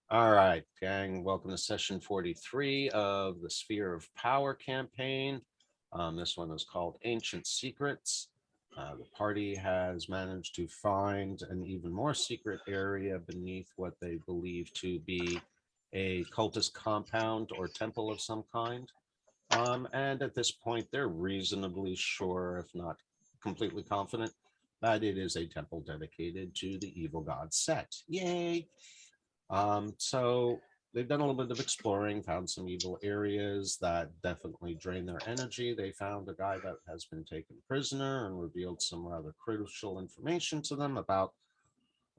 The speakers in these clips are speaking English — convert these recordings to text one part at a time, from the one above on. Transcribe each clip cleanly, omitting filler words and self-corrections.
All right, gang, welcome to session 43 of the Sphere of Power campaign. This one is called Ancient Secrets. The party has managed to find an even more secret area beneath what they believe to be a cultist compound or temple of some kind. And at this point, they're reasonably sure, if not completely confident, that it is a temple dedicated to the evil god Set. Yay! So they've done a little bit of exploring, found some evil areas that definitely drain their energy. They found a guy that has been taken prisoner and revealed some rather crucial information to them about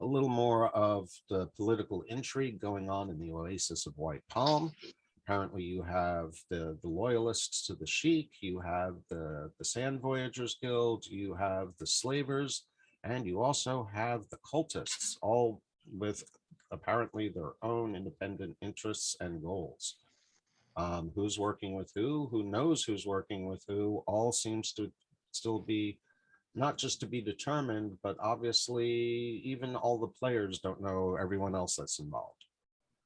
a little more of the political intrigue going on in the oasis of White Palm. Apparently, you have the loyalists to the Sheik, you have the Sand Voyagers Guild, you have the slavers, and you also have the cultists, all with apparently their own independent interests and goals. Who's working with who knows who's working with who, all seems to still be not just to be determined, but obviously even all the players don't know everyone else that's involved.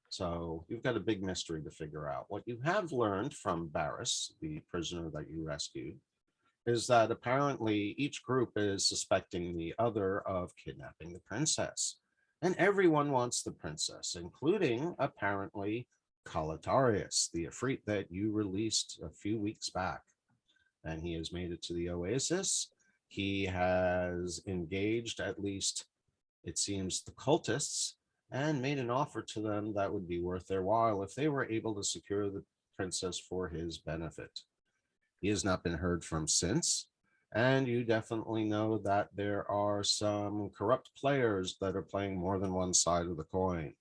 So you've got a big mystery to figure out. What you have learned from Barris, the prisoner that you rescued, is that apparently each group is suspecting the other of kidnapping the princess. And everyone wants the princess, including apparently Calatarius, the Ifrit that you released a few weeks back. And he has made it to the Oasis. He has engaged, at least it seems, the cultists and made an offer to them that would be worth their while if they were able to secure the princess for his benefit. He has not been heard from since, and you definitely know that there are some corrupt players that are playing more than one side of the coin.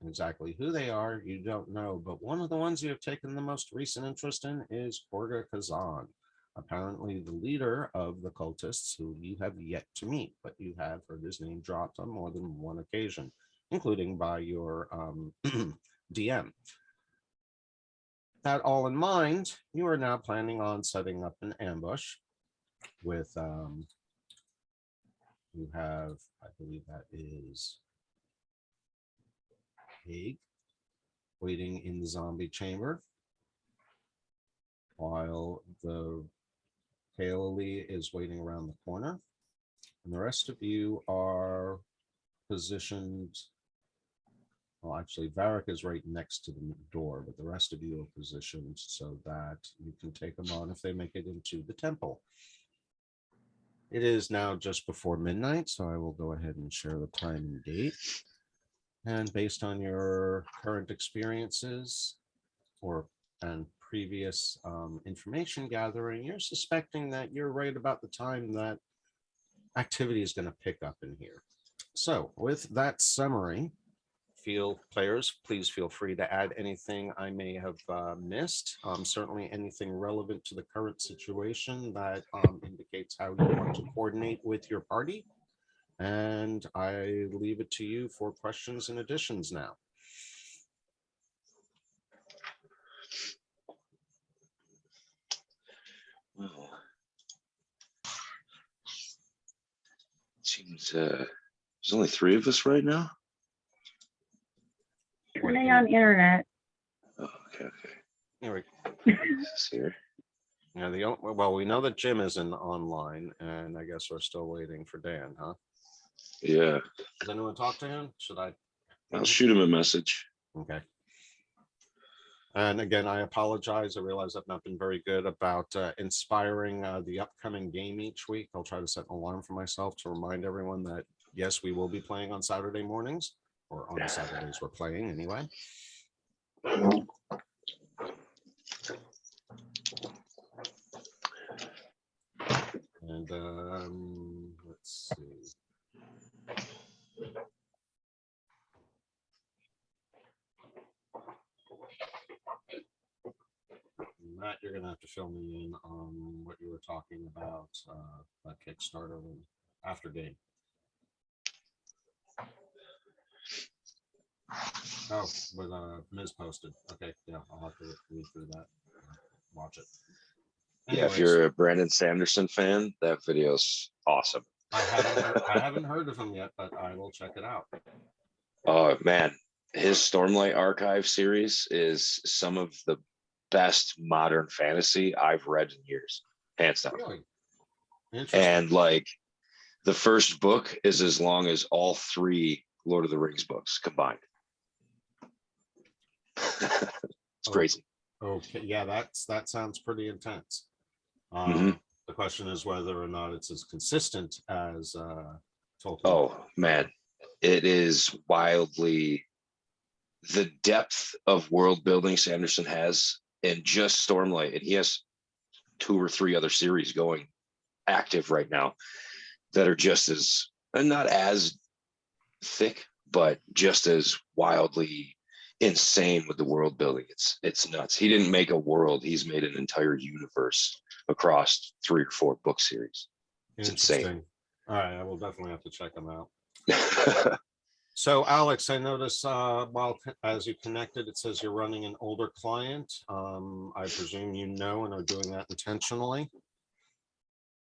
Exactly who they are, you don't know, but one of the ones you have taken the most recent interest in is Korga Kazan, apparently the leader of the cultists who you have yet to meet, but you have heard his name dropped on more than one occasion, including by your DM. That all in mind, you are now planning on setting up an ambush with, you have, I believe that is Haig, waiting in the zombie chamber, while the Kaeli is waiting around the corner. And the rest of you are positioned. Well, actually, Varric is right next to the door, but the rest of you are positioned so that you can take them on if they make it into the temple. It is now just before midnight, so I will go ahead and share the time and date. And based on your current experiences and previous information gathering, you're suspecting that you're right about the time that activity is going to pick up in here. So with that summary, players, please feel free to add anything I may have missed. Certainly anything relevant to the current situation that indicates how you want to coordinate with your party. And I leave it to you for questions and additions now. Well, seems there's only 3 of us right now. Turning on internet. Oh, okay. Here we This here. Yeah, well, we know that Jim isn't online, and I guess we're still waiting for Dan, huh? Yeah. Does anyone talk to him? Should I? I'll shoot him a message. Okay. And again, I apologize. I realize I've not been very good about inspiring the upcoming game each week. I'll try to set an alarm for myself to remind everyone that, yes, we will be playing on Saturday mornings, or on Saturdays we're playing anyway. And let's see. Matt, you're gonna have to fill me in on what you were talking about, that Kickstarter after game. Oh, with Ms. posted. Okay, yeah, I'll have to read through that, watch it. Anyways, yeah, if you're a Brandon Sanderson fan, that video's awesome. I haven't heard of him yet, but I will check it out. Oh man, his Stormlight Archive series is some of the best modern fantasy I've read in years, hands down. Really? Interesting. And like the first book is as long as all 3 Lord of the Rings books combined. It's crazy. Okay, yeah, that sounds pretty intense. Mhm. The question is whether or not it's as consistent as Tolkien. Oh man, it is wildly the depth of world building Sanderson has in just Stormlight, and he has 2 or 3 other series going active right now that are just as, and not as thick, but just as wildly insane with the world building. It's nuts. He didn't make a world, he's made an entire universe across 3 or 4 book series. It's insane. All right, I will definitely have to check them out. So Alex, I noticed while as you connected, it says you're running an older client. I presume you know and are doing that intentionally.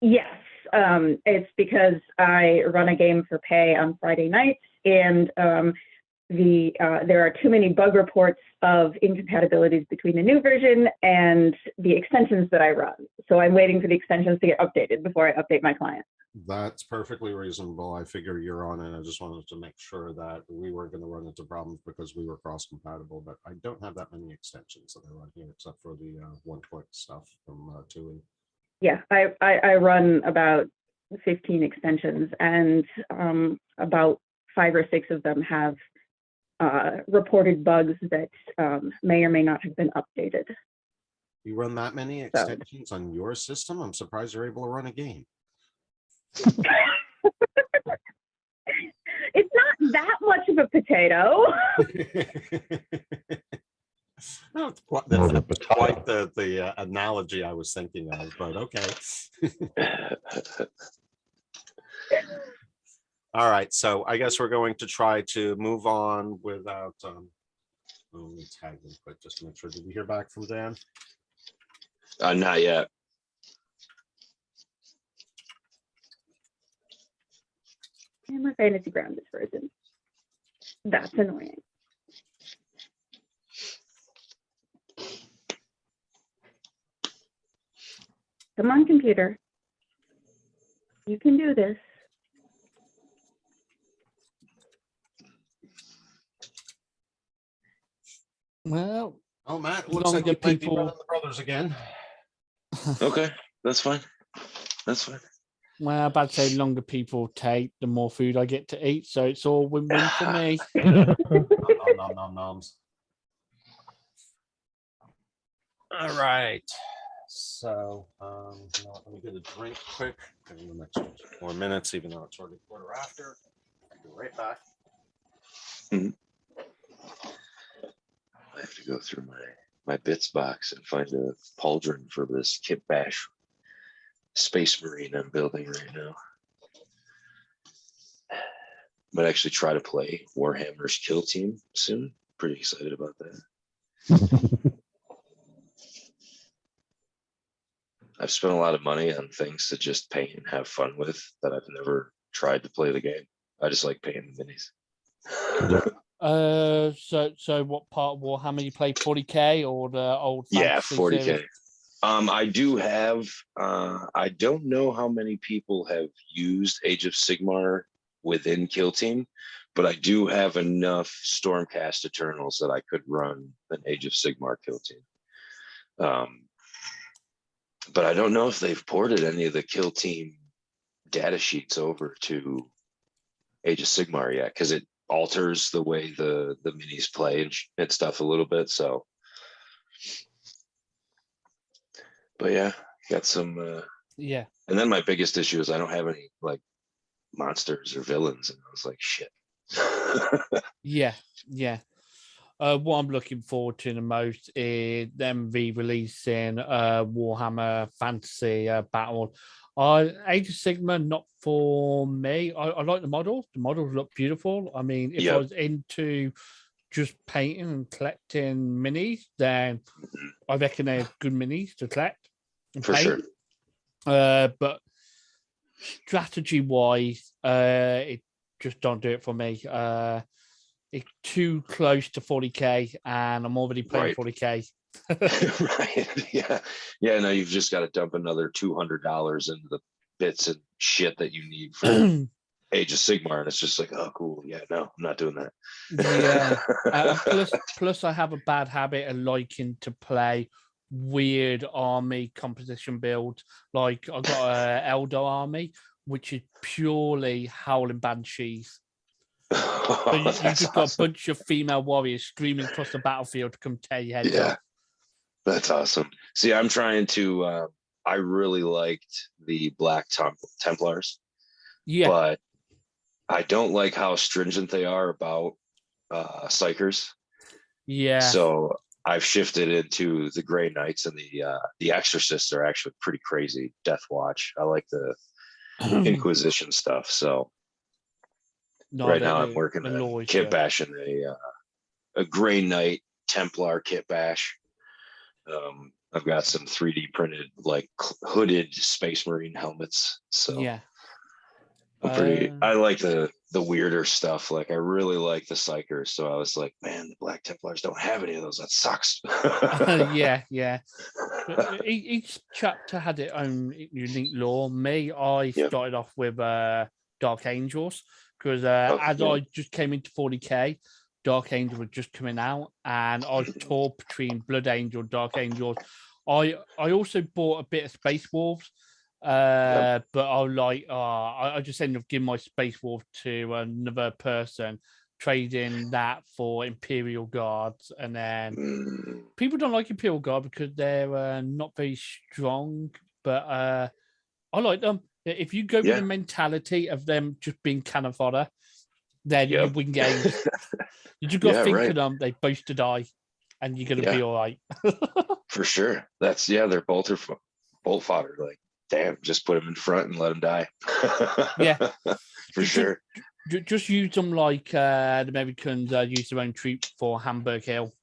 Yes, it's because I run a game for pay on Friday nights, and there are too many bug reports of incompatibilities between the new version and the extensions that I run. So I'm waiting for the extensions to get updated before I update my client. That's perfectly reasonable. I figure you're on it. I just wanted to make sure that we weren't going to run into problems because we were cross-compatible, but I don't have that many extensions that I run here except for the one-click stuff from TUI. Yeah, I run about 15 extensions, and about 5 or 6 of them have reported bugs that may or may not have been updated. You run that many extensions on your system? I'm surprised you're able to run a game. It's not that much of a potato. No, it's quite the analogy I was thinking of, but okay. All right, so I guess we're going to try to move on without let me tag them quick just to make sure. Did we hear back from Dan? Not yet. And my Fantasy Grounds is frozen. That's annoying. Come on, computer. You can do this. Well, oh, Matt, looks like you might be running the brothers again. Okay, that's fine. That's fine. Well, I'm about to say longer people take, the more food I get to eat. So it's all win-win for me. Noms. All right. So, you know what, let me get a drink quick. Give me the next 4 minutes, even though it's already quarter after. I'll be right back. I have to go through my bits box and find a pauldron for this Kit Bash Space Marine I'm building right now. Might actually try to play Warhammer's Kill Team soon. Pretty excited about that. I've spent a lot of money on things to just paint and have fun with that I've never tried to play the game. I just like painting the minis. So what part of Warhammer you play? 40k or the old fantasy 40k. series? I do have. I don't know how many people have used Age of Sigmar within Kill Team, but I do have enough Stormcast Eternals that I could run an Age of Sigmar Kill Team. But I don't know if they've ported any of the Kill Team data sheets over to Age of Sigmar yet, because it alters the way the minis play and stuff a little bit. So, but yeah, got some. Yeah. And then my biggest issue is I don't have any like monsters or villains, and I was like, shit. Yeah. What I'm looking forward to the most is them re-releasing Warhammer Fantasy Battle. Age of Sigma, not for me. I like the models. The models look beautiful. I mean, if I was into just painting and collecting minis, then I reckon they're good minis to collect and For paint. sure. But strategy-wise, it just don't do it for me. it's too close to 40k, and I'm already playing Right. 40k. Right. Yeah. No, you've just got to dump another $200 into the bits and shit that you need for Age of Sigmar, and it's just like, oh, cool. Yeah, no, I'm not doing that. Yeah. Plus, I have a bad habit of liking to play weird army composition builds. Like I got a Eldar army, which is purely howling banshees. So you just got a bunch of female warriors screaming across the battlefield to come tear your heads off. That's awesome. See, I'm trying to. I really liked the Black Templars, Yeah. but I don't like how stringent they are about psychers. Yeah. So I've shifted into the Grey Knights, and the Exorcists are actually pretty crazy. Death Watch. I like the Inquisition stuff. So No, right now I'm working the on law is kit good. bashing a Grey Knight Templar kit bash. I've got some 3D printed like hooded Space Marine helmets. So Yeah. I'm pretty. I like the weirder stuff. Like I really like the Psychers. So I was like, man, the Black Templars don't have any of those. That sucks. Yeah. But each chapter had its own unique lore. I started off with Dark Angels because I just came into 40k, Dark Angel was just coming out, and I tore between Blood Angel, Dark Angels. I also bought a bit of Space Wolves, but I just ended up giving my Space Wolf to another person, trading that for Imperial Guards, and then people don't like Imperial Guard because they're not very strong, but I like them. If you go with the mentality of them just being cannon fodder, then you win games. You just got to think of them. They both to die, and you're going to be all right. For sure. That's they're bolt fodder. Like, damn, just put them in front and let them die. For sure. Just use them like the Americans use their own troops for Hamburg Hill.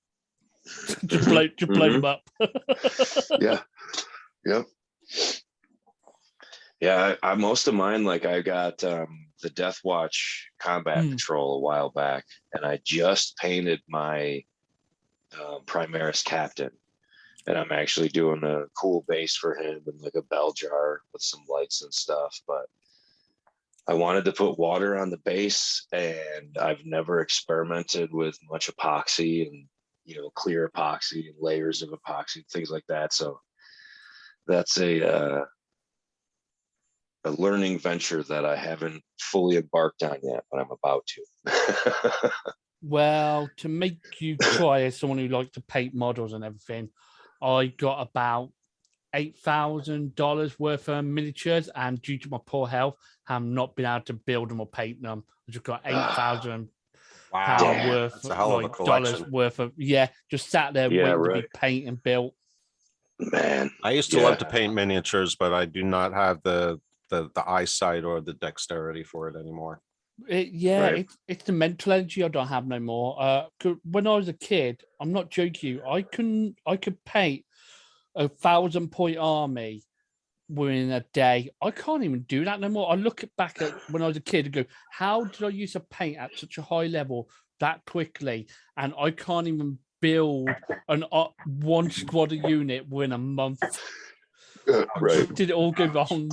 just blow them up. Yep. Yeah, I most of mine, like I got the Death Watch combat patrol a while back, and I just painted my Primaris captain, and I'm actually doing a cool base for him and like a bell jar with some lights and stuff. But I wanted to put water on the base, and I've never experimented with much epoxy and clear epoxy and layers of epoxy, things like that. So that's a learning venture that I haven't fully embarked on yet, but I'm about to. Well, to make you try, as someone who likes to paint models and everything, I got about $8,000 worth of miniatures, and due to my poor health, I've not been able to build them or paint them. I just got $8,000 worth, that's a hell of a dollars collection. worth of just sat there waiting to be painted and built. Man, I used to love to paint miniatures, but I do not have the eyesight or the dexterity for it anymore. It's the mental energy I don't have no more. When I was a kid, I'm not joking, I could paint a 1,000-point army within a day. I can't even do that no more. I look back at when I was a kid and go, how did I use to paint at such a high level that quickly? And I can't even build one squad of unit within a month. Did it all go wrong?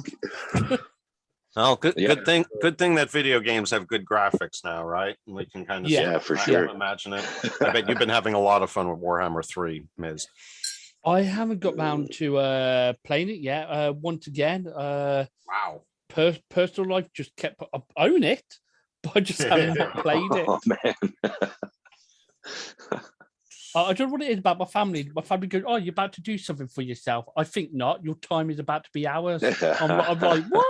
Oh, good thing that video games have good graphics now, right? And we can kind of for sure imagine it. I bet you've been having a lot of fun with Warhammer 3, Miz. I haven't got round to playing it yet. Once again, wow. Personal life just kept own it, but I just haven't played it. Oh man. I don't know what it is about my family. My family goes, "Oh, you're about to do something for yourself." I think not. Your time is about to be ours. I'm like, what?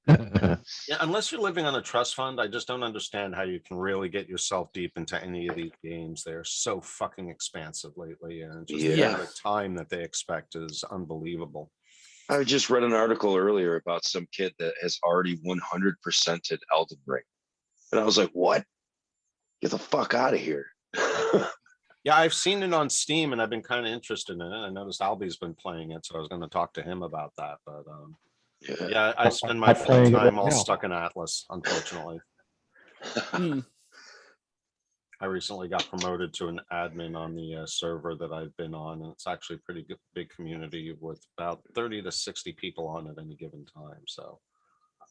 Yeah, unless you're living on a trust fund, I just don't understand how you can really get yourself deep into any of these games. They're so fucking expansive lately, and just the time that they expect is unbelievable. I just read an article earlier about some kid that has already 100%ed Elden Ring, and I was like, "What? Get the fuck out of here!" Yeah, I've seen it on Steam, and I've been kind of interested in it. I noticed Albie's been playing it, so I was going to talk to him about that. But I spend my full time all stuck in Atlas, unfortunately. I recently got promoted to an admin on the server that I've been on, and it's actually a pretty good, big community with about 30 to 60 people on at any given time. So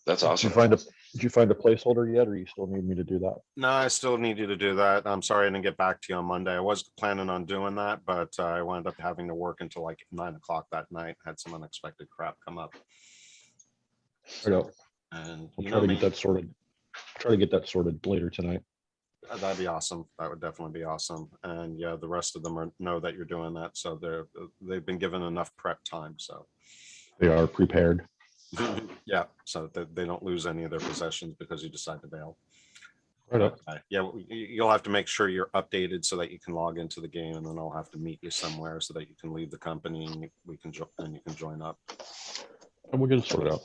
That's Did you awesome. find a did you find a placeholder yet, or you still need me to do that? no, I still need you to do that. I'm sorry I didn't get back to you on Monday. I was planning on doing that, but I wound up having to work until like 9 o'clock that night. Had some unexpected crap come up. Right out. And I'll you try know to me, get that sorted. Try to get that sorted later tonight. that'd be awesome. That would definitely be awesome. And yeah, the rest of them know that you're doing that, so they've been given enough prep time. So They are prepared. yeah, so that they don't lose any of their possessions because you decide to bail. Right up. Yeah, you'll have to make sure you're updated so that you can log into the game, and then I'll have to meet you somewhere so that you can leave the company and we can and you can join up. And we'll get it sorted out.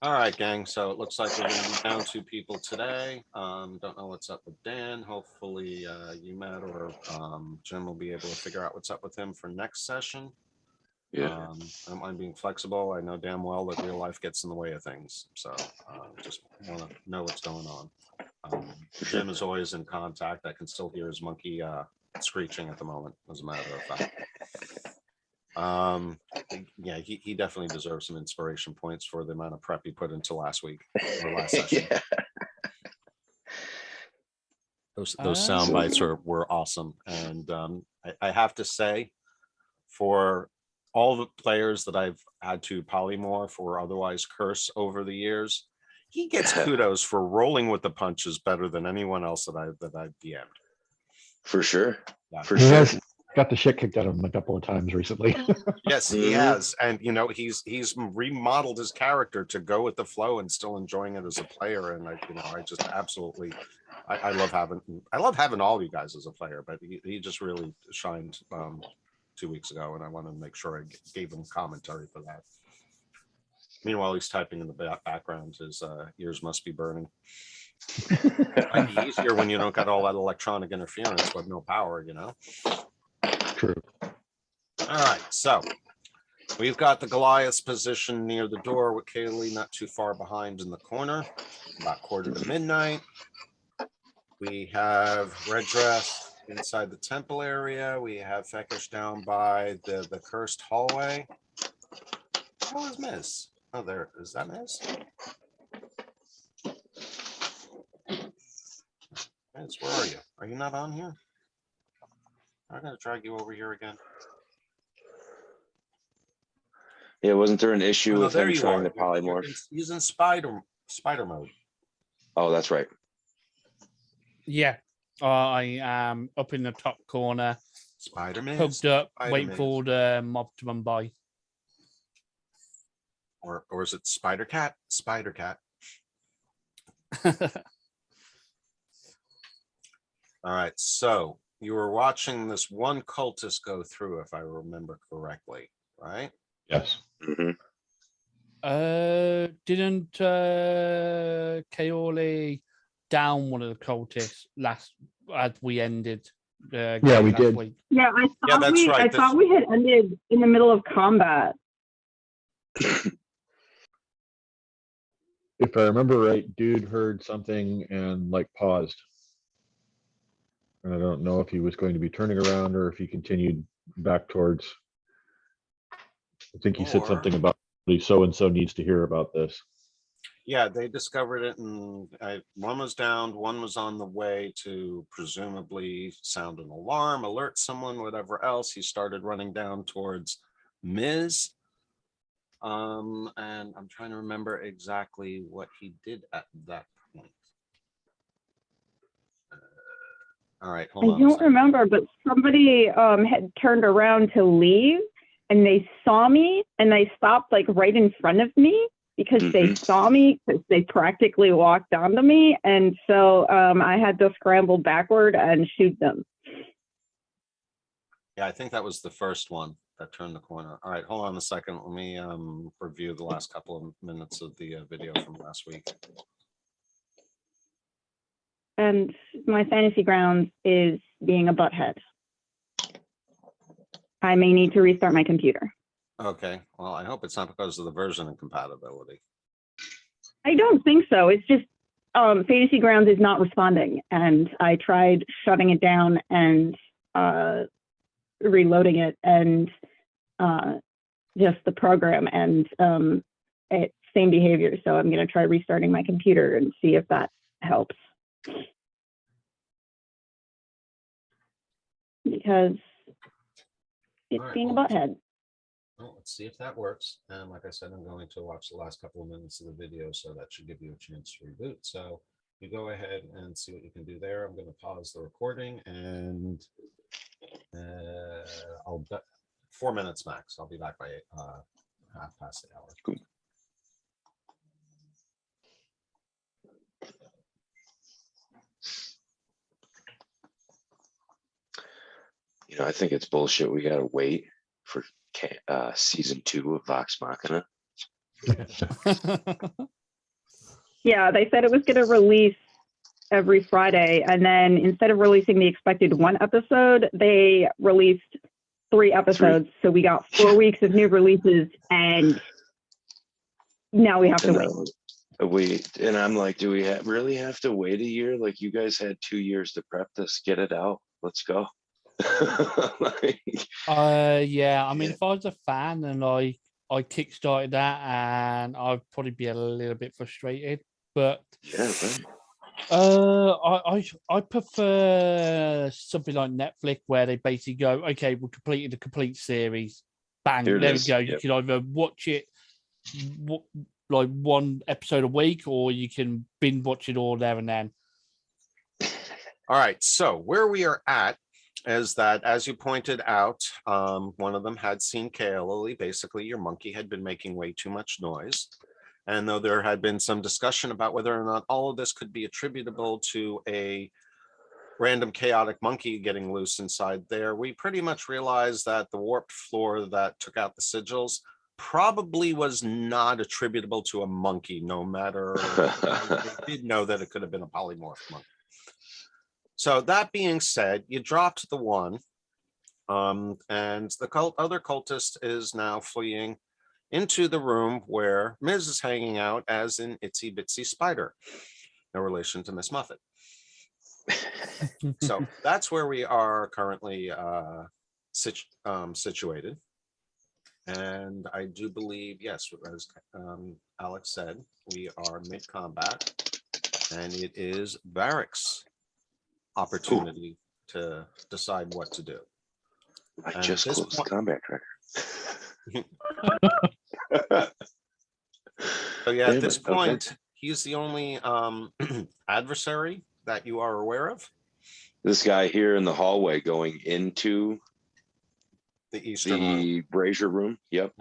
All right, gang. So it looks like we're going to be down 2 people today. Don't know what's up with Dan. Hopefully, you, Matt, or Jim will be able to figure out what's up with him for next session. Yeah. I don't mind being flexible. I know damn well that real life gets in the way of things. So just want to know what's going on. Jim is always in contact. I can still hear his monkey screeching at the moment, as a matter of fact. Yeah, he definitely deserves some inspiration points for the amount of prep he put into last week or last session. Yeah. Those sound bites were awesome. And I have to say, for all the players that I've had to polymorph or otherwise curse over the years, he gets kudos for rolling with the punches better than anyone else that I've DM'd. For sure. Yeah. For He sure. has got the shit kicked out of him a couple of times recently. Yes, he Mhm. has. And you know, he's remodeled his character to go with the flow and still enjoying it as a player. And I just absolutely I love having all of you guys as a player, but he just really shined 2 weeks ago, and I wanted to make sure I gave him commentary for that. Meanwhile, he's typing in the background. His ears must be burning. Might be easier when you don't got all that electronic interference with no power, True. All right, so we've got the Goliath's position near the door with Kaylee not too far behind in the corner, about 1:45. We have Red Dress inside the temple area. We have Fekish down by the cursed hallway. How is Miz? Oh, there is that Miz? Miz, where are you? Are you not on here? I'm gonna drag you over here again. Yeah, wasn't there an issue Oh, with there him you trying are. to polymorph? He's in spider mode. Oh, that's right. Yeah, I am up in the top corner, Spider-Man. hugged up, waiting Spider-Man. for the mob to run by. Or is it Spider Cat? Spider Cat. All right. So you were watching this one cultist go through, if I remember correctly, right? Yes. Mhm. Didn't Kaoli down one of the cultists last as we ended? Yeah, game we last did. week? Yeah, Yeah, that's right. I thought we had ended in the middle of combat. If I remember right, dude heard something and like paused. And I don't know if he was going to be turning around or if he continued back towards. I think he said Or- something about so and so needs to hear about this. Yeah, they discovered it, and one was downed, one was on the way to presumably sound an alarm, alert someone, whatever else. He started running down towards Miz. And I'm trying to remember exactly what he did at that point. All right, hold I on. a don't second. remember, but somebody had turned around to leave, and they saw me, and they stopped like right in front of me because they Mhm. saw me, because they practically walked onto me, and so I had to scramble backward and shoot them. Yeah, I think that was the first one that turned the corner. All right, hold on a second. Let me review the last couple of minutes of the video from last week. And my fantasy grounds is being a butthead. I may need to restart my computer. Okay, well, I hope it's not because of the version incompatibility. I don't think so. It's just Fantasy Grounds is not responding, and I tried shutting it down and reloading it, and just the program, and it's same behavior. So I'm going to try restarting my computer and see if that helps. Because it's All right, being a well, butthead. Well, let's see if that works. And like I said, I'm going to watch the last couple of minutes of the video, so that should give you a chance to reboot. So you go ahead and see what you can do there. I'm going to pause the recording, and I'll 4 minutes max. I'll be back by 1/2 the hour. Cool. You know, I think it's bullshit. We gotta wait for season 2 of Vox Machina. Yeah, they said it was going to release every Friday, and then instead of releasing the expected 1 episode, they released 3 episodes. So we got 4 weeks of new releases, and now we have to wait. And I'm like, do we really have to wait a year? Like, you guys had 2 years to prep this. Get it out. Let's go. Like, yeah, I mean, if I was a fan and I kickstarted that, and I'd probably be a little bit frustrated, but yeah, right. I prefer something like Netflix, where they basically go, okay, we've completed the complete series, bang, Here it there we is. go. Yep. You can either watch it like 1 episode a week, or you can binge watch it all there and then. All right, so where we are at is that, as you pointed out, one of them had seen Kaoli. Basically, your monkey had been making way too much noise. And though there had been some discussion about whether or not all of this could be attributable to a random chaotic monkey getting loose inside there, we pretty much realized that the warped floor that took out the sigils probably was not attributable to a monkey, no matter we did know that it could have been a polymorph monkey. So that being said, you dropped the 1, and the other cultist is now fleeing into the room where Ms. is hanging out as an itsy bitsy spider, no relation to Miss Muffet. So that's where we are currently situated. And I do believe, yes, as Alex said, we are mid-combat, and it is Varric's opportunity to decide what to do. I And just at this closed the combat tracker. So yeah, at Damn this it, okay. point, he's the only adversary that you are aware of. This guy here in the hallway going into The eastern room. the brazier room. Yep.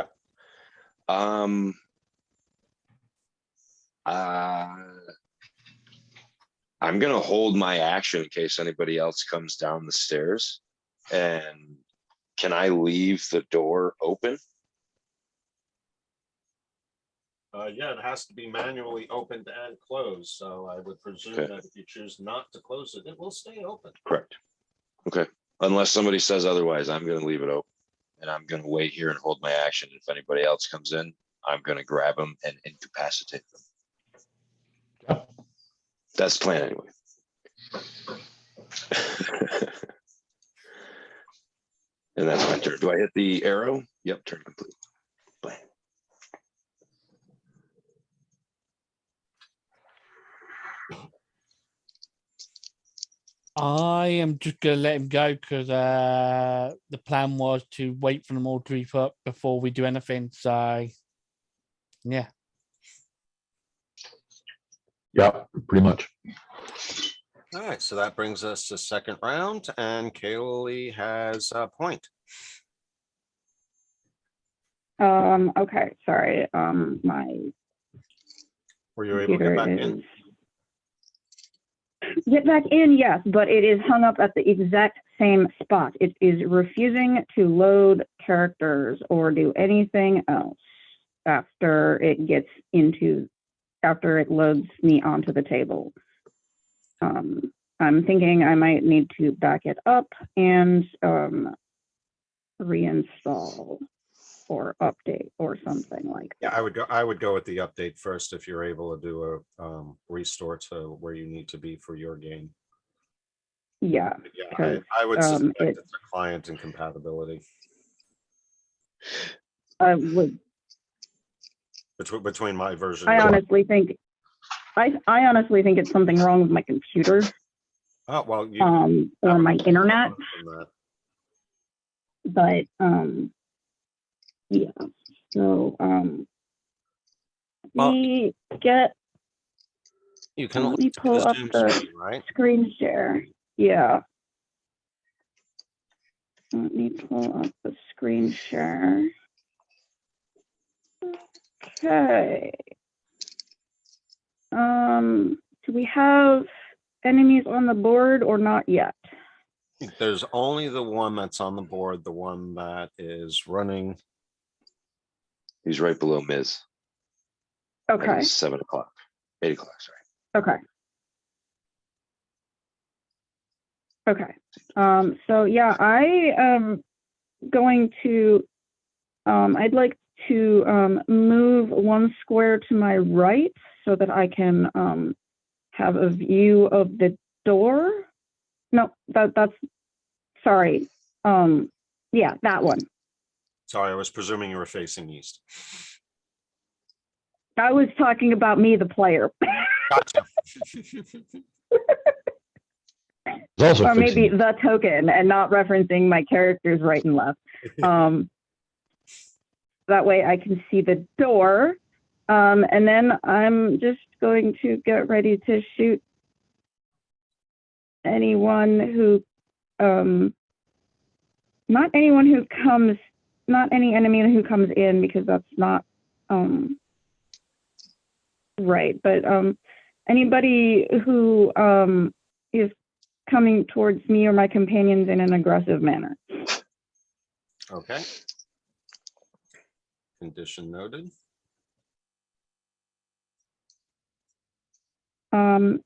I'm gonna hold my action in case anybody else comes down the stairs. And can I leave the door open? Yeah, it has to be manually opened and closed. So I would presume that if you choose not to close it, it will stay open. Correct. Okay. Unless somebody says otherwise, I'm gonna leave it open, and I'm gonna wait here and hold my action. If anybody else comes in, I'm gonna grab them and incapacitate them. That's the plan anyway. And that's my turn. Do I hit the arrow? Yep, turn complete. Bam. I am just going to let him go, because the plan was to wait for them all to reap up before we do anything. So, yeah. Yeah, pretty much. All right, so that brings us to second round, and Kaoli has a point. Okay, sorry. My Were you able to get back in? Get back in, yes, but it is hung up at the exact same spot. It is refusing to load characters or do anything else after it loads me onto the table. I'm thinking I might need to back it up and reinstall. or update or something like Yeah, that. I would go with the update first if you're able to do a restore to where you need to be for your game. Yeah, But yeah, because I would suspect it it's a client incompatibility would. between my version. I honestly think it's something wrong with my computer. Oh, well, you Or my internet, from that. but yeah. So Well, you can let me see pull the up Zoom the screen, right? screen share. Yeah. Let me pull up the screen share. Okay. Do we have enemies on the board or not yet? There's only the one that's on the board, the one that is running. He's right below Miz. That Okay. is 7 o'clock, 8 o'clock, sorry. Okay. Okay. So yeah, I am going to, I'd like to move one square to my right so that I can have a view of the door. No, that's, sorry. Yeah, that one. Sorry, I was presuming you were facing east. I was talking about me, the player. Gotcha. It's also Or maybe fixing- the token and not referencing my characters right and left. That way I can see the door. And then I'm just going to get ready to shoot anyone who, not anyone who comes, not any enemy who comes in, because that's not right. But anybody who is coming towards me or my companions in an aggressive manner. Okay. Condition noted. Am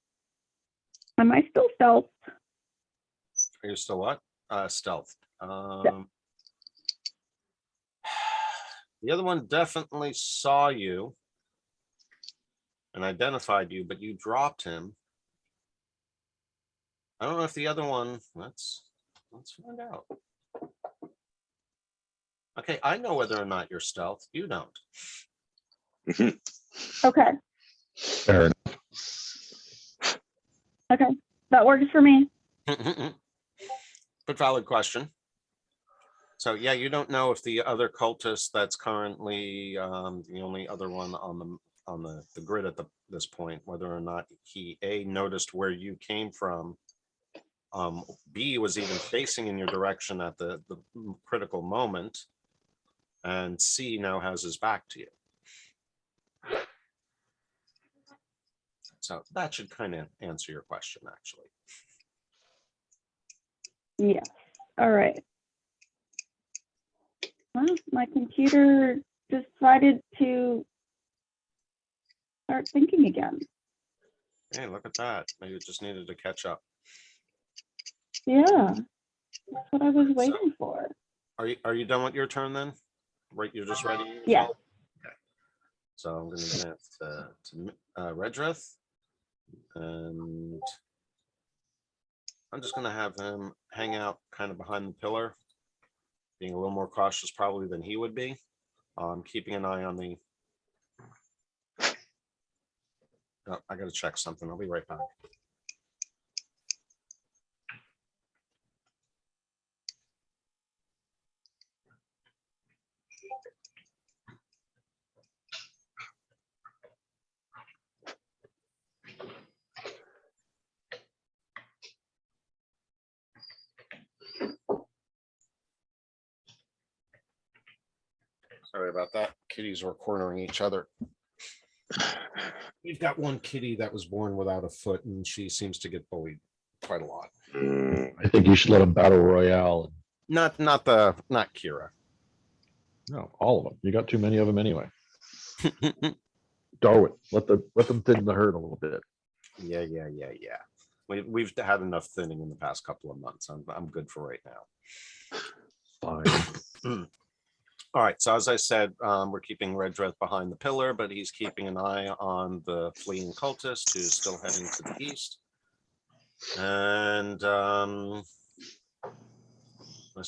I still stealth? Are you still what? Stealth. The other one definitely saw you and identified you, but you dropped him. I don't know if the other one, let's find out. Okay, I know whether or not you're stealth. You don't. Okay. Fair enough. Okay. That works for me. But valid question. So yeah, you don't know if the other cultist that's currently the only other one on the grid at this point, whether or not he A, noticed where you came from, B, was even facing in your direction at the critical moment, and C, now has his back to you. So that should kind of answer your question, actually. Yes. All right. Well, my computer decided to start thinking again. Hey, look at that. Maybe it just needed to catch up. Yeah. That's what I was waiting for. Are you done with your turn then? Right, you're just ready? Yeah. Okay. So I'm going to advance to Redrith, and I'm just going to have him hang out kind of behind the pillar, being a little more cautious probably than he would be. Keeping an eye on the. Oh, I got to check something. I'll be right back. Sorry about that. Kitties were cornering each other. We've got one kitty that was born without a foot, and she seems to get bullied quite a lot. I think you should let them battle royale. Not Kira. No, all of them. You got too many of them anyway. Darwin, let them thin the herd a little bit. Yeah. We've had enough thinning in the past couple of months. I'm good for right now. Fine. All right, so as I said, we're keeping Redreth behind the pillar, but he's keeping an eye on the fleeing cultist who's still heading to the east. And unless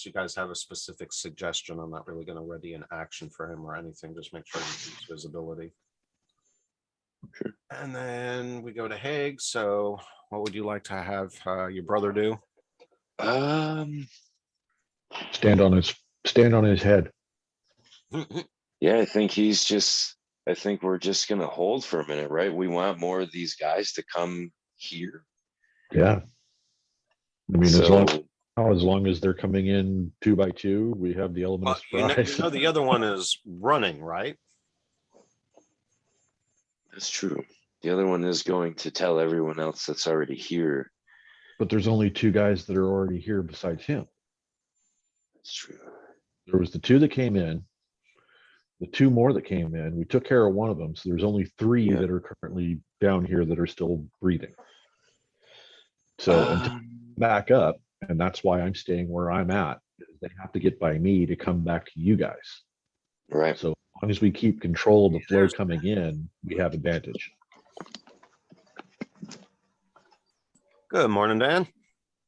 you guys have a specific suggestion, I'm not really going to ready an action for him or anything. Just make sure he keeps visibility. Sure. And then we go to Haig. So what would you like to have your brother do? Stand on his head. Yeah, I think we're just gonna hold for a minute, right? We want more of these guys to come here. Yeah. I mean, So as long as they're coming in 2 by 2, we have the element of surprise. You know the other one is running, right? that's true. The other one is going to tell everyone else that's already here. But there's only 2 guys that are already here besides him. That's true. There was the 2 that came in, the 2 more that came in. We took care of one of them. So there's only 3 Yeah. that are currently down here that are still breathing. So until back up, and that's why I'm staying where I'm at. They have to get by me to come back to you guys. Right. So as long as we keep control of the flow coming in, we have advantage. Good morning, Dan.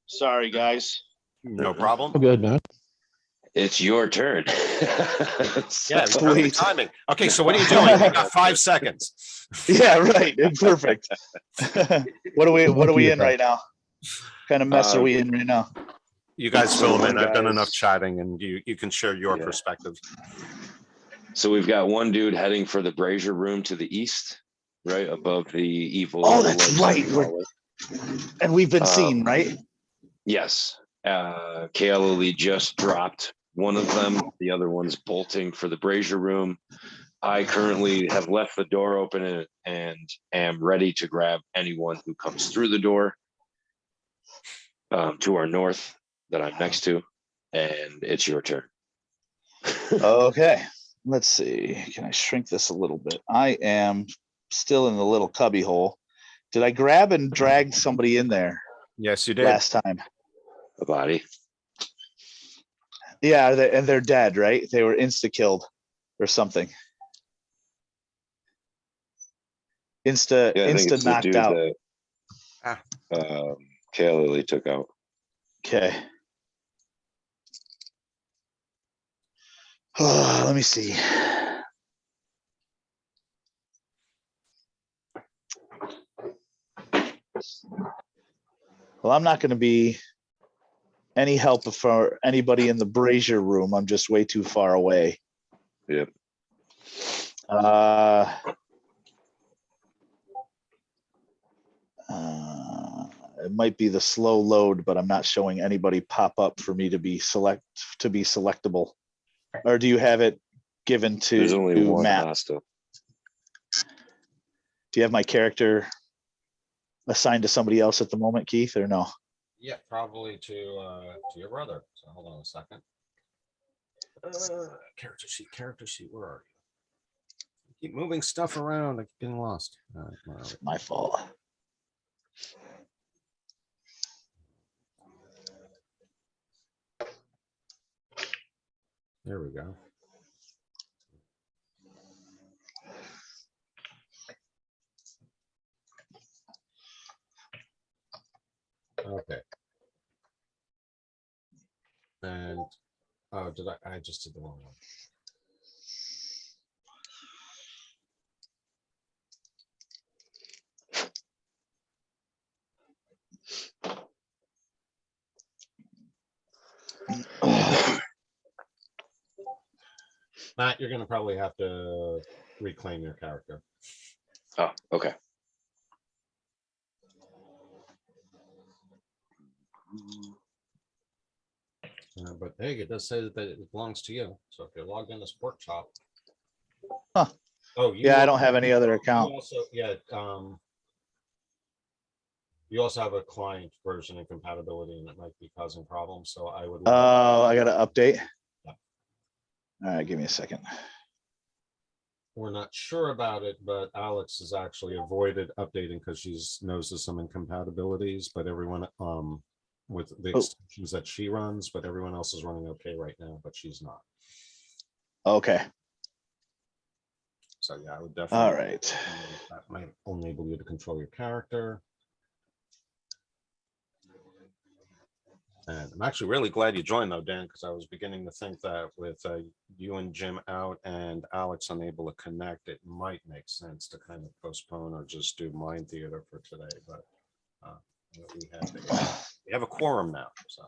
Sorry, guys. No problem. Oh, good, man. It's your turn. Yeah, So- perfect timing. Okay, so what are you doing? You got 5 seconds. Yeah, right. Perfect. What are we in right now? Kind of mess are we in right now? You guys fill them in. I've done guys- enough chatting, and you can share your Yeah. perspective. So we've got one dude heading for the brazier room to the east, right above the evil. Oh, that's right. hallway. And we've been seen, right? Yes. Kaeli just dropped one of them. The other one's bolting for the brazier room. I currently have left the door open and am ready to grab anyone who comes through the door to our north that I'm next to. And it's your turn. Okay. Let's see. Can I shrink this a little bit? I am still in the little cubby hole. Did I grab and drag somebody in there Yes, you did. last time? A body. Yeah, and they're dead, right? They were insta-killed or something. Yeah, I think Insta it's the knocked dude out. that Kaeli took out. Okay. Let me see. Well, I'm not going to be any help for anybody in the brazier room. I'm just way too far away. Yep. It might be the slow load, but I'm not showing anybody pop up for me to be selectable. Or do you have it given to There's only one Matt? hostile. Do you have my character assigned to somebody else at the moment, Keith, or no? Yeah, probably to your brother. So hold on a second. Character sheet. Where are you? Keep moving stuff around. I keep getting lost. All right, where are we? My fault. There we go. Okay. And oh, I just did the wrong one. Matt, you're gonna probably have to reclaim your character. Oh, okay. But hey, it does say that it belongs to you. So if you're logged in as Pork Chop. Huh. Oh, Yeah, I don't have any other account. You also have a client version incompatibility, and it might be causing problems. So I would. Oh, I got to update. Yeah. All right, give me a second. We're not sure about it, but Alex has actually avoided updating because she knows there's some incompatibilities, but everyone with the extensions that she runs, but everyone else is running okay right now, but she's not. Okay. So yeah, I would All definitely. right. That might enable you to control your character. And I'm actually really glad you joined though, Dan, because I was beginning to think that with you and Jim out and Alex unable to connect, it might make sense to kind of postpone or just do Mind Theater for today. But we have a quorum now. So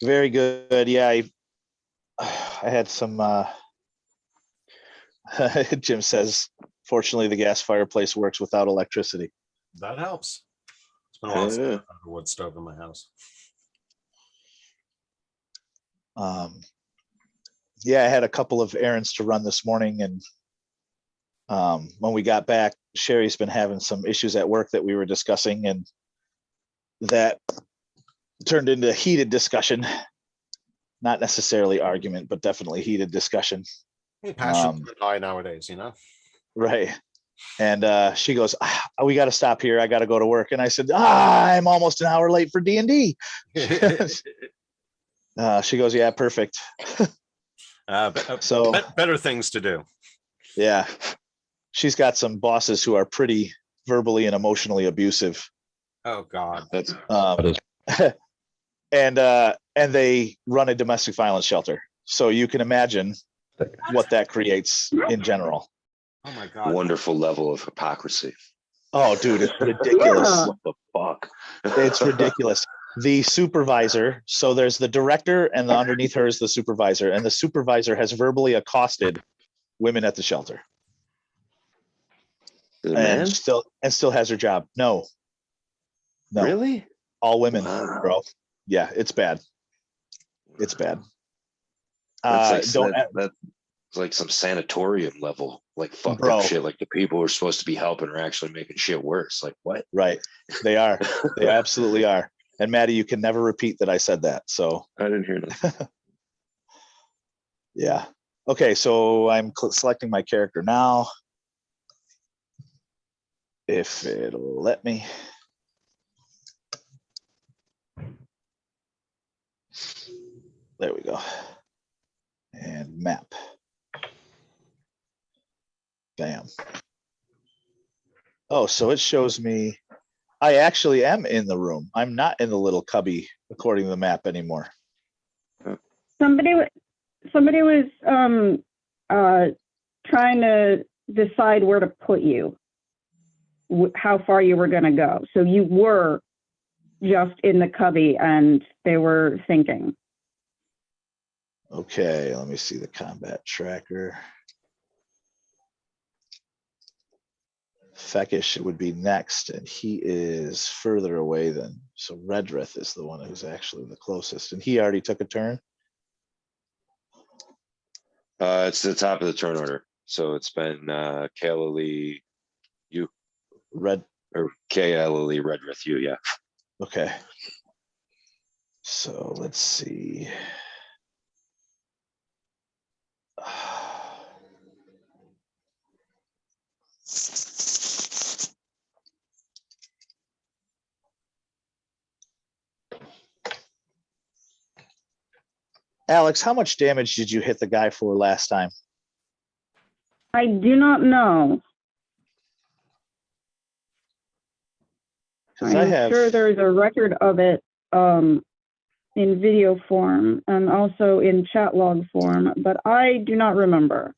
Very good. Yeah, I had some. Jim says, fortunately, the gas fireplace works without electricity. that helps. It's been a while since Yeah. I've had a wood stove in my house. Yeah, I had a couple of errands to run this morning, and when we got back, Sherry's been having some issues at work that we were discussing, and that turned into heated discussion. Not necessarily argument, but definitely heated discussion. Hey, passion's high nowadays, you know. Right. And she goes, we got to stop here. I got to go to work. And I said, I'm almost an hour late for D&D. She goes, yeah, perfect. So better things to do. yeah, she's got some bosses who are pretty verbally and emotionally abusive. Oh God. That's And they run a domestic violence shelter. So you can imagine what that creates in general. Oh my God. wonderful level of hypocrisy. Oh, dude, it's ridiculous. Yeah. What the fuck? It's ridiculous. The supervisor, so there's the director, and underneath her is the supervisor, and the supervisor has verbally accosted women at the shelter, The and man? still has her job. No, Really? all women, Wow. bro. Yeah, it's bad. It's bad. That's Don't that's like some sanatorium level, like fucked Bro. up shit. Like the people who are supposed to be helping are actually making shit worse. Like what? right. They are. They absolutely are. And Maddie, you can never repeat that I said that. So I didn't hear that. yeah. Okay, so I'm selecting my character now. If it'll let me. There we go. And map. Bam. Oh, so it shows me I actually am in the room. I'm not in the little cubby according to the map anymore. Somebody was trying to decide where to put you, how far you were going to go. So you were just in the cubby, and they were thinking. Okay, let me see the combat tracker. Feckish would be next, and he is further away than. So Redrith is the one who's actually the closest, and he already took a turn. It's the top of the turn order. So it's been Kaylee, you Red. or Kaylee Redrith, you, yeah. Okay. So let's see. Alex, how much damage did you hit the guy for last time? I do not know. 'Cause I I'm have. sure there's a record of it in video form and also in chat log form, but I do not remember.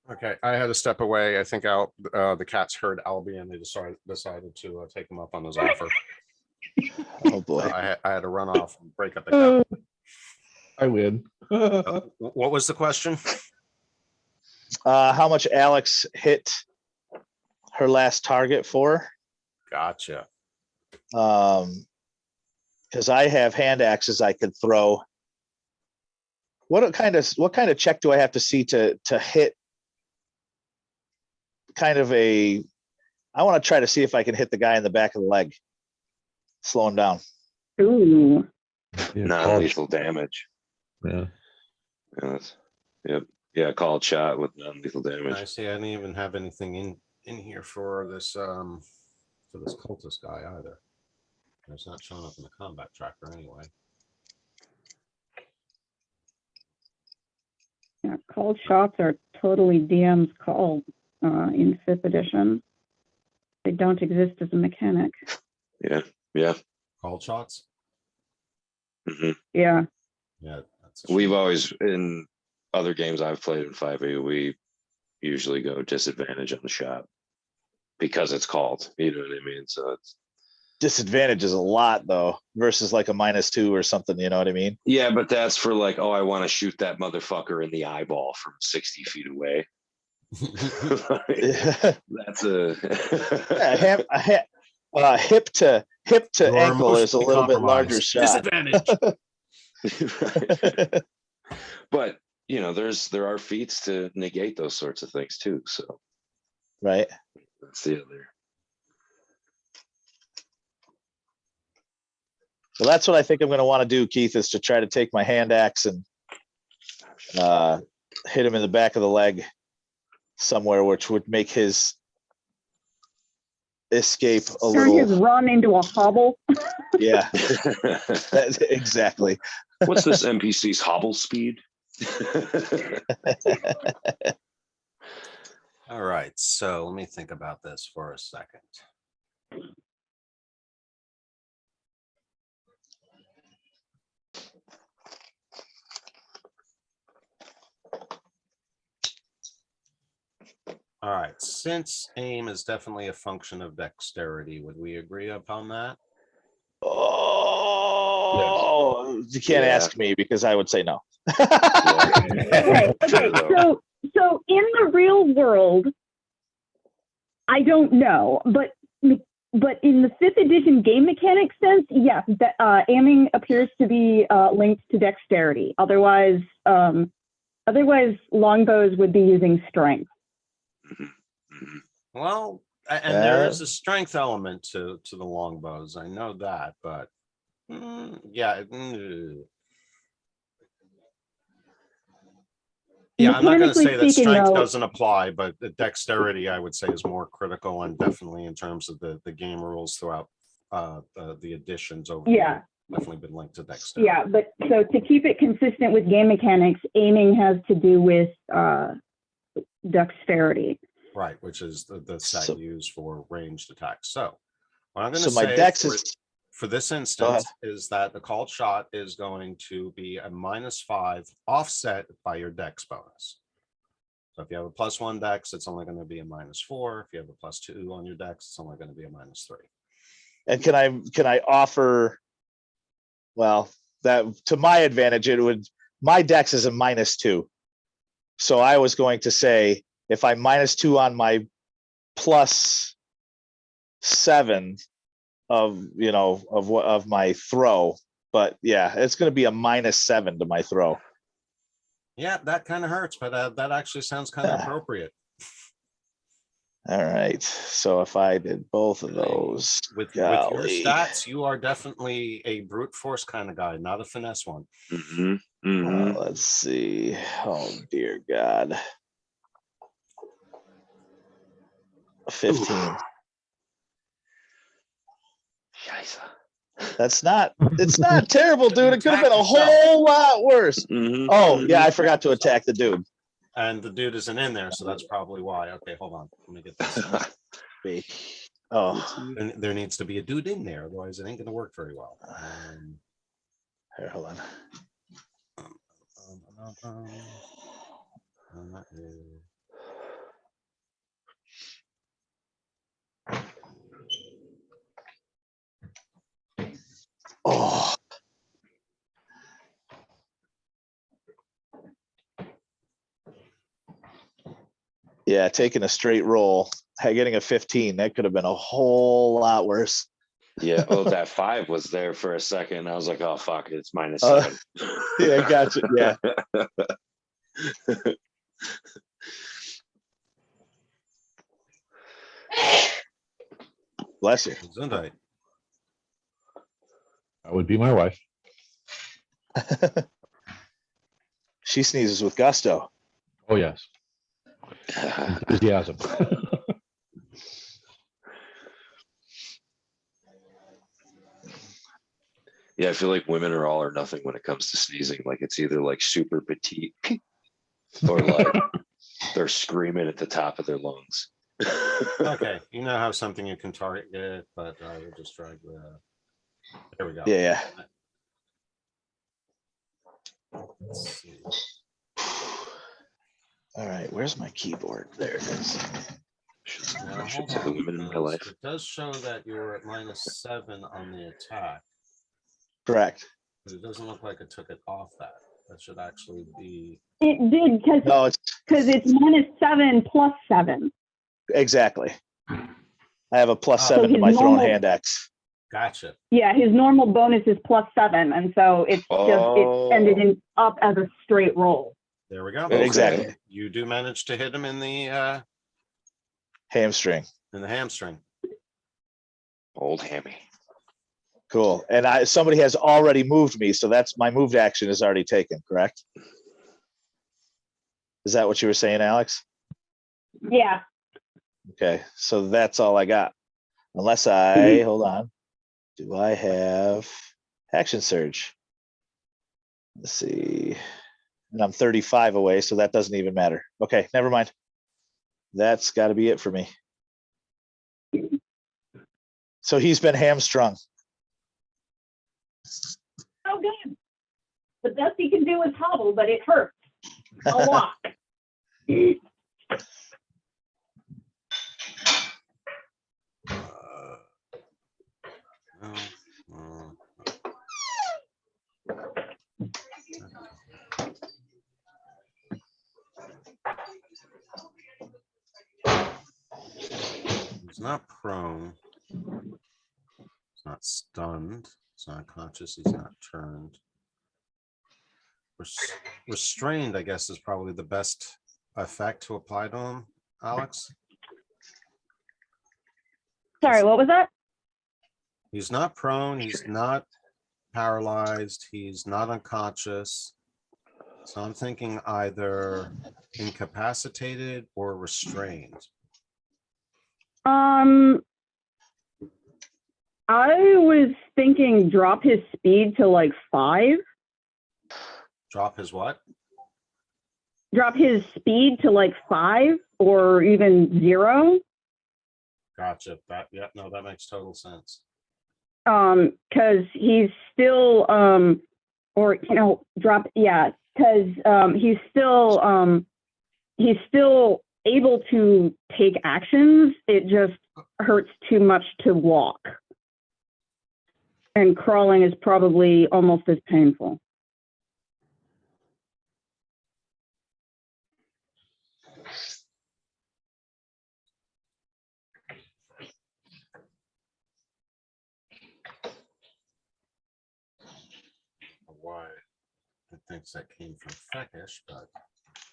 Okay, I had to step away. I think the cats heard Albie and they decided to take him up on his offer. Oh boy. So I had to run off and break up the cat. I win. What was the question? How much Alex hit her last target for? Gotcha. Because I have hand axes I could throw. What kind of check do I have to see to hit? Kind of a. I want to try to see if I can hit the guy in the back of the leg, slow him down. Ooh. Yeah, Non-lethal damage. yeah. Yep. Yeah, called shot with non-lethal damage. I see. I didn't even have anything in here for this cultist guy either. It's not showing up in the combat tracker anyway. Yeah, called shots are totally DM's call in 5th edition. They don't exist as a mechanic. Yeah. Called shots. hmm Yeah. Yeah, that's a We've shame. always, in other games I've played in 5e, we usually go disadvantage on the shot because it's called. You know what I mean? So it's Disadvantage is a lot though, versus like a -2 or something. You know what I mean? yeah, but that's for like, oh, I want to shoot that motherfucker in the eyeball from 60 feet away. That's a hip to You are ankle is a emotionally little bit larger compromised. shot. Disadvantage. But you know, there are feats to negate those sorts of things too. So Right. that's the other. Well, that's what I think I'm going to want to do, Keith, is to try to take my hand axe and hit him in the back of the leg somewhere, which would make his escape a Turn his little. run into a hobble. Yeah, exactly. What's this NPC's hobble speed? All right, so let me think about this for a second. All right, since aim is definitely a function of dexterity, would we agree upon that? Oh, you can't Yeah. ask me because I would say no. Okay, so in the real world, I don't know, but in the 5th edition game mechanic sense, yes, aiming appears to be linked to dexterity. Otherwise, longbows would be using strength. Well, and there is a strength element to the longbows. I know that, but yeah. Yeah, I'm not going to Mechanically say that speaking, strength though- doesn't apply, but the dexterity, I would say, is more critical and definitely in terms of the game rules throughout the additions over the Yeah. years, definitely been linked to dexterity. Yeah, but so to keep it consistent with game mechanics, aiming has to do with dexterity. Right, which is the set So- used for ranged attacks. So what I'm going So to my say dex for, is for this ahead. instance is that the called shot is going to be a -5 offset by your dex bonus. So if you have a +1 dex, it's only going to be a -4. If you have a +2 on your dex, it's only going to be a -3. And can I offer? Well, that to my advantage, my dex is a -2. So I was going to say if I -2 on my +7 of my throw, but yeah, it's going to be a -7 to my throw. Yeah, that kind of hurts, but that actually sounds kind of appropriate. All right. So if I did both of those, With your golly. stats, you are definitely a brute force kind of guy, not a finesse one. Let's see. Oh dear God. 15. It's not terrible, dude. It could have been a whole lot worse. Oh, yeah, I forgot to attack the dude. And the dude isn't in there, so that's probably why. Okay, hold on. Let me get this. Oh, There needs to be a dude in there, otherwise it ain't going to work very well. here, hold on. That is- Oh. Yeah, taking a straight roll, getting a 15, that could have been a whole lot worse. Yeah. Oh, that 5 was there for a second. I was like, oh fuck, it's -7. Yeah, gotcha. Yeah. Bless you. Gesundheit. That would be my wife. She sneezes with gusto. Oh, yes. Enthusiasm. Yeah, I feel like women are all or nothing when it comes to sneezing. Like it's either like super petite Or like they're screaming at the top of their lungs. Okay, you now have something you can target, but I will just drag the. There we go. Yeah, Let's see. All right, where's my keyboard? There it is. Now, I should hold say the on, women in my because life. it does show that you're at -7 on the attack, Correct. but it doesn't look like it took it off that. That should actually be. It did No, it's because it's -7 plus 7. exactly. I have a plus Oh. 7 So to my his thrown normal- hand X. Gotcha. Yeah, his normal bonus is +7, and so it's just it ended in up as a straight roll. There we go. Exactly. So you do manage to hit him in the Hamstring. hamstring. Old hammy. Cool. And somebody has already moved me, so that's my moved action is already taken, correct? Is that what you were saying, Alex? Yeah. Okay, so that's all I got. Unless I hold on. Do I have action surge? Let's see. And I'm 35 away, so that doesn't even matter. Okay, never mind. That's got to be it for me. So he's been hamstrung. Oh, good. The best he can do is hobble, but it hurts a lot. No, he's not prone. He's not stunned. He's not conscious. He's not turned. Restrained, I guess, is probably the best effect to apply to him, Alex. Sorry, what was that? He's not prone. He's not paralyzed. He's not unconscious. So I'm thinking either incapacitated or restrained. I was thinking drop his speed to like 5. Drop his what? Drop his speed to like 5 or even 0. Gotcha. That, yeah, no, that makes total sense. Because he's still or drop, yeah, because he's still able to take actions. It just hurts too much to walk, and crawling is probably almost as painful. Why it thinks that came from Feckish, but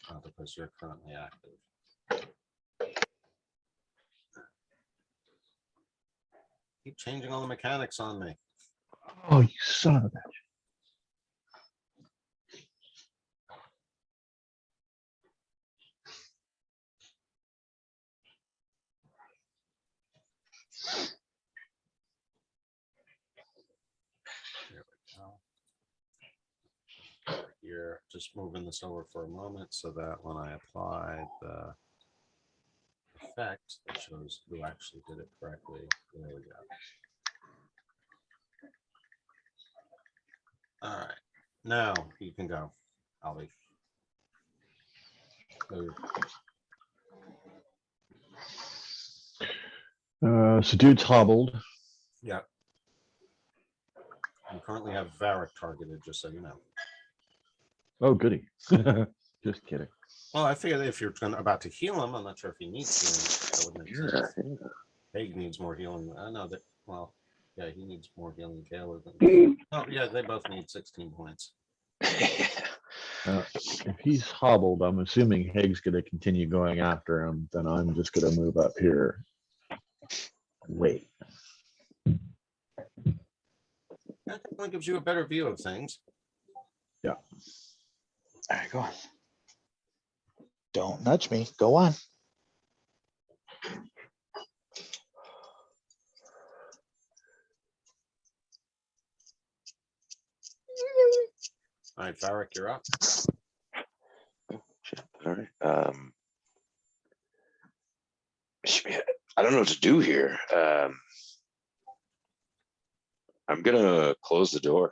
not because you're currently active. Keep changing all the mechanics on me. Oh, you son of a bitch. There we go. Here, just moving this over for a moment so that when I apply the effect, it shows who actually did it correctly. There we go. All right, now you can go. I'll be. So dude's hobbled. Yeah. You currently have Varric targeted, just so you know. Oh, goody. Just kidding. Well, I figured if you're about to heal him, I'm not sure if he needs healing. That would make sense. Haig needs more healing. I know that. Well, yeah, he needs more healing. Taylor than. Oh, yeah, they both need 16 points. If he's hobbled, I'm assuming Haig's going to continue going after him. Then I'm just going to move up here. Wait. That definitely gives you a better view of things. All right, go on. Don't nudge me. Go on. All right, Varric, you're up. All right. I don't know what to do here. I'm gonna close the door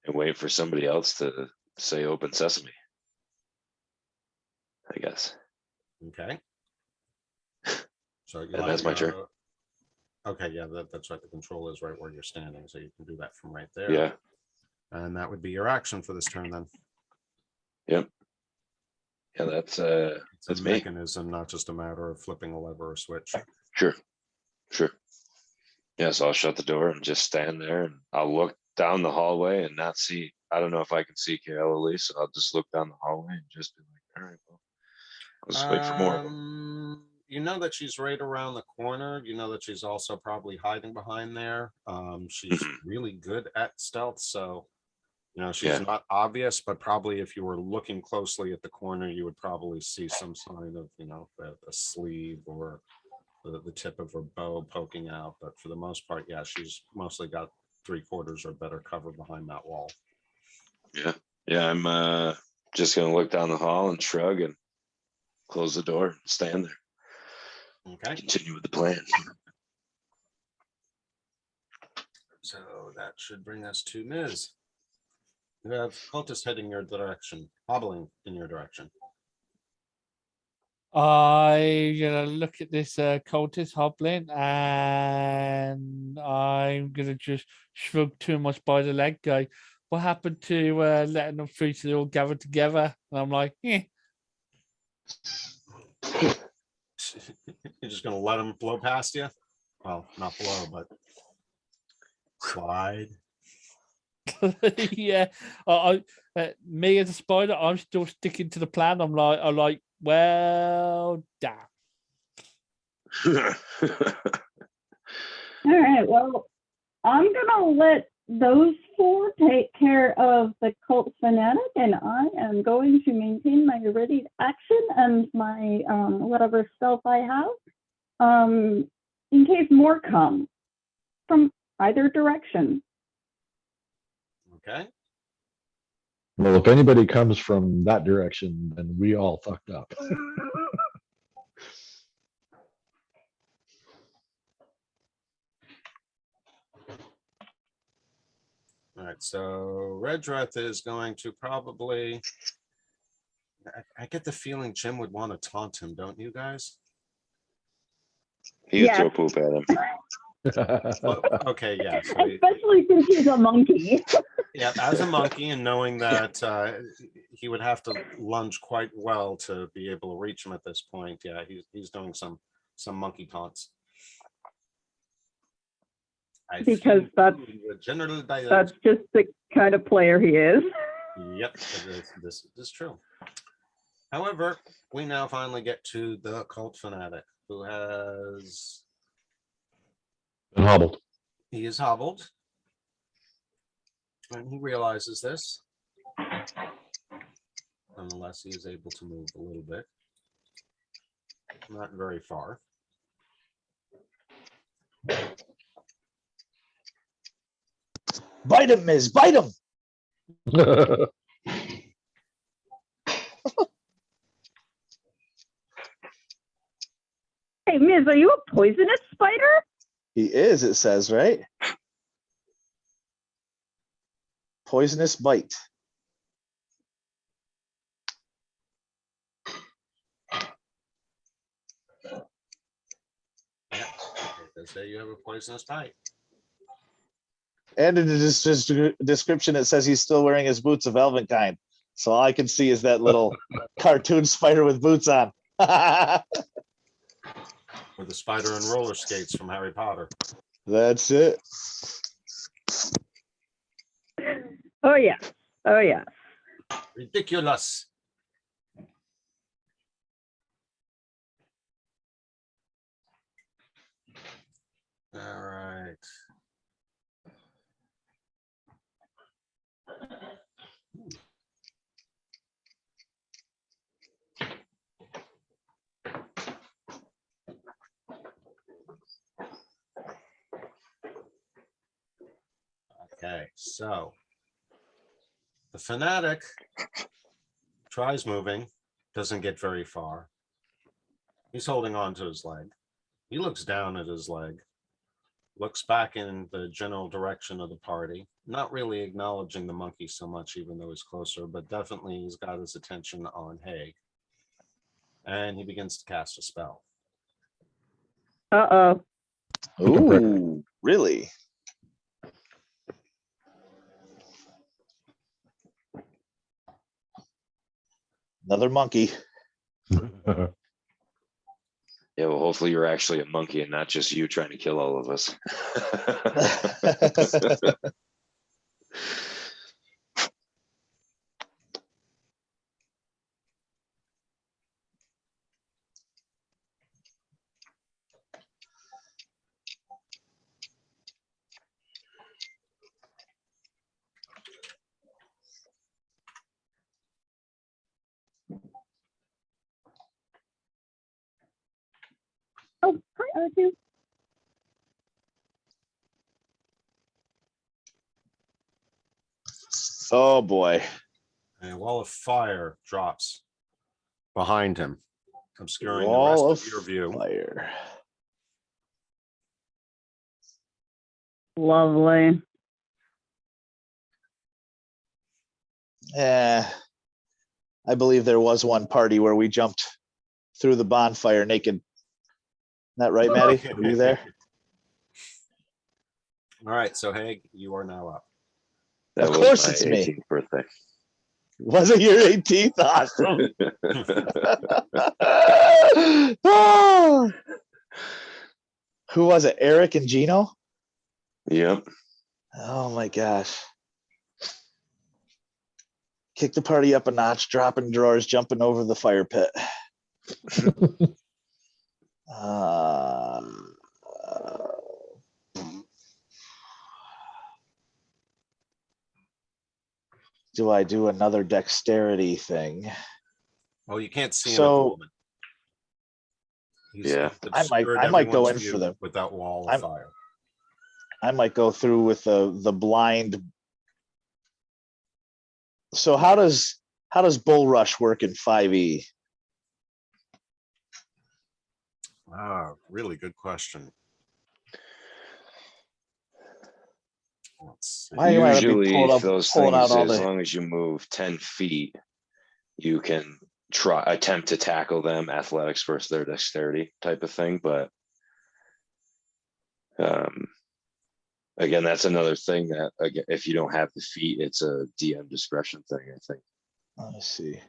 and wait for somebody else to say open sesame, I guess. Okay. So you And that's my turn. Okay, yeah, that's right. The control is right where you're standing, so you can do that from right there. Yeah. And that would be your action for this turn then. Yep. Yeah, that's It's a me. mechanism, not just a matter of flipping a lever or switch. Sure. Yeah, so I'll shut the door and just stand there, and I'll look down the hallway and not see. I don't know if I can see Elohir, so I'll just look down the hallway and just be like, all right, well, I'll just wait for more of them. You know that she's right around the corner. You know that she's also probably hiding behind there. She's really good at stealth, so you know she's Yeah. not obvious, but probably if you were looking closely at the corner, you would probably see some sign of, you know, a sleeve or the tip of her bow poking out. But for the most part, yeah, she's mostly got 3/4 or better cover behind that wall. Yeah, I'm just gonna look down the hall and shrug and close the door and stand there. Okay, Continue with the plan. so that should bring us to Ms. You have cultists heading your direction, hobbling in your direction. I'm gonna look at this cultist hobbling, and I'm gonna just shrug too much by the leg. Go, what happened to letting them through so they all gather together? And I'm like, You're just gonna let them blow past you? Well, not blow, but slide. yeah. Me as a spider, I'm still sticking to the plan. I'm like, well, damn. All right. Well, I'm gonna let those four take care of the cult fanatic, and I am going to maintain my ready action and my whatever stealth I have, in case more come from either direction. Okay. Well, if anybody comes from that direction, then we all fucked up. All right. So Redreth is going to probably. I get the feeling Jim would want to taunt him, don't you guys? He'd Yes. throw poop at him. Well, okay, yeah. So Especially since he's a monkey. yeah, as a monkey, and knowing that he would have to lunge quite well to be able to reach him at this point. Yeah, he's doing some monkey taunts. Because that's just the kind of player he is. Yep, this is true. However, we now finally get to the cult fanatic who has And hobbled. he is hobbled, and he realizes this. Nonetheless, he is able to move a little bit, not very far. Bite him, Miz. Bite him. Hey, Miz, are you a poisonous spider? He is, it says, right? Poisonous bite. Yeah, they say you have a poisonous bite. And in the description, it says he's still wearing his boots of elven kind. So all I can see is that little cartoon spider with boots on. With the spider and roller skates from Harry Potter. That's it. Oh, yeah. Oh, yeah. Ridiculous. All right. Okay, so the fanatic tries moving, doesn't get very far. He's holding on to his leg. He looks down at his leg, looks back in the general direction of the party, not really acknowledging the monkey so much, even though he's closer, but definitely he's got his attention on Haig. And he begins to cast a spell. Uh-oh. Ooh, really? Another monkey. Yeah, well, hopefully you're actually a monkey and not just you trying to kill all of us. Oh, hi, R2. Oh, boy. And a wall of fire drops behind him, obscuring Wall the of rest of your view. fire. Lovely. Yeah. I believe there was one party where we jumped through the bonfire naked. That right, Maddie? Were you there? All right, so Haig, you are now up. That Of was course my it's me. 18th birthday. Was it your 18th? Awesome. Oh. Who was it? Eric and Gino? Yep. Oh my gosh. Kick the party up a notch, dropping drawers, jumping over the fire pit. Do I do another dexterity thing? Oh, you can't see him at So- the moment. He's Yeah. obscured I might go everyone's in for view them. with that wall of fire. I might go through with the blind. So how does Bull Rush work in 5e? Really good question. Let's see. Why am I gonna be Usually pulling those out things, all as the- long as you move 10 feet, you can attempt to tackle them, athletics versus their dexterity type of thing. But again, that's another thing that, again, if you don't have the feet, it's a DM discretion thing, I think. Let's see.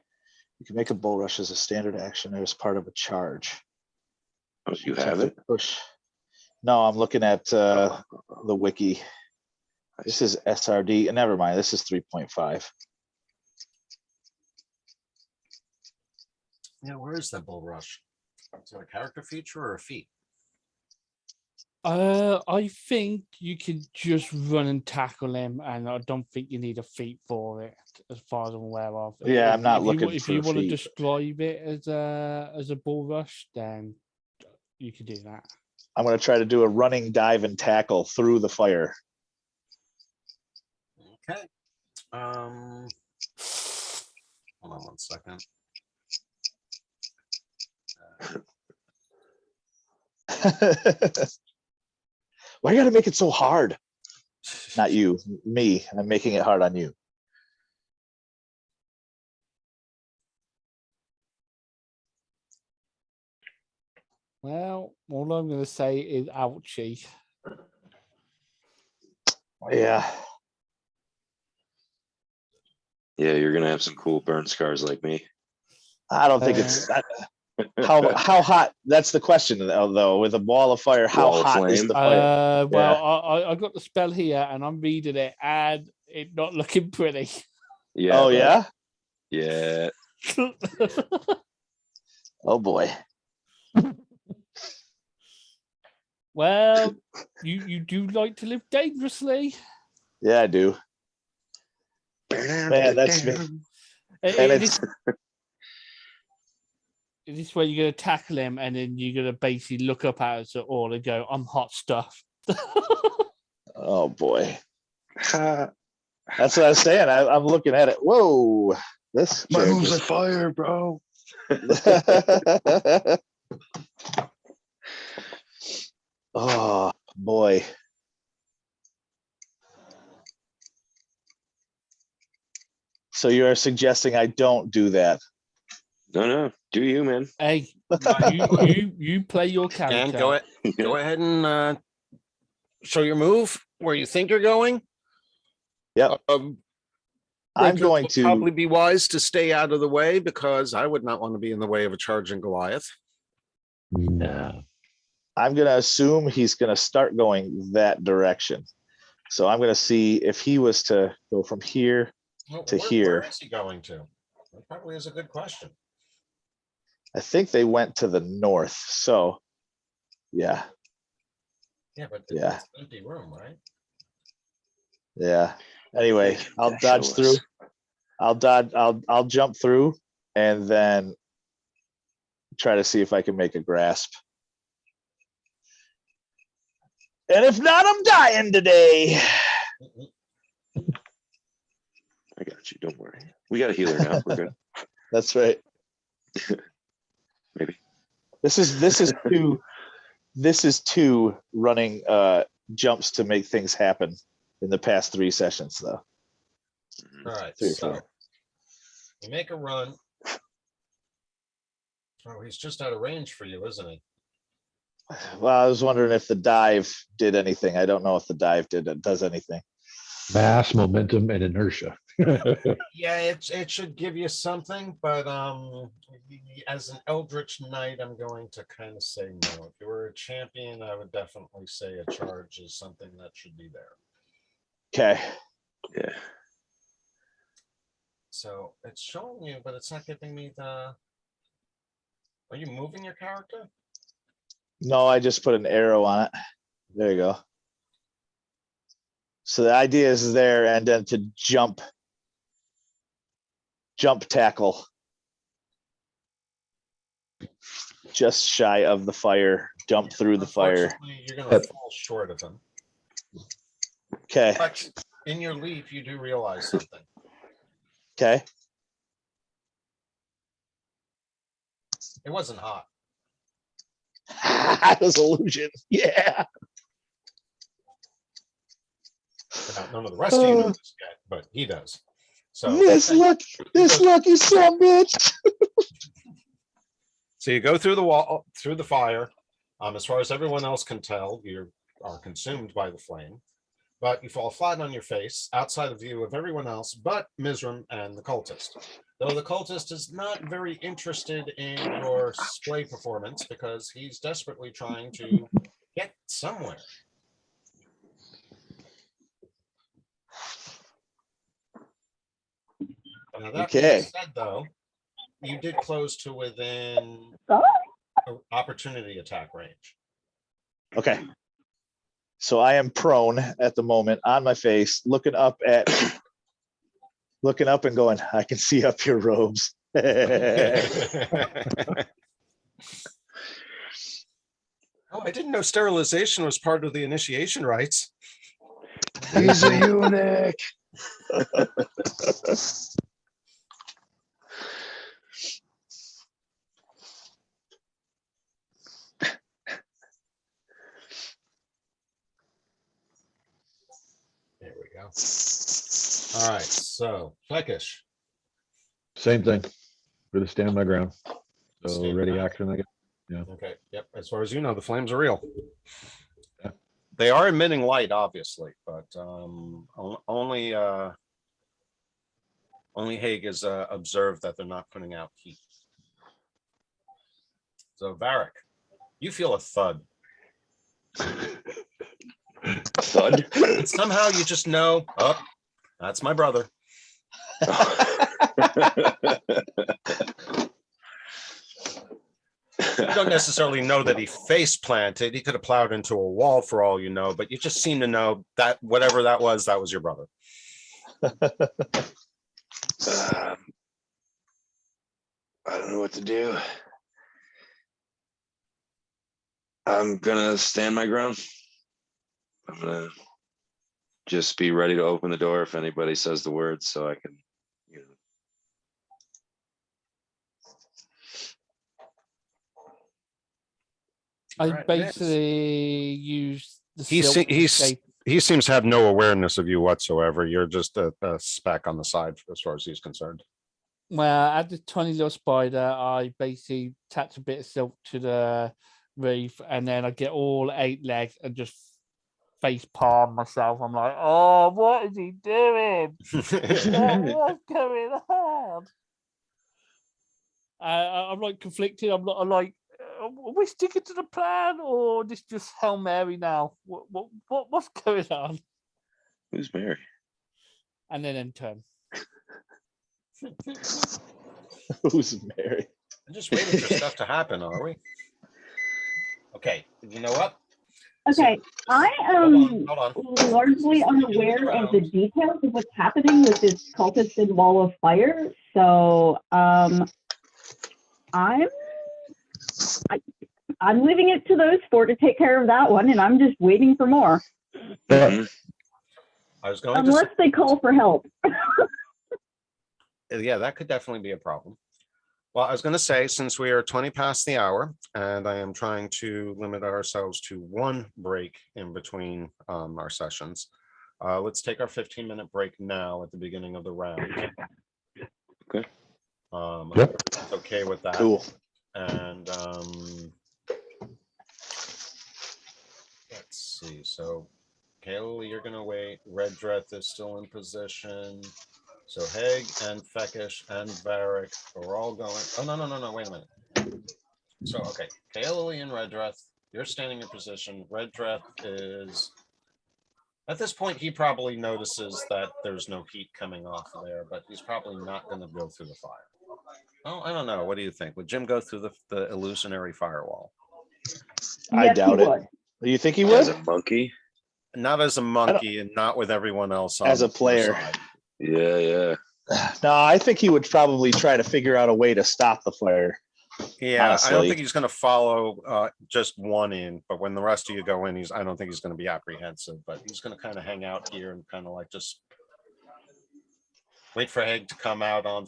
You can make a Bull Rush as a standard action or as part of a charge. Oh, you have it? Push. No, I'm looking at the wiki. This is SRD. Never mind. This is 3.5. Yeah, where is that bull rush? Is that a character feature or a feat? I think you can just run and tackle him, and I don't think you need a feat for it, as far as I'm aware of. Yeah, I'm not If you looking wa- If for you a want to feat. describe it as a bull rush, then you can do that. I'm going to try to do a running dive and tackle through the fire. Okay. Hold on one second. Why you got to make it so hard? Not you, me. I'm making it hard on you. Well, all I'm going to say is ouchie. Yeah. Yeah, you're gonna have some cool burn scars like me. I don't think it's how hot. That's the question though. With a ball of fire, how Wall of hot is flame? the fire? Well, I got the spell here, and I'm reading it, and it's not looking pretty. Yeah. Oh but- yeah. Yeah. Oh boy. Well, you do like to live dangerously. Yeah, I do. Man, that's me. And it's This way you're gonna tackle him, and then you're gonna basically look up at us all and go, "I'm hot stuff." oh boy. That's what I was saying. I'm looking at it. Whoa. This My chair move's on just- fire, bro. Oh boy. So you are suggesting I don't do that? No, do you, man? Hey, you play your Dan, character. go ahead and show your move where you think you're going. Yep. Um, I'm Rangers going would to. probably be wise to stay out of the way because I would not want to be in the way of a charging Goliath. Nah. I'm going to assume he's going to start going that direction. So I'm going to see if he was to go from here. To here. Where is he going to? That probably is a good question. I think they went to the north. So, yeah, Yeah, but Yeah. it's an empty room, right? yeah. Anyway, I'll dodge through. I'll jump through and then try to see if I can make a grasp. And if not, I'm dying today. I got you. Don't worry. We got a healer now. We're good. That's right. Maybe. This is two running jumps to make things happen in the past 3 sessions though. All right, 3 or so 4. you make a run. Oh, he's just out of range for you, isn't he? Well, I was wondering if the dive did anything. I don't know if the dive does anything. Mass, momentum, and inertia. Yeah, it should give you something, but as an Eldritch Knight, I'm going to kind of say no. If you were a champion, I would definitely say a charge is something that should be there. Okay. Yeah. So it's showing you, but it's not giving me the. Are you moving your character? No, I just put an arrow on it. There you go. So the idea is there and then to jump tackle just shy of the fire, jump through the fire. Unfortunately, you're going to fall short of him. Okay. But in your leap, you do realize something. Okay. It wasn't hot. That was illusion. Yeah. Now, none of the rest of you know this yet, but he does. So This lucky son bitch. So you go through the wall, through the fire. As far as everyone else can tell, you are consumed by the flame, but you fall flat on your face outside of view of everyone else but Mizram and the cultist. Though the cultist is not very interested in your display performance because he's desperately trying to get somewhere. Now that being Okay. said, though, you did close to within opportunity attack range. Okay. So I am prone at the moment on my face, looking up and going, I can see up your robes. Oh, I didn't know sterilization was part of the initiation rites. He's a eunuch. There we go. All right, so Fleckish. Same thing. Gonna stand my ground. So Stand ready ground. action, I guess. Okay, yep. As far as you know, the flames are real. Yeah. They are emitting light, obviously, but only Haig has observed that they're not putting out heat. So Varric, you feel a thud. A thud. And somehow you just know, oh, that's my brother. You don't necessarily know that he face planted. He could have plowed into a wall for all you know, but you just seem to know that whatever that was your brother. I don't know what to do. I'm gonna stand my ground. I'm gonna just be ready to open the door if anybody says the word, so I can, I Alright, next. basically use the He silk escape. he seems to have no awareness of you whatsoever. You're just a speck on the side as far as he's concerned. Well, I had the tiny little spider. I basically attach a bit of silk to the reef, and then I get all 8 legs and just face palm myself. I'm like, oh, what is he doing? What's going on? I'm like conflicted. I'm like, are we sticking to the plan, or this just Hail Mary now? What's going on? Who's Mary? And then end turn. Who's Mary? I'm just waiting for stuff to happen, are we? Okay, you know what? Okay, I am Hold on. largely unaware of the details of what's happening with this cultist in Wall of Fire. So I'm leaving it to those 4 to take care of that one, and I'm just waiting for more. Mhm. I was going Unless they call for help. yeah, that could definitely be a problem. Well, I was going to say, since we are 20 past the hour, and I am trying to limit ourselves to 1 break in between our sessions, let's take our 15-minute break now at the beginning of the round. Okay. Yep. It's okay with that. Cool. And let's see. So, Kayla, you're going to wait. Red Dreth is still in position. So Haig and Fekish and Varric are all going. Oh, no. Wait a minute. So, okay. Kayla and Redreth, you're standing in position. Redreth is. At this point, he probably notices that there's no heat coming off of there, but he's probably not going to go through the fire. Oh, I don't know. What do you think? Would Jim go through the illusionary firewall? I Yes, doubt he it. would. Do you think he As would? a monkey. Not as a monkey and not with everyone else on As a the far player. side. Yeah. No, I think he would probably try to figure out a way to stop the fire. Yeah, I don't Honestly. think he's going to follow just one in, but when the rest of you go in, I don't think he's going to be apprehensive, but he's going to kind of hang out here and kind of like just wait for Haig to come out on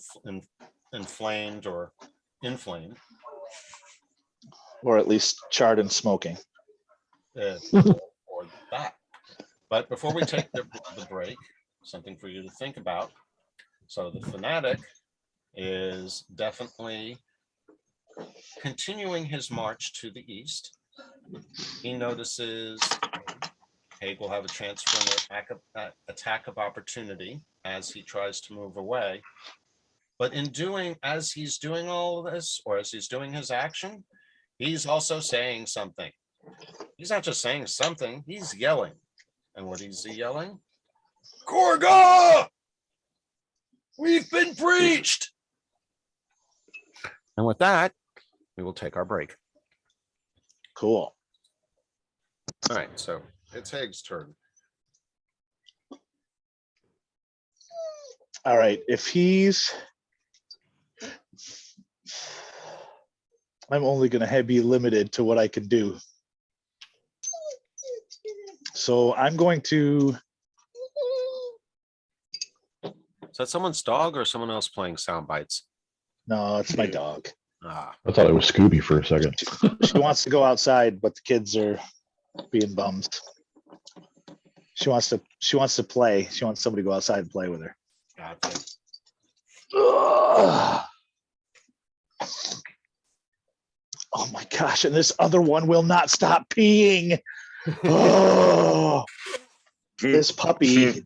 inflamed or inflamed. Or at least charred and smoking. Or that. But before we take the break, something for you to think about. So the fanatic is definitely continuing his march to the east. He notices Haig will have a chance for an attack of opportunity as he tries to move away. But as he's doing all of this, or as he's doing his action, he's also saying something. He's not just saying something, he's yelling. And what is he yelling? Korga! We've been breached! And with that, we will take our break. Cool. All right, so it's Haig's turn. All right. If he's, I'm only going to be limited to what I can do. So I'm going to. Is that someone's dog or someone else playing sound bites? No, it's my dog. Ah, I thought it was Scooby for a second. She wants to go outside, but the kids are being bums. She wants to play. She wants somebody to go outside and play with her. gotcha. Ugh. Oh my gosh, and this other one will not stop peeing. Oh, this puppy.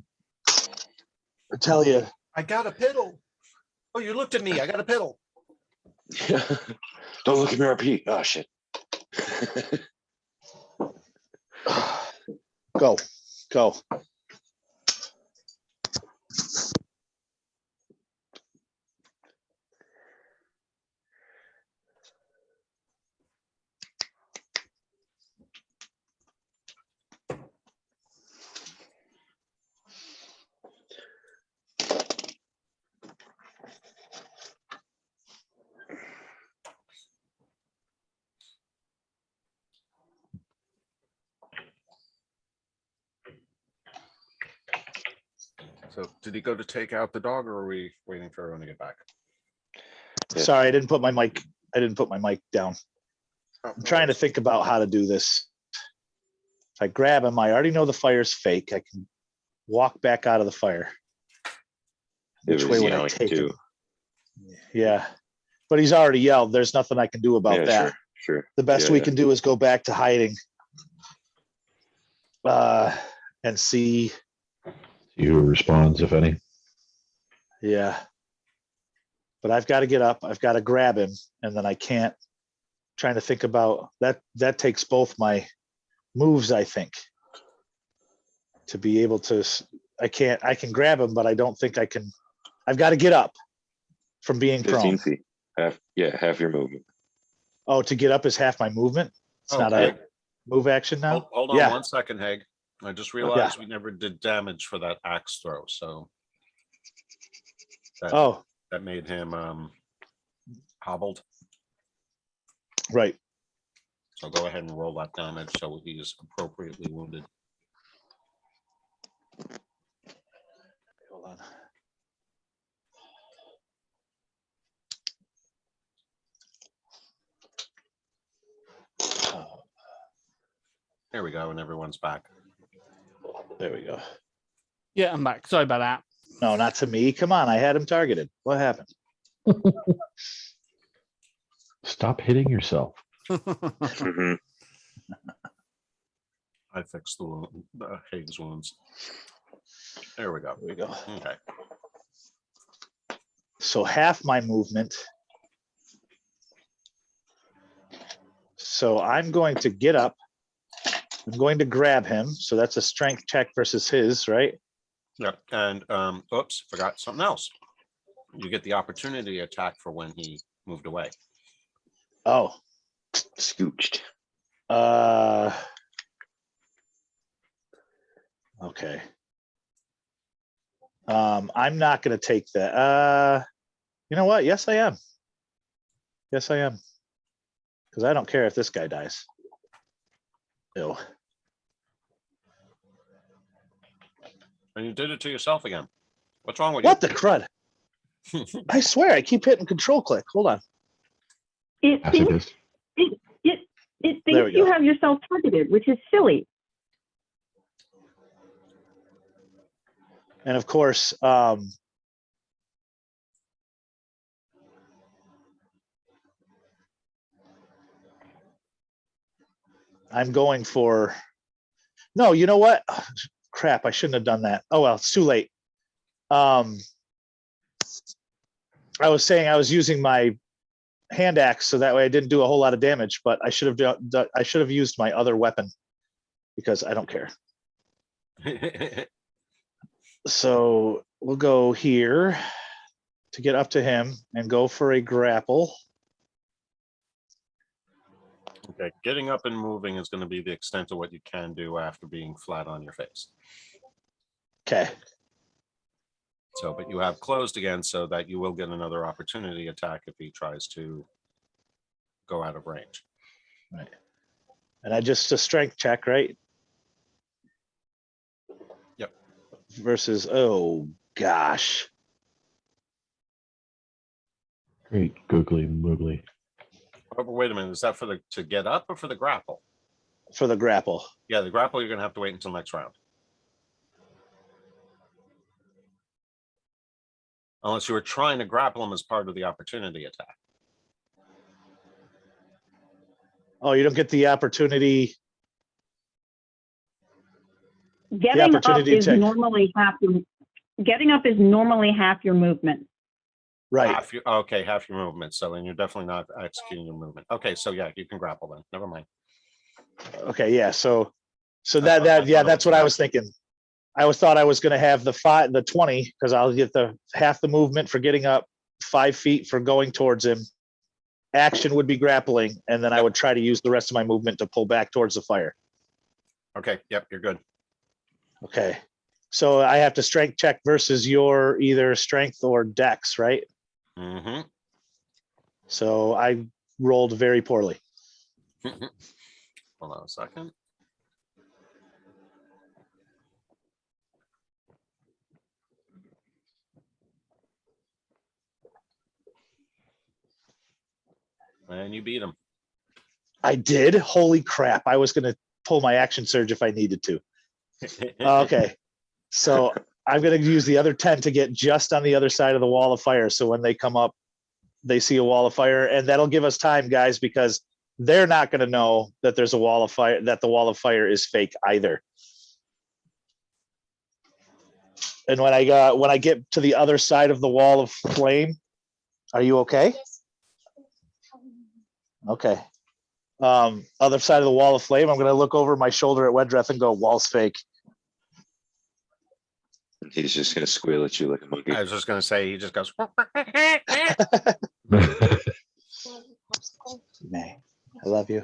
I tell you. I got a piddle. Oh, you looked at me. I got a piddle. Don't look at me, RP. Oh shit. Go. So did he go to take out the dog, or are we waiting for everyone to get back? Yeah. Sorry, I didn't put my mic down. I'm trying to think about how to do this. If I grab him, I already know the fire's fake. I can walk back out of the fire. It Which was way would I yelling take too. him? Yeah, but he's already yelled. There's nothing I can do about Yeah, that. sure. The best Yeah, we yeah. can do is go back to hiding. And see. See who responds, if any. Yeah. But I've got to get up. I've got to grab him, and then I can't. Trying to think about that. That takes both my moves, I think, to be able to. I can't. I can grab him, but I don't think I can. I've got to get up from being 15 prone. feet. Half your movement. Oh, to get up is half my movement. It's not Okay. a move action now. Hold on Yeah. 1 second, Haig. I just realized we never did damage for that axe throw, so Oh, that made him hobbled. right. So go ahead and roll that damage so he is appropriately wounded. Hold on. Oh, There we go, and everyone's back. there we go. Yeah, I'm back. Sorry about that. No, not to me. Come on, I had him targeted. What happened? Stop hitting yourself. Mhm. I fixed the wound, Haig's wounds. There we go. There we go. Okay. So half my movement. So I'm going to get up. I'm going to grab him. So that's a strength check versus his, right? Yep. And oops, forgot something else. You get the opportunity attack for when he moved away. Oh, Scooched. Okay. I'm not going to take that. You know what? Yes, I am. Yes, I am. Because I don't care if this guy dies. Ew. And you did it to yourself again. What's wrong with What the crud? I swear, I keep hitting control click. Hold on. It thinks, Pacifist. it There thinks we you go. have yourself targeted, which is silly. And of course, I'm going for, no, you know what? Crap, I shouldn't have done that. Oh, well, it's too late. I was saying I was using my hand axe, so that way I didn't do a whole lot of damage, but I should have used my other weapon because I don't care. So we'll go here to get up to him and go for a grapple. Okay, getting up and moving is going to be the extent of what you can do after being flat on your face. Okay. So, but you have closed again so that you will get another opportunity attack if he tries to go out of range. Right. And I just a strength check, right? Yep. Versus, oh gosh. Great googly moogly. Oh, but wait a minute, is that for the to get up or for the grapple? For the grapple. Yeah, the grapple you're going to have to wait until next round. Unless you were trying to grapple him as part of the opportunity attack. Oh, you don't get the opportunity. Getting up opportunity is check. normally half your, getting up is normally half your movement. Right. Half your, okay, half your movement. So then you're definitely not executing your movement. Okay, so yeah, you can grapple then. Never mind. Okay, yeah. So I thought it that's was what I an was thinking. I thought I was going to have the 20 because I'll get the half the movement for getting up, 5 feet for going towards him. Action would be grappling, and then I would try to use the rest of my movement to pull back towards the fire. Okay, yep, you're good. Okay. So I have to strength check versus your either strength or dex, right? Mm-hmm. So I rolled very poorly. Hold on a second. And you beat him. I did. Holy crap. I was going to pull my action surge if I needed to. Okay. So I'm going to use the other 10 to get just on the other side of the wall of fire. So when they come up, they see a wall of fire, and that'll give us time, guys, because they're not going to know that there's a wall of fire, that the wall of fire is fake either. And when I get to the other side of the wall of flame, are you okay? Okay. Other side of the wall of flame, I'm going to look over my shoulder at Wedreth and go, wall's fake. He's just gonna squeal at you like a monkey. I was just gonna say he just goes. May, I love you.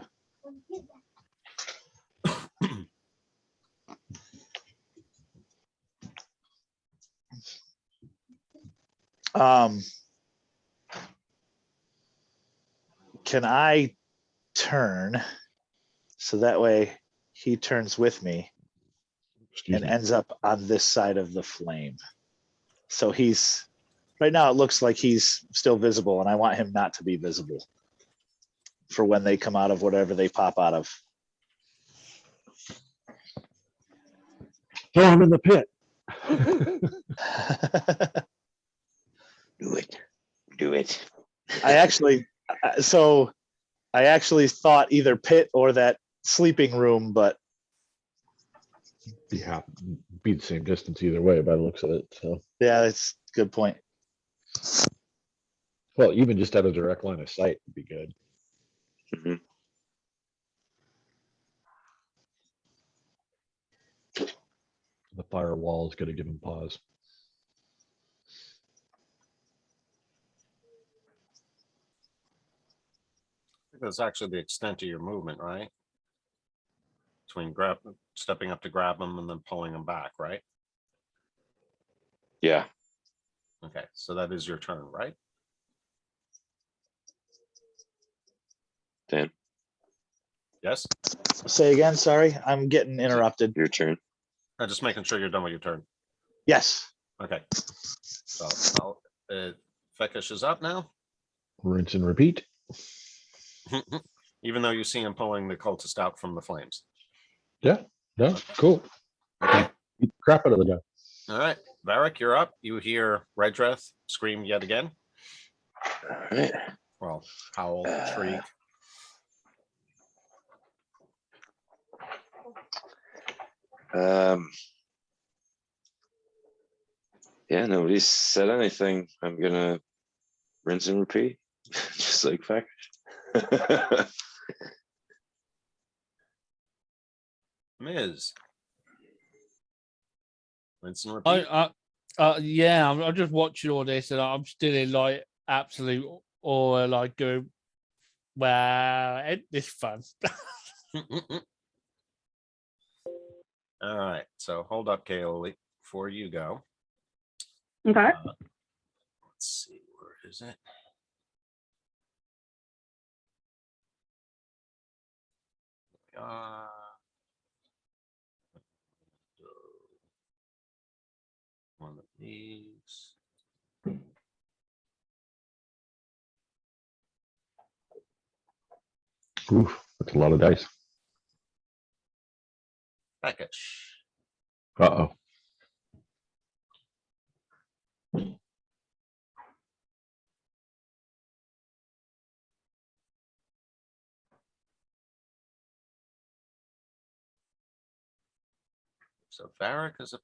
Can I turn so that way he turns with me Excuse and me. ends up on this side of the flame? So he's right now, it looks like he's still visible, and I want him not to be visible for when they come out of whatever they pop out of. Throw him in the pit. Do it. Do it. I actually thought either pit or that sleeping room, but Yeah, be the same distance either way by the looks of it. So, yeah, that's a good point. well, even just out of direct line of sight would be good. Mhm. The firewall is going to give him pause. I think that's actually the extent of your movement, right? Between stepping up to grab them and then pulling them back, right? Yeah. Okay, so that is your turn, right? Dan, Yes. Say again, sorry, I'm getting interrupted. your turn. I'm just making sure you're done with your turn. Yes. Okay. So Fekish is up now. Rinse and repeat. Even though you see him pulling the cultist out from the flames. Yeah, no, cool. Okay. Beat the crap out of the guy. All right. Varric, you're up. You hear Redreth scream yet again. All right. Well, howl, shriek. Yeah, nobody's said anything. I'm gonna rinse and repeat, just like fact. Ms. Rinse and repeat. Yeah, I'm just watching all this, and I'm still in like absolute awe, like going, wow, ain't this fun? All right. So hold up, Kaoli, before you go. Okay. Let's see, where is it? One of these. Oof, that's a lot of dice. Fekish. Uh-oh. So Varric is a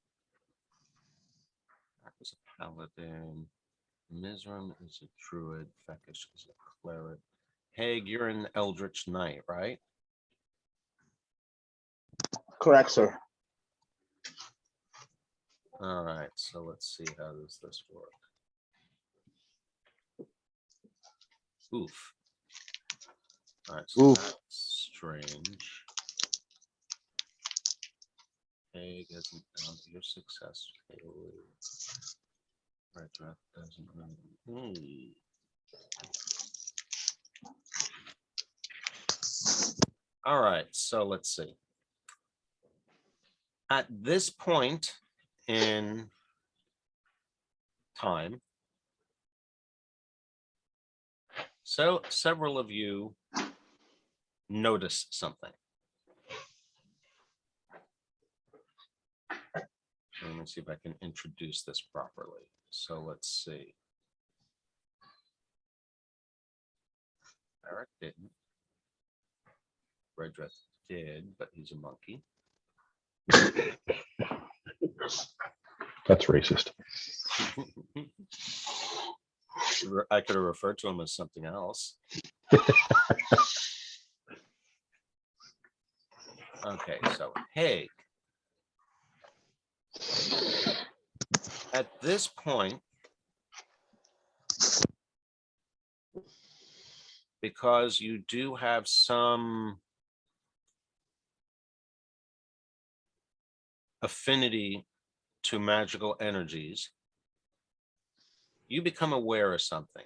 paladin. Mizram is a druid. Fekish is a cleric. Haig, you're an eldritch knight, right? Correct, sir. All right. So let's see, how does this work? Oof. All right. So Oof. that's strange. Haig isn't down to your success. Right, draft doesn't know. All right, so let's see. At this point in time, so several of you notice something. Let me see if I can introduce this properly. So let's see. Eric didn't. Redress did, but he's a monkey. That's racist. I could have referred to him as something else. Okay, so Haig. At this point, because you do have some affinity to magical energies, you become aware of something,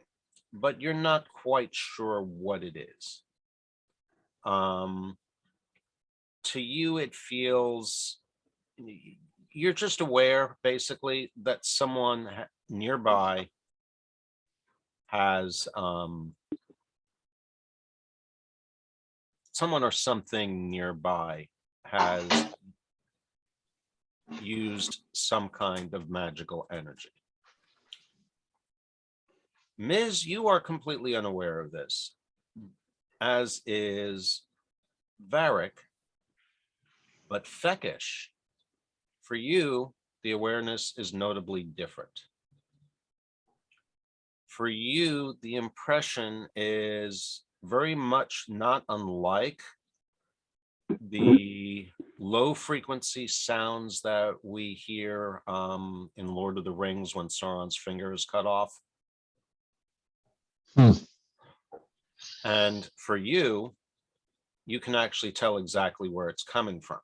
but you're not quite sure what it is. To you, it feels, you're just aware, basically, that someone nearby has someone or something nearby has used some kind of magical energy. Ms., you are completely unaware of this, as is Varric, but Feckish, for you, the awareness is notably different. For you, the impression is very much not unlike the low frequency sounds that we hear in Lord of the Rings when Sauron's finger is cut off. And for you, you can actually tell exactly where it's coming from.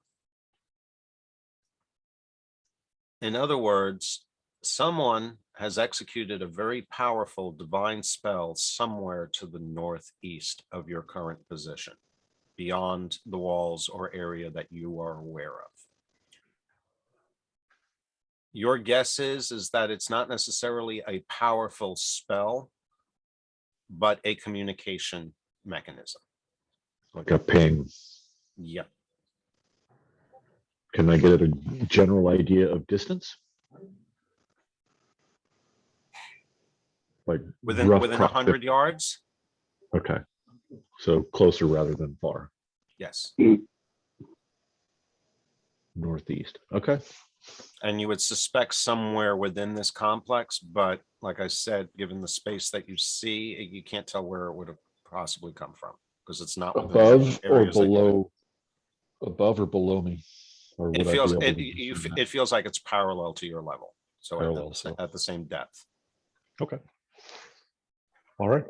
In other words, someone has executed a very powerful divine spell somewhere to the northeast of your current position, beyond the walls or area that you are aware of. Your guess is that it's not necessarily a powerful spell, but a communication mechanism. Like a ping. Yep. Can I get a general idea of distance? Like Within rough 100 yards? Okay. So closer rather than far. Yes. Northeast. Okay. And you would suspect somewhere within this complex, but like I said, given the space that you see, you can't tell where it would have possibly come from because it's not within Above or areas that you- below? Above or below me? Or would It I be feels able it, to you, discern that? it feels like it's parallel to your level. So Parallel, at so. at the same depth. Okay. All right.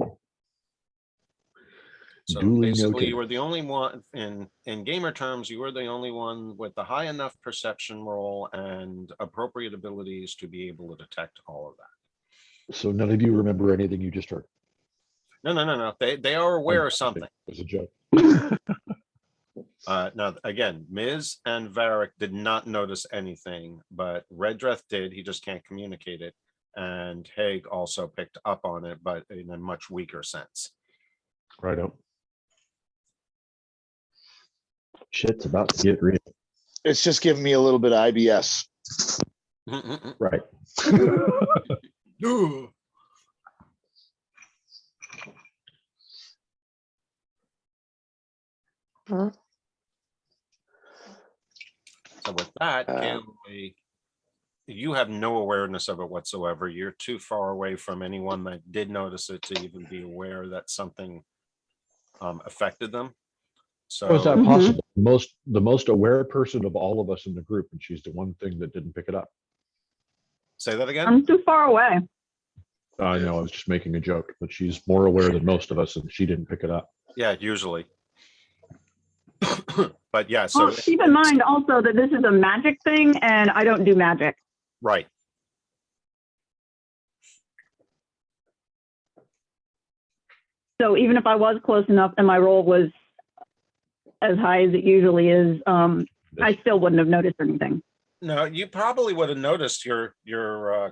So Duly basically, noted. you were the only one in gamer terms. You were the only one with the high enough perception roll and appropriate abilities to be able to detect all of that. So none of you remember anything you just heard? No. They are aware of something. It was a joke. Now, again, Ms. and Varric did not notice anything, but Redreth did. He just can't communicate it. And Haig also picked up on it, but in a much weaker sense. Right up. Shit's about to get real. It's just giving me a little bit of IBS. Right. So with that, Kaylee, you have no awareness of it whatsoever. You're too far away from anyone that did notice it to even be aware that something affected them. So How is that possible? The most aware person of all of us in the group, and she's the one thing that didn't pick it up. say that again. I'm too far away. I know, I was just making a joke, but she's more aware than most of us, and she didn't pick it up. Yeah, usually. But yeah, so Well, keep in mind also that this is a magic thing and I don't do magic. right. So even if I was close enough and my roll was as high as it usually is, I still wouldn't have noticed anything. No, you probably would have noticed your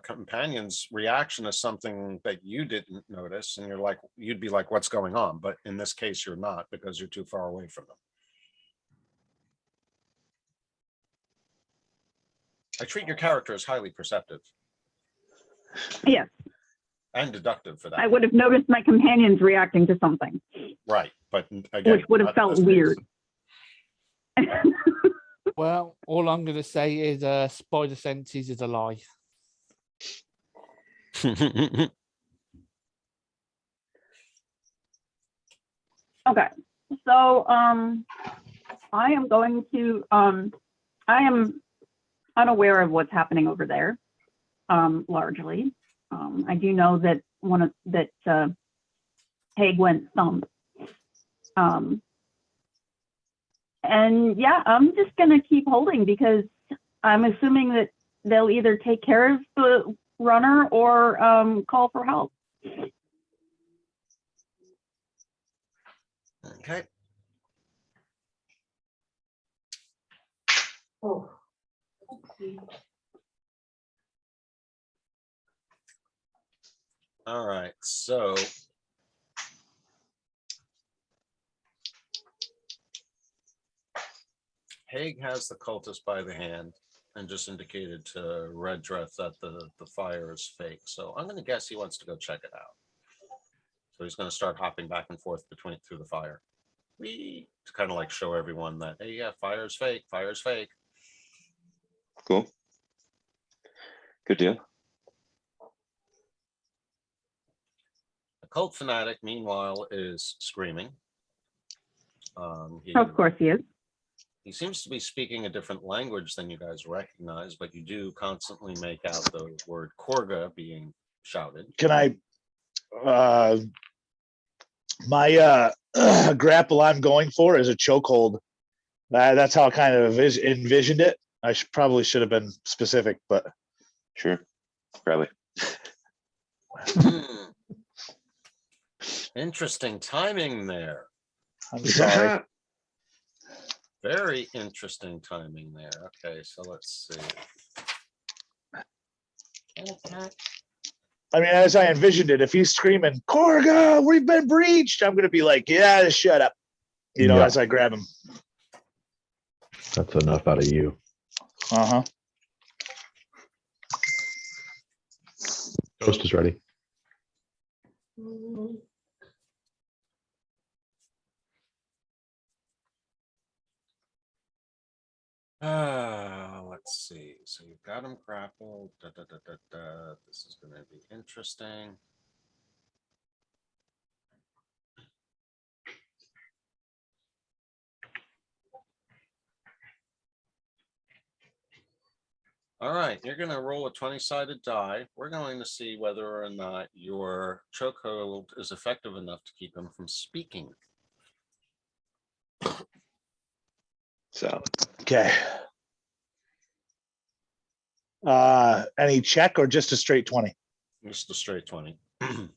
companion's reaction to something that you didn't notice, and you'd be like, "What's going on?" But in this case, you're not because you're too far away from them. I treat your character as highly perceptive Yes, and deductive for that. I would have noticed my companions reacting to something, Right, but again, which would have not felt this case. weird. Well, all I'm going to say is spider senses is a lie. Okay, so I am going to I am unaware of what's happening over there, largely. I do know that Haig went thump. And yeah, I'm just gonna keep holding because I'm assuming that they'll either take care of the runner or call for help. Okay. Oh. All right, so Haig has the cultist by the hand and just indicated to Redreth that the fire is fake. So I'm going to guess he wants to go check it out. So he's going to start hopping back and forth through the fire. To kind of like show everyone that, hey, yeah, fire's fake, fire's fake. Cool. Good deal. The cult fanatic, meanwhile, is screaming. Of course he is. He seems to be speaking a different language than you guys recognize, but you do constantly make out the word Korga being shouted. Can I, my grapple I'm going for is a chokehold. That's how I kind of envisioned it. I probably should have been specific, but Sure. Probably. Interesting timing there. I'm sorry. Very interesting timing there. Okay, so let's see. I mean, as I envisioned it, if he's screaming, Korga, we've been breached, I'm going to be like, yeah, shut up. You know, Yeah. as I grab him. That's enough out of you. Uh-huh. Toast is ready. Let's see. So you've got him grappled. This is going to be interesting. All right, you're going to roll a 20-sided die. We're going to see whether or not your chokehold is effective enough to keep him from speaking. So Okay. Any check or just a straight 20? Just a straight 20. Come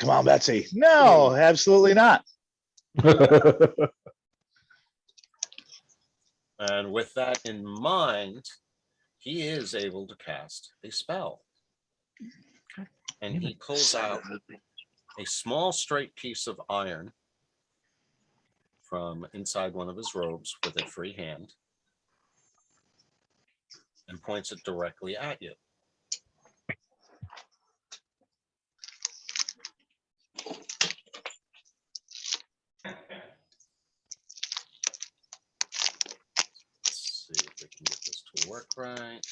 on, Betsy. No, absolutely not. And with that in mind, he is able to cast a spell. And he pulls out a small straight piece of iron from inside one of his robes with a free hand and points it directly at you. Let's see if we can get this to work right.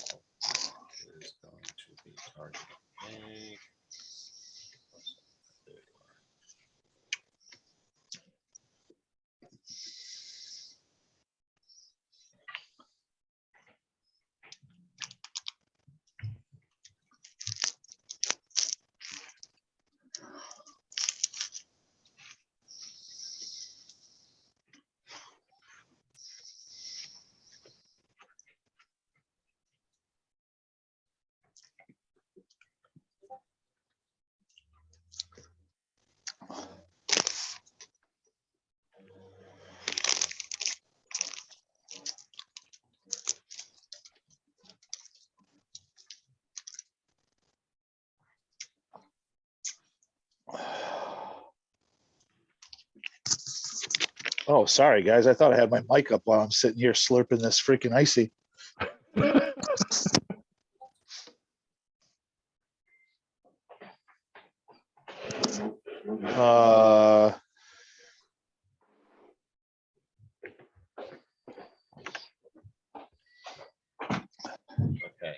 It is going to be targeting Haig. There you are. Oh, sorry, guys. I thought I had my mic up while I'm sitting here slurping this freaking icy. Uh, Okay.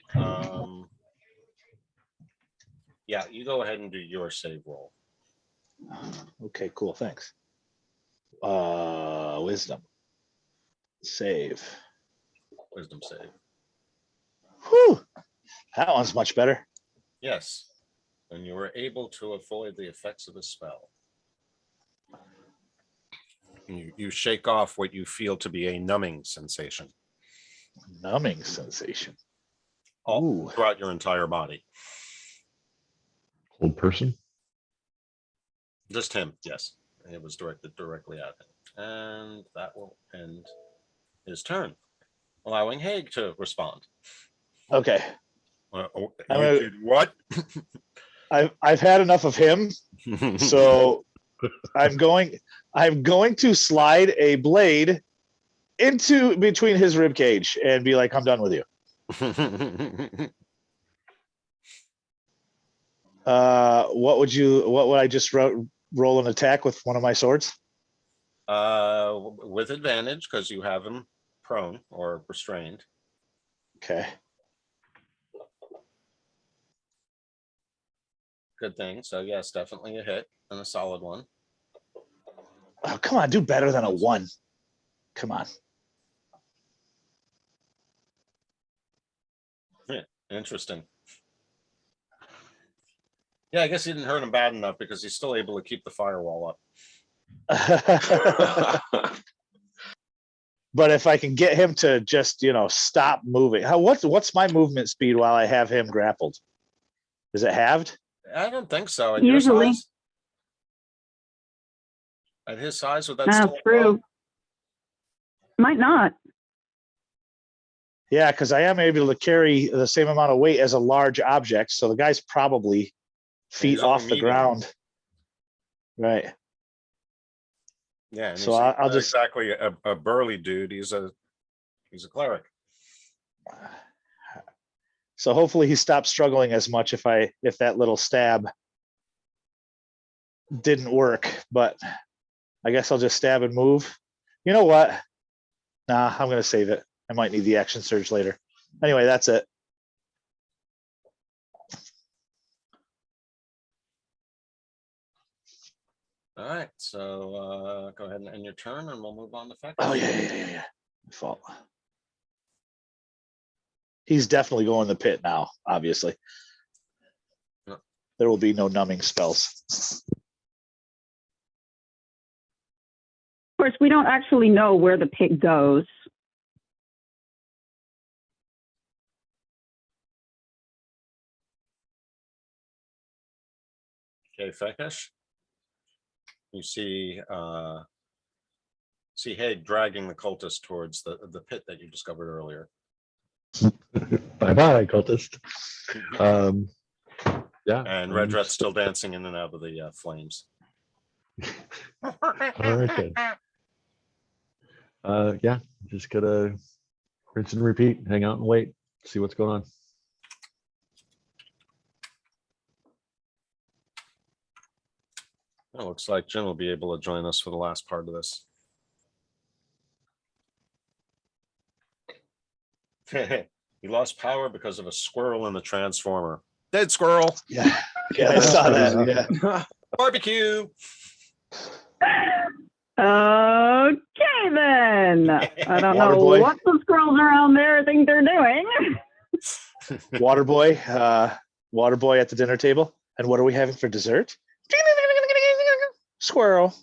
Yeah, you go ahead and do your save roll. okay, cool. Thanks. Wisdom. Save. Wisdom save. Whew. That one's much better. Yes. And you were able to avoid the effects of the spell. You shake off what you feel to be a numbing sensation Numbing sensation. all Ooh. throughout your entire body. Old person. Just him, yes. It was directed directly at him. And that will end his turn, allowing Haig to respond. Okay. You gonna- did what? I've had enough of him. So I'm going to slide a blade into between his rib cage and be like, I'm done with you. What would I just roll an attack with one of my swords? With advantage, because you have him prone or restrained. Okay. Good thing. So yes, definitely a hit and a solid one. Oh, come on, do better than a 1. Come on. Interesting. Yeah, I guess he didn't hurt him bad enough because he's still able to keep the firewall up. But if I can get him to just, stop moving. What's my movement speed while I have him grappled? Is it halved? I don't think so. At Usually. your size, at his size, would that That's still true. Might not. Yeah, because I am able to carry the same amount of weight as a large object. So the guy's probably feet he's only off the medium. ground. Right. Yeah, and So he's I'll not just exactly a burly dude. He's a cleric. so hopefully he stops struggling as much if that little stab didn't work. But I guess I'll just stab and move. You know what? Nah, I'm gonna save it. I might need the action surge later. Anyway, that's it. All right, so go ahead and end your turn, and we'll move on to Fecus. Oh yeah. My fault. He's definitely going to the pit now, obviously. Yep. There will be no numbing spells. Of course, we don't actually know where the pit goes. Okay, Fecus. You see Haig dragging the cultist towards the pit that you discovered earlier. Bye-bye, cultist. Yeah. And Redret's still dancing in and out of the flames. All right, then. Yeah, just gotta rinse and repeat, hang out and wait, see what's going on. It looks like Jim will be able to join us for the last part of this. He lost power because of a squirrel in the transformer. Dead squirrel. Yeah, I saw that. Yeah. Barbecue. Okay, then. I don't Water know boy. what the squirrels around there think they're doing. Water boy at the dinner table. And what are we having for dessert? Squirrel.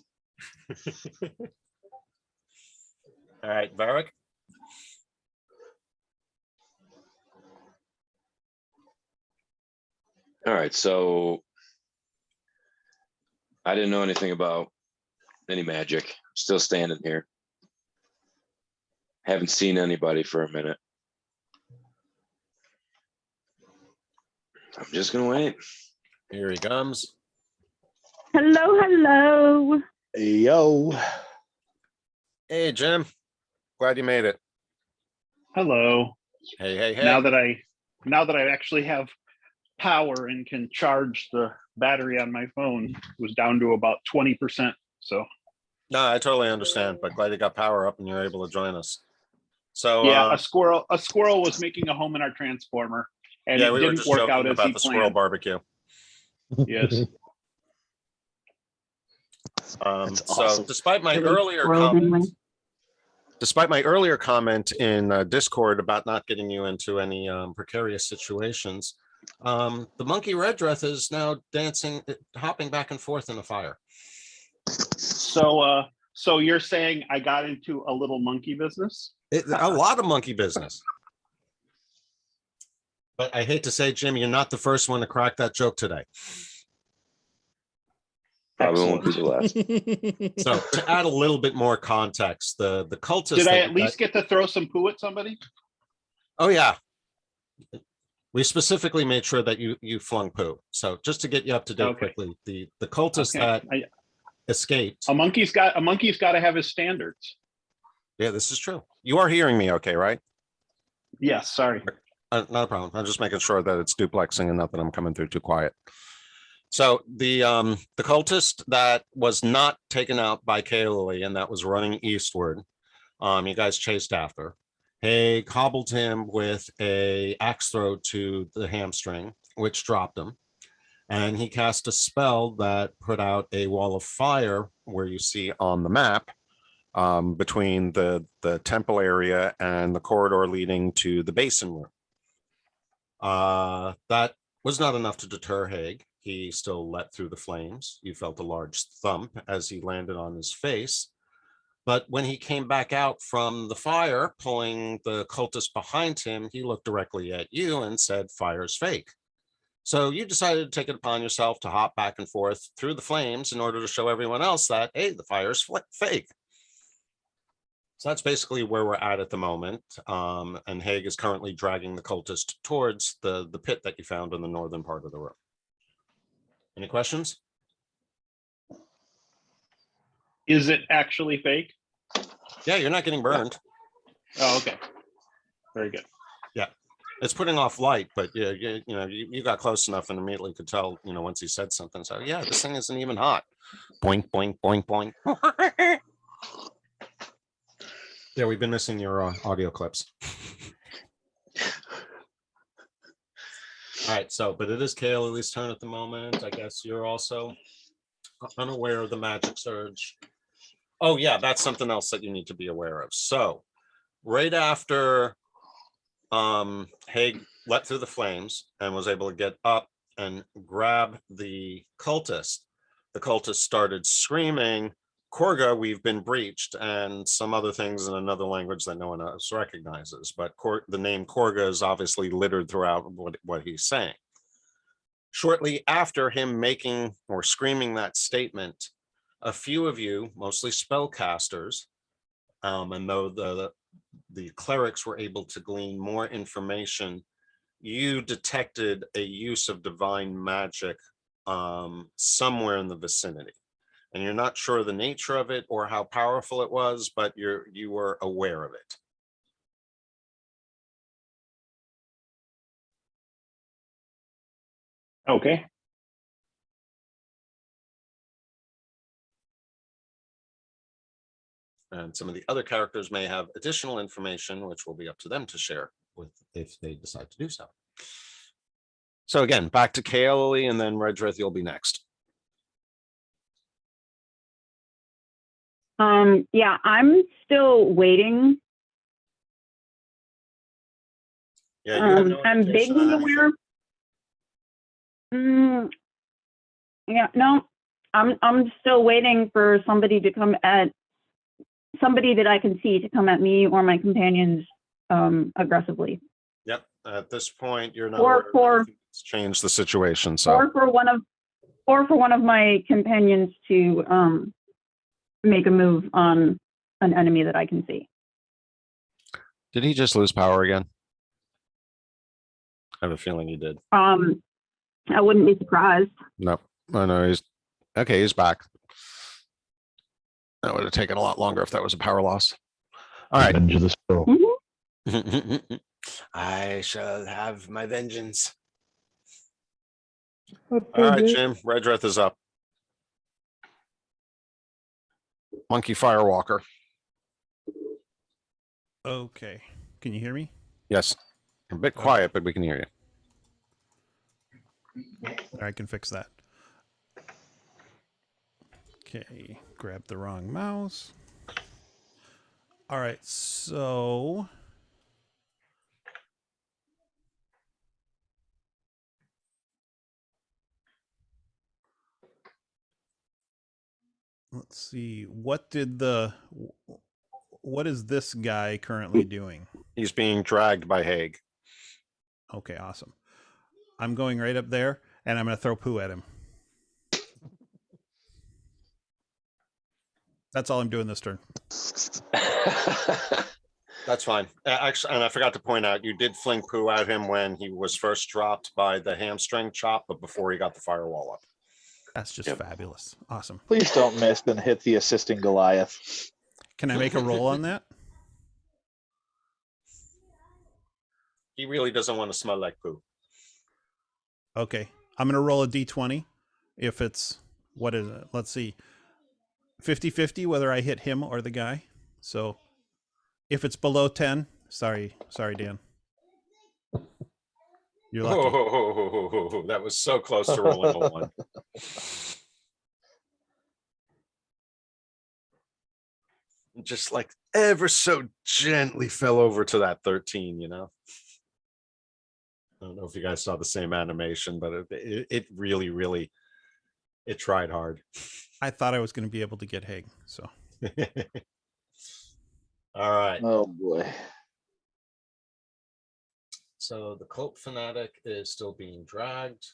All right, Varric. All right, so I didn't know anything about any magic. Still standing here. Haven't seen anybody for a minute. I'm just gonna wait. Here he comes. Hello, hello. Yo. Hey, Jim. Glad you made it. Hello. Hey, hey, hey. Now that I actually have power and can charge the battery on my phone, it was down to about 20%. So No, I totally understand, but glad you got power up and you're able to join us. So yeah, a squirrel was making a home in our transformer, and yeah, it we were didn't just work out joking as he about the squirrel planned. barbecue. Yes. That's So awesome. despite my Are they earlier squirrels anyway? comment in Discord about not getting you into any precarious situations, the monkey red dress is now dancing, hopping back and forth in the fire. So you're saying I got into a little monkey business? A lot of monkey business. But I hate to say, Jim, you're not the first one to crack that joke today. Probably won't be the last. So to add a little bit more context, the cultist. Did I at least get to throw some poo at somebody? Oh yeah. We specifically made sure that you flung poo. So just to get you up to date quickly, the cultist that escaped. A monkey's got to have his standards. Yeah, this is true. You are hearing me okay, right? Yes, sorry. Not a problem. I'm just making sure that it's duplexing and not that I'm coming through too quiet. So the cultist that was not taken out by Kaylee and that was running eastward, you guys chased after. Hey, hobbled him with a axe throw to the hamstring, which dropped him. And he cast a spell that put out a wall of fire where you see on the map between the temple area and the corridor leading to the basin room. That was not enough to deter Haig. He still let through the flames. You felt a large thump as he landed on his face. But when he came back out from the fire, pulling the cultist behind him, he looked directly at you and said, "Fire's fake." So you decided to take it upon yourself to hop back and forth through the flames in order to show everyone else that, hey, the fire's fake. So that's basically where we're at the moment. And Haig is currently dragging the cultist towards the pit that you found in the northern part of the room. Any questions? Is it actually fake? Yeah, you're not getting burned. Oh, okay. Very good. Yeah, it's putting off light, but yeah, you got close enough and immediately could tell, once he said something. So yeah, this thing isn't even hot. Boink, boink, boink, boink. Yeah, we've been missing your audio clips. All right, but it is Kaylee's turn at the moment. I guess you're also unaware of the magic surge. Oh yeah, that's something else that you need to be aware of. So right after Haig let through the flames and was able to get up and grab the cultist started screaming, "Korga, we've been breached," and some other things in another language that no one else recognizes. But the name Korga is obviously littered throughout what he's saying. Shortly after him making or screaming that statement, a few of you, mostly spellcasters, and though the clerics were able to glean more information, you detected a use of divine magic somewhere in the vicinity. And you're not sure the nature of it or how powerful it was, but you were aware of it. Okay. And some of the other characters may have additional information, which will be up to them to share with if they decide to do so. So again, back to Kaylee, and then Redrith, you'll be next. Yeah, I'm still waiting. Yeah, you have no I'm indication vaguely on anything. aware. Yeah, no, I'm still waiting for somebody to come at somebody that I can see to come at me or my companions aggressively. Yep. At this point, you're not Or aware of for- anything that's changed the situation. So Or for one of my companions to make a move on an enemy that I can see. did he just lose power again? I have a feeling he did. I wouldn't be surprised. Nope. Oh no, he's back. That would have taken a lot longer if that was a power loss. All right. Revenge of the Sparrow. Mhm. I shall have my vengeance. All All right, Jim. Redreth is up. Monkey Firewalker. Okay. Can you hear me? Yes. A bit quiet, but we can hear you. I can fix that. Okay. Grab the wrong mouse. All right. So. Let's see. What is this guy currently doing? He's being dragged by Haig. Okay, awesome. I'm going right up there and I'm going to throw poo at him. That's all I'm doing this turn. That's fine. Actually, and I forgot to point out, you did fling poo at him when he was first dropped by the hamstring chop, but before he got the firewall up. That's just fabulous. Awesome. Please don't miss and hit the assisting Goliath. Can I make a roll on that? He really doesn't want to smell like poo. Okay. I'm going to roll a d20. If it's, what is it? Let's see. 50-50 whether I hit him or the guy. So if it's below 10, sorry, Dan. You're lucky. Oh, that was so close to rolling a one. Just like ever so gently fell over to that 13, you know? I don't know if you guys saw the same animation, but it really, it tried hard. I thought I was going to be able to get Haig. So all right. Oh boy. So the cult fanatic is still being dragged.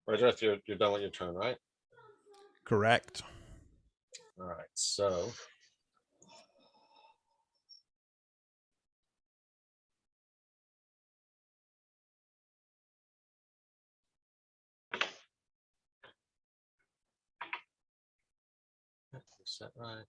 Redreth, you're done with your turn, right? correct. All right. So set right.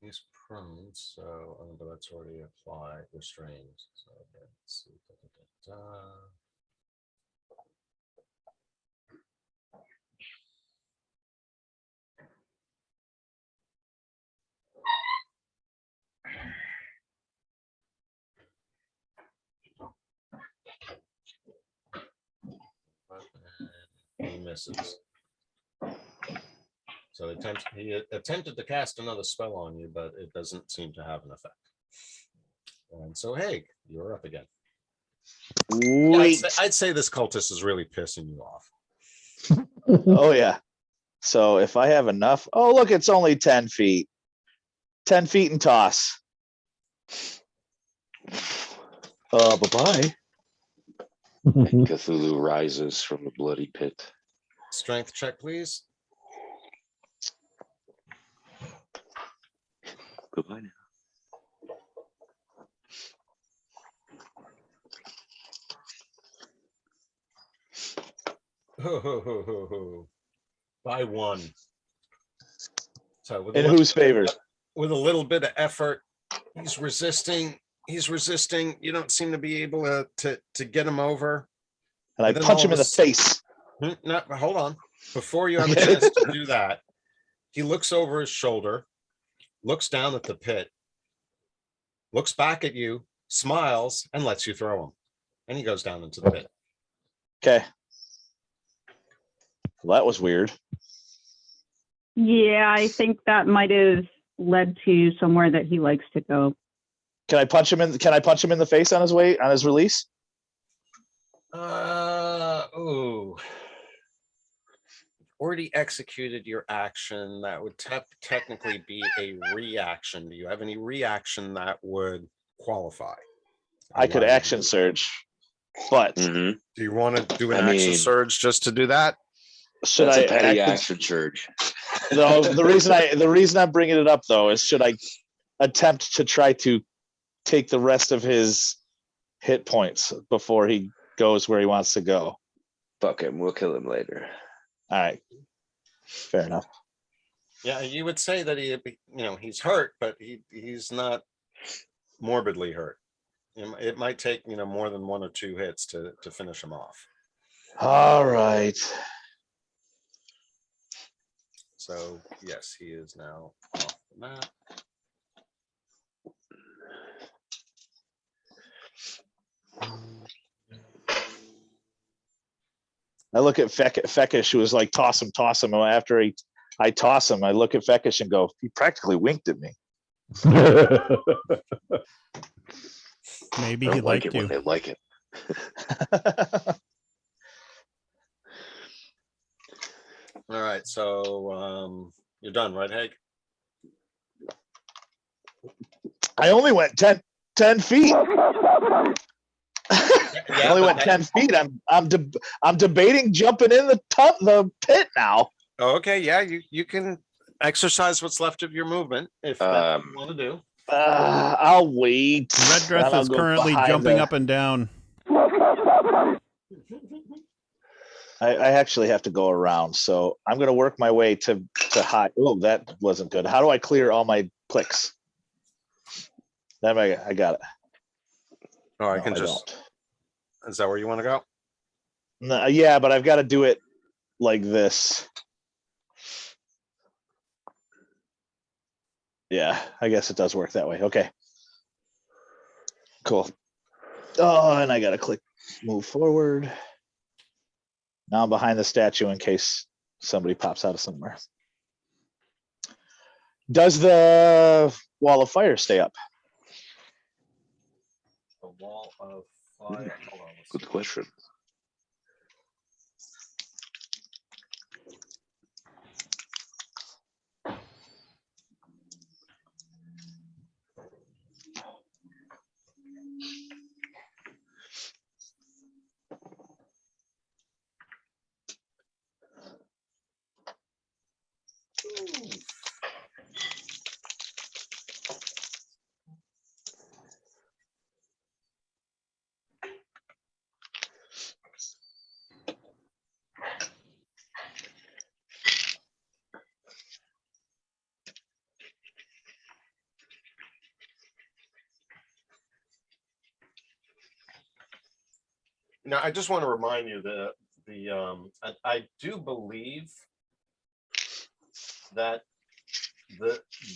He's prone, so but that's already applied restrained. So let's see. He misses. So he attempted to cast another spell on you, but it doesn't seem to have an effect. And so, hey, you're up again. Yeah, Wait. I'd say this cultist is really pissing you off. Oh yeah. So if I have enough, oh look, it's only 10 feet. 10 feet and toss. Bye-bye. And Cthulhu rises from the bloody pit. Strength check, please. Goodbye now. By one. So In whose favor? With a little bit of effort, he's resisting. You don't seem to be able to get him over. And I punch him in the face. No, hold on. Before you have a chance to do that, he looks over his shoulder, looks down at the pit, looks back at you, smiles, and lets you throw him. And he goes down into the pit. Okay. Well, that was weird. Yeah, I think that might have led to somewhere that he likes to go. Can I punch him in the face on his release? Ooh. Already executed your action. That would technically be a reaction. Do you have any reaction that would qualify? I could action surge, but do you want to do an action surge just to do that? Should That's I a petty action surge? No, the reason I'm bringing it up though is should I attempt to try to take the rest of his hit points before he goes where he wants to go. Fuck him. We'll kill him later. All right. Fair enough. Yeah, you would say that he's hurt, but he's not morbidly hurt. It might take more than 1 or 2 hits to finish him off. All right. So yes, he is now off the map. I look at Fekish, who was like, toss him. And after I toss him, I look at Fekish and go, he practically winked at me. Maybe I he don't like liked it you. when they like it. All right, so you're done, right, Hank? I only went 10 feet. I only went 10 feet. I'm debating jumping in the pit now. Okay, yeah, you can exercise what's left of your movement if that's what you want to do. I'll wait. Red Dress Then I'll is go currently behind jumping the- up and down. I actually have to go around, so I'm gonna work my way to hide. Oh, that wasn't good. How do I clear all my clicks? Then I got it. Oh, I No, can just. don't. Is that where you want to go? No, yeah, but I've got to do it like this. Yeah, I guess it does work that way. Okay. Cool. Oh, and I got to click move forward. Now I'm behind the statue in case somebody pops out of somewhere. Does the wall of fire stay up? The wall of fire. Hold on. Good question. Now, I just want to remind you that I do believe that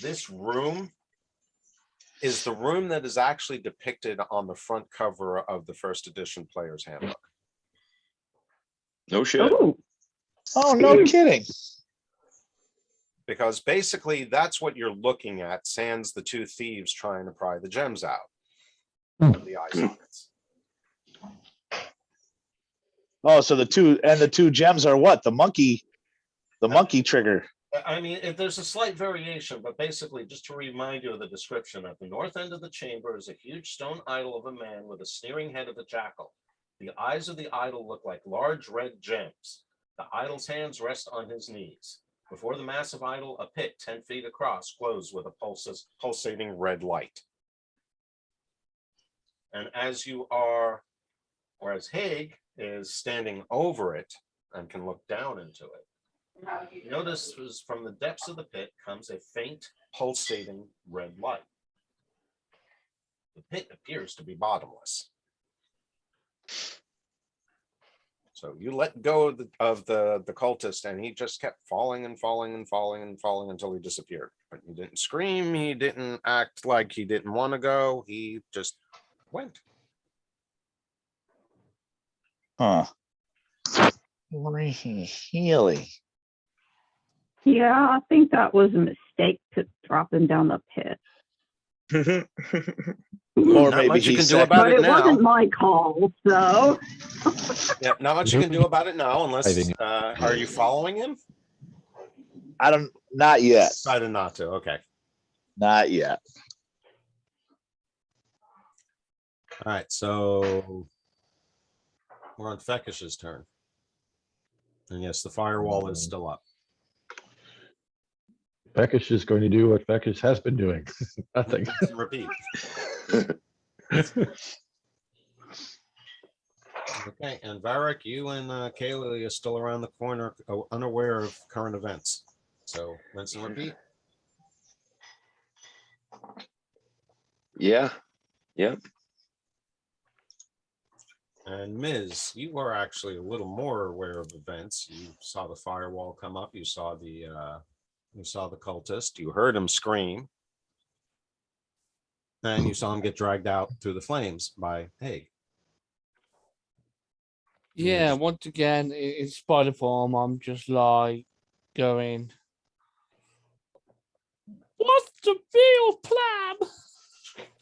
this room is the room that is actually depicted on the front cover of the first edition Player's Handbook. No shit. Oh, no kidding. Because basically that's what you're looking at, sans the 2 thieves trying to pry the gems out of the eye sockets. Oh, so the two gems are what? The monkey trigger. I mean, there's a slight variation, but basically, just to remind you of the description, at the north end of the chamber is a huge stone idol of a man with a sneering head of a jackal. The eyes of the idol look like large red gems. The idol's hands rest on his knees. Before the massive idol, a pit 10 feet across glows with a pulsating red light. And as Haig is standing over it and can look down into it, notice from the depths of the pit comes a faint, pulsating red light. The pit appears to be bottomless. So you let go of the cultist, and he just kept falling and falling and falling and falling until he disappeared. But he didn't scream. He didn't act like he didn't want to go. He just went. Huh. Really? Yeah, I think that was a mistake to drop him down the pit. Or Not maybe much you he can do said, about But it it wasn't now. my call, so. Yeah, not much you can do about it now, unless I think- are you following him? not yet. Decided not to. Okay. Not yet. All right. So we're on Fekish's turn. And yes, the firewall is still up. Beckish is going to do what Beckish has been doing. Nothing. Repeat. Okay, and Varric, you and Kaylee are still around the corner, unaware of current events. So rinse and repeat. Yeah. Yep. And Ms., you are actually a little more aware of events. You saw the firewall come up. You saw the cultist. You heard him scream. And you saw him get dragged out through the flames by Haig. Yeah, once again, in spider form, I'm just like going, what's the real plan?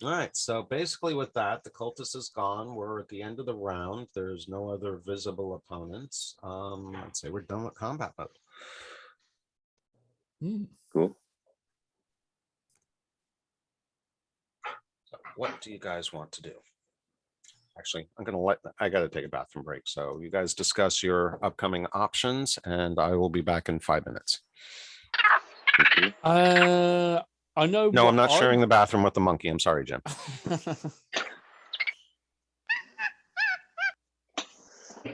All right, so basically with that, the cultist is gone. We're at the end of the round. There's no other visible opponents. I'd say we're done with combat mode. Cool. So what do you guys want to do? Actually, I got to take a bathroom break. So you guys discuss your upcoming options and I will be back in 5 minutes. I know. No, I'm not sharing the bathroom with the monkey. I'm sorry, Jim.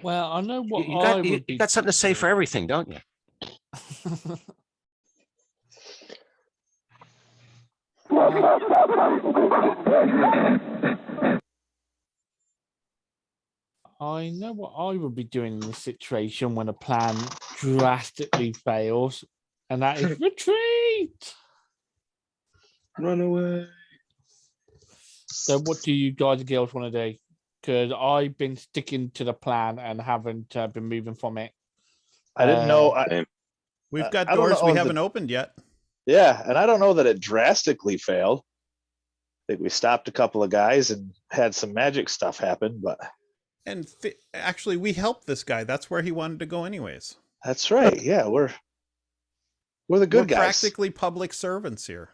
Well, I know what You got something to say for everything, don't you? I know what I would be doing in this situation when a plan drastically fails, and that is retreat. Run away. So, what do you guys and girls want to do? Because I've been sticking to the plan and haven't been moving from it. I didn't know. We've got I don't doors know we if haven't opened yet. Yeah, and I don't know that it drastically failed. I think we stopped a couple of guys and had some magic stuff happen, but And actually, we helped this guy. That's where he wanted to go anyways. that's right. Yeah, we're the good We're guys. practically public servants here.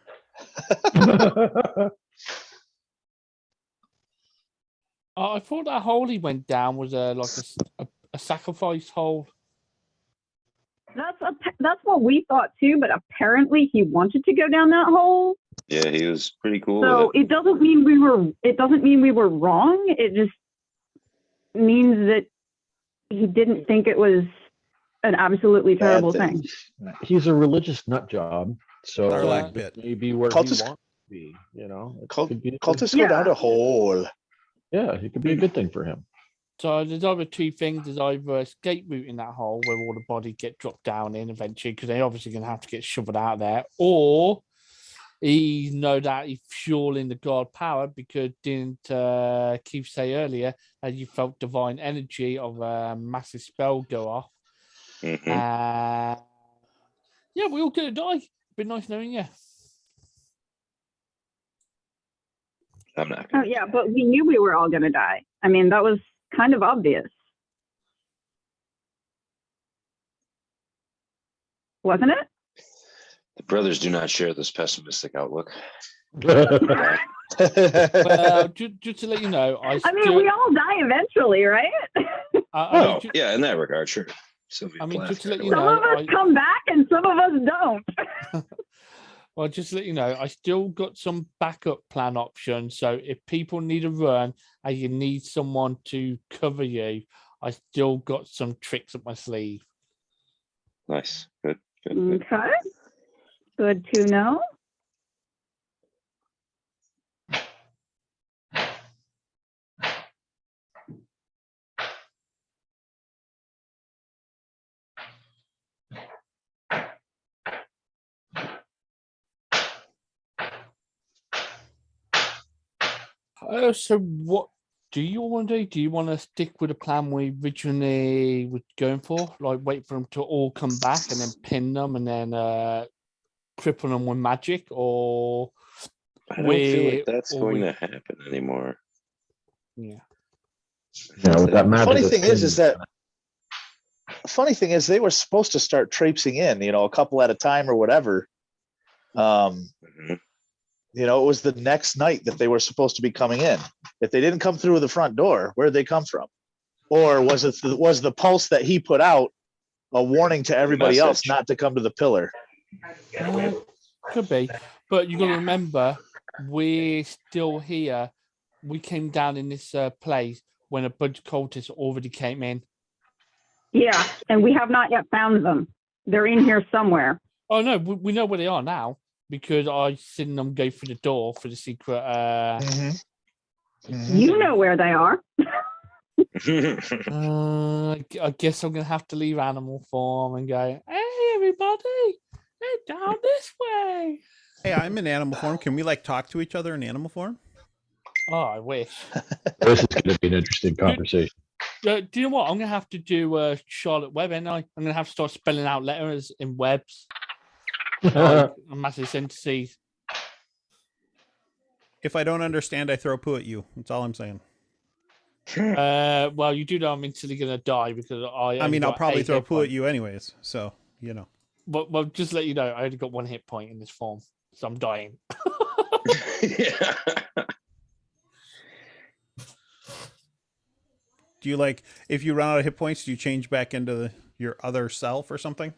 I thought that hole he went down was like a sacrifice hole. That's what we thought too, but apparently he wanted to go down that hole. Yeah, he was pretty cool. So with it doesn't mean we were wrong. It just means that he didn't think it was an absolutely terrible thing. He's a religious nut job, so Sarlacc pit. maybe where Cultists- he wants to be. You know, it Cult- could be a good- Cultists go down Yeah. a hole. yeah, it could be a good thing for him. So there's either two things. There's either escape route in that hole where all the bodies get dropped down in eventually, because they're obviously going to have to get shoveled out of there, or he know that he's fueling the god power, because didn't Keith say earlier that you felt divine energy of a massive spell go off? Mhm. Yeah, we all gonna die. Been nice knowing you. I'm not. Oh yeah, but we knew we were all gonna die. I mean, that was kind of obvious, wasn't it? The brothers do not share this pessimistic outlook. Well, just to let you know, I mean, we all die eventually, right? Oh, yeah, in that regard, sure. Sylvia I mean, Plath just to let got you away. Some know, of us come back and some of us don't. well, just to let you know, I still got some backup plan options. So if people need a run and you need someone to cover you, I still got some tricks up my sleeve. Nice. Good. Good. Okay. Good to know. So what do you want to do? Do you want to stick with the plan we originally were going for? Like wait for them to all come back and then pin them and then cripple them with magic, or I don't feel like we- that's or going we- to happen anymore. yeah. Yeah, with that magic. Funny that's thing is in- that funny thing is they were supposed to start traipsing in, a couple at a time or whatever. Mhm. It was the next night that they were supposed to be coming in. If they didn't come through the front door, where did they come from? Or was the pulse that he put out a warning to everybody else Message. not to come to the pillar? Could be, but you got to remember, we're still here. We came down in this place when a bunch of cultists already came in. Yeah, and we have not yet found them. They're in here somewhere. Oh no, we know where they are now because I seen them go through the door for the secret. You know where they are. I guess I'm gonna have to leave animal form and go. Hey, everybody, hey, down this way. Hey, I'm in animal form. Can we like talk to each other in animal form? Oh, I wish. This is going to be an interesting conversation. Do you know what? I'm gonna have to do Charlotte Web, and I'm gonna have to start spelling out letters in webs. Like a massive syntheses. If I don't understand, I throw poo at you. That's all I'm saying. Well, you do know I'm instantly gonna die because I mean, I'll probably throw poo at you anyways. So, you know. Well, just let you know, I only got 1 hit point in this form, so I'm dying. Yeah. Do you like, if you run out of hit points, do you change back into your other self or something?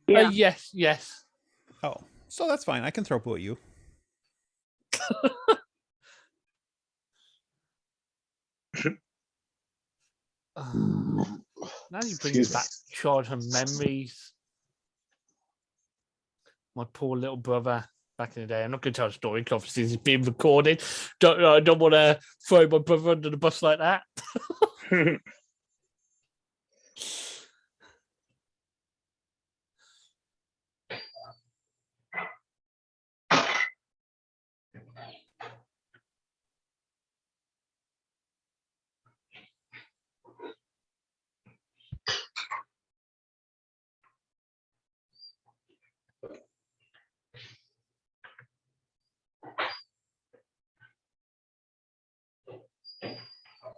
Yeah. Yes. Oh, so that's fine. I can throw poo at you. Now you bring me back childhood memories. My poor little brother back in the day. I'm not going to tell a story because obviously it's being recorded. I don't want to throw my brother under the bus like that.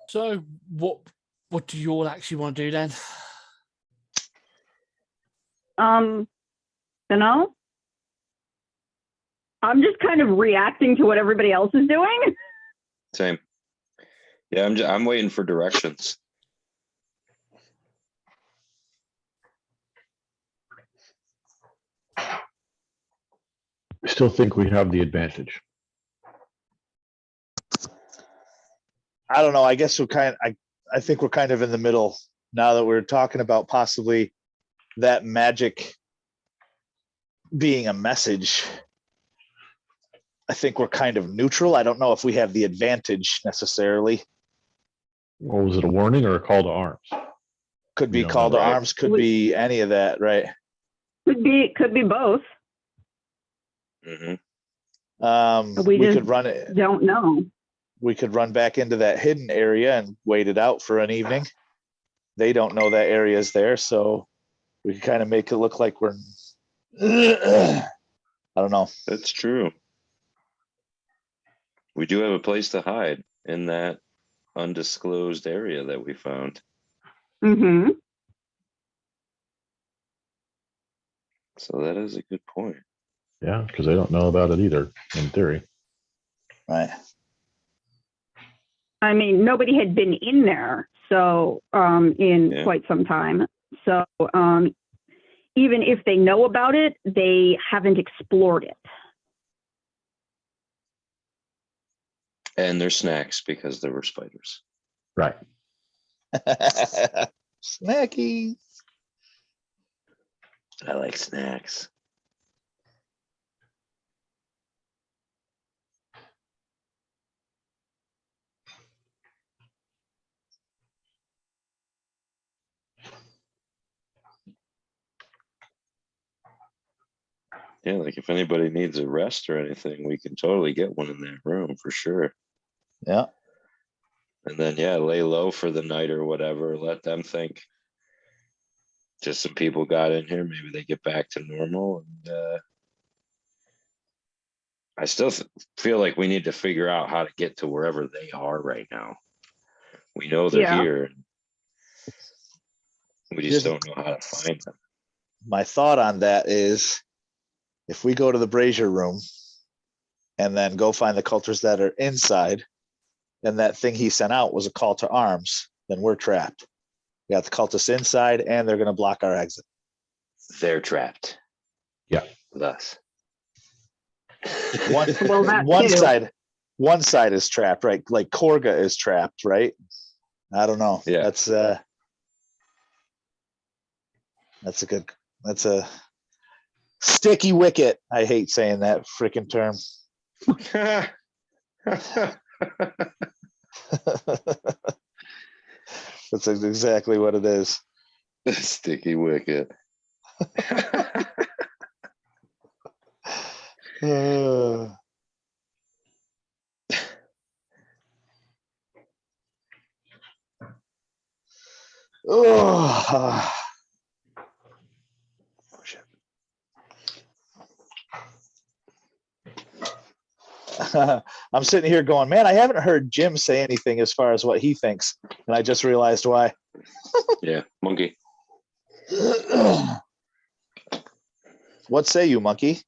So what do you all actually want to do then? You know, I'm just kind of reacting to what everybody else is doing. Same. Yeah, I'm waiting for directions. I still think we have the advantage. I don't know. I guess I think we're kind of in the middle now that we're talking about possibly that magic being a message. I think we're kind of neutral. I don't know if we have the advantage necessarily. Well, was it a warning or a call to arms? Could be We don't call know, to right? arms, could be any of that, right? Could be both. Mm-hmm. We We just could run it. Don't know. We could run back into that hidden area and wait it out for an evening. They don't know that area is there, so we can kind of make it look like we're I don't know. That's true. We do have a place to hide in that undisclosed area that we found. Mm-hmm. So that is a good point. Yeah, because they don't know about it either, in theory. Right. I mean, nobody had been in there, so in quite some time. So even if they know about it, they haven't explored it. And there's snacks because there were spiders. Right. Snacky. I like snacks. Yeah, like if anybody needs a rest or anything, we can totally get one in that room for sure. Yeah. And then, yeah, lay low for the night or whatever. Let them think just some people got in here. Maybe they get back to normal. And I still feel like we need to figure out how to get to wherever they are right now. We know they're here. We just don't know how to find them. My thought on that is if we go to the brazier room and then go find the cultists that are inside, and that thing he sent out was a call to arms, then we're trapped. We got the cultists inside and they're going to block our exit. They're trapped. Yeah. With us. One Well, that one too. side one side is trapped, right? Like Korga is trapped, right? I don't know. Yeah. That's a sticky wicket. I hate saying that freaking term. That's exactly what it is. Sticky wicket. Oh, shit. I'm sitting here going, man, I haven't heard Jim say anything as far as what he thinks, and I just realized why. Yeah, monkey. What say you, monkey?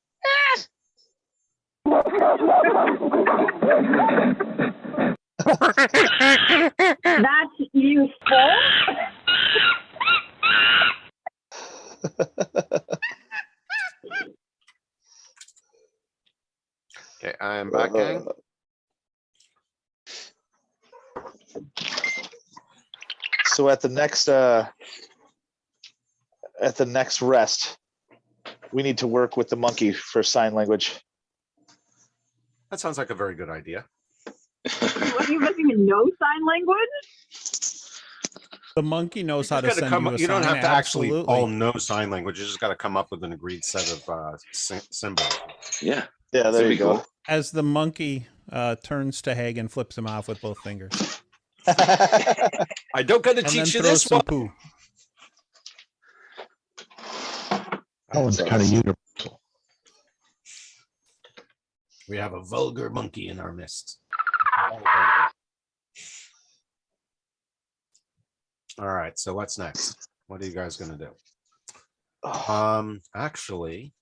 That's useful. Okay, I am back, gang. So at the next rest, we need to work with the monkey for sign language. That sounds like a very good idea. What, you don't even know sign language? The monkey knows how to Just gotta send you a you don't sign, have to actually absolutely. all know sign language. You just got to come up with an agreed set of symbols. Yeah. Yeah, there That'd you be go. cool. As the monkey turns to Hag and flips him off with both fingers. I don't got to And then teach you throws this some one. poo. That one's kind of universal. We have a vulgar monkey in our midst. All right, so what's next? What are you guys gonna do? Actually,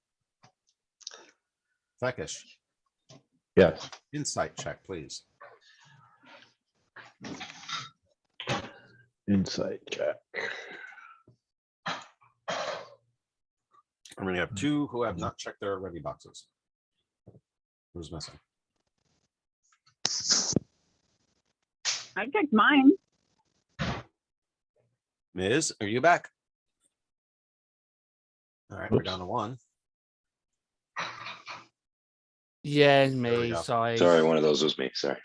Fekish, Yes. insight check, please. Insight check. I'm gonna have two who have not checked their ready boxes. Who's missing? I checked mine. Miz, are you back? All right, we're Oops. down to one. Yeah, we me. go. Sorry. Sorry, one of those was me. Sorry.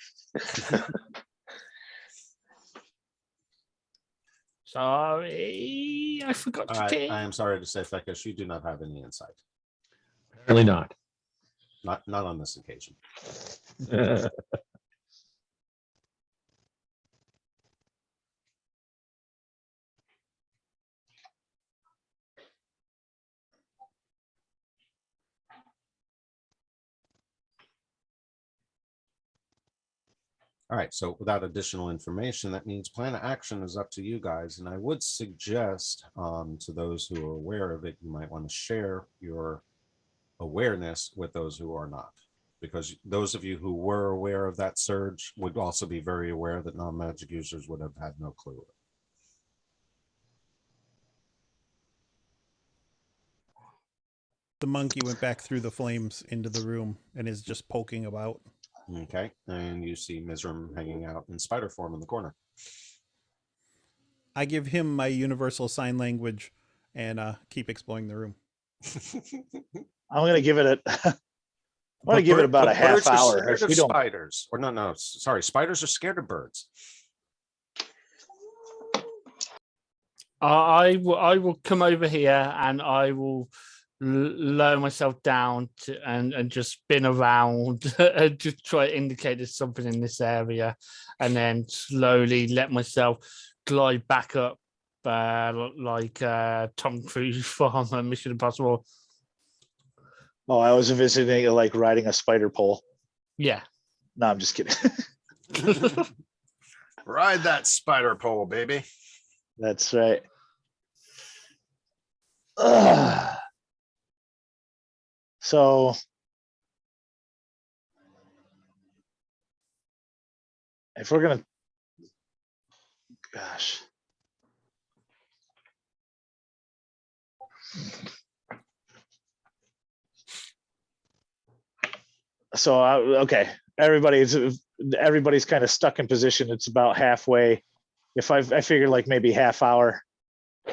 Sorry, I forgot All to right, take. I am sorry to say, Fekish, you do not have any insight. Apparently not. Not on this occasion. All right, so without additional information, that means plan of action is up to you guys. And I would suggest to those who are aware of it, you might want to share your awareness with those who are not. Because those of you who were aware of that surge would also be very aware that non-magic users would have had no clue. The monkey went back through the flames into the room and is just poking about. Okay, and you see Mizram hanging out in spider form in the corner. I give him my universal sign language and keep exploring the room. I'm gonna give it about a half hour. Scared If of we don't, spiders, or no, sorry, spiders are scared of birds. I will come over here and I will lower myself down and just spin around and just try to indicate there's something in this area, and then slowly let myself glide back up like Tom Cruise from Mission Impossible. oh, I was envisioning it like riding a spider pole. Yeah. No, I'm just kidding. Ride that spider pole, baby. That's right. Ugh. So if we're gonna, gosh. So okay, everybody's kind of stuck in position. It's about halfway. If I figure like maybe half hour,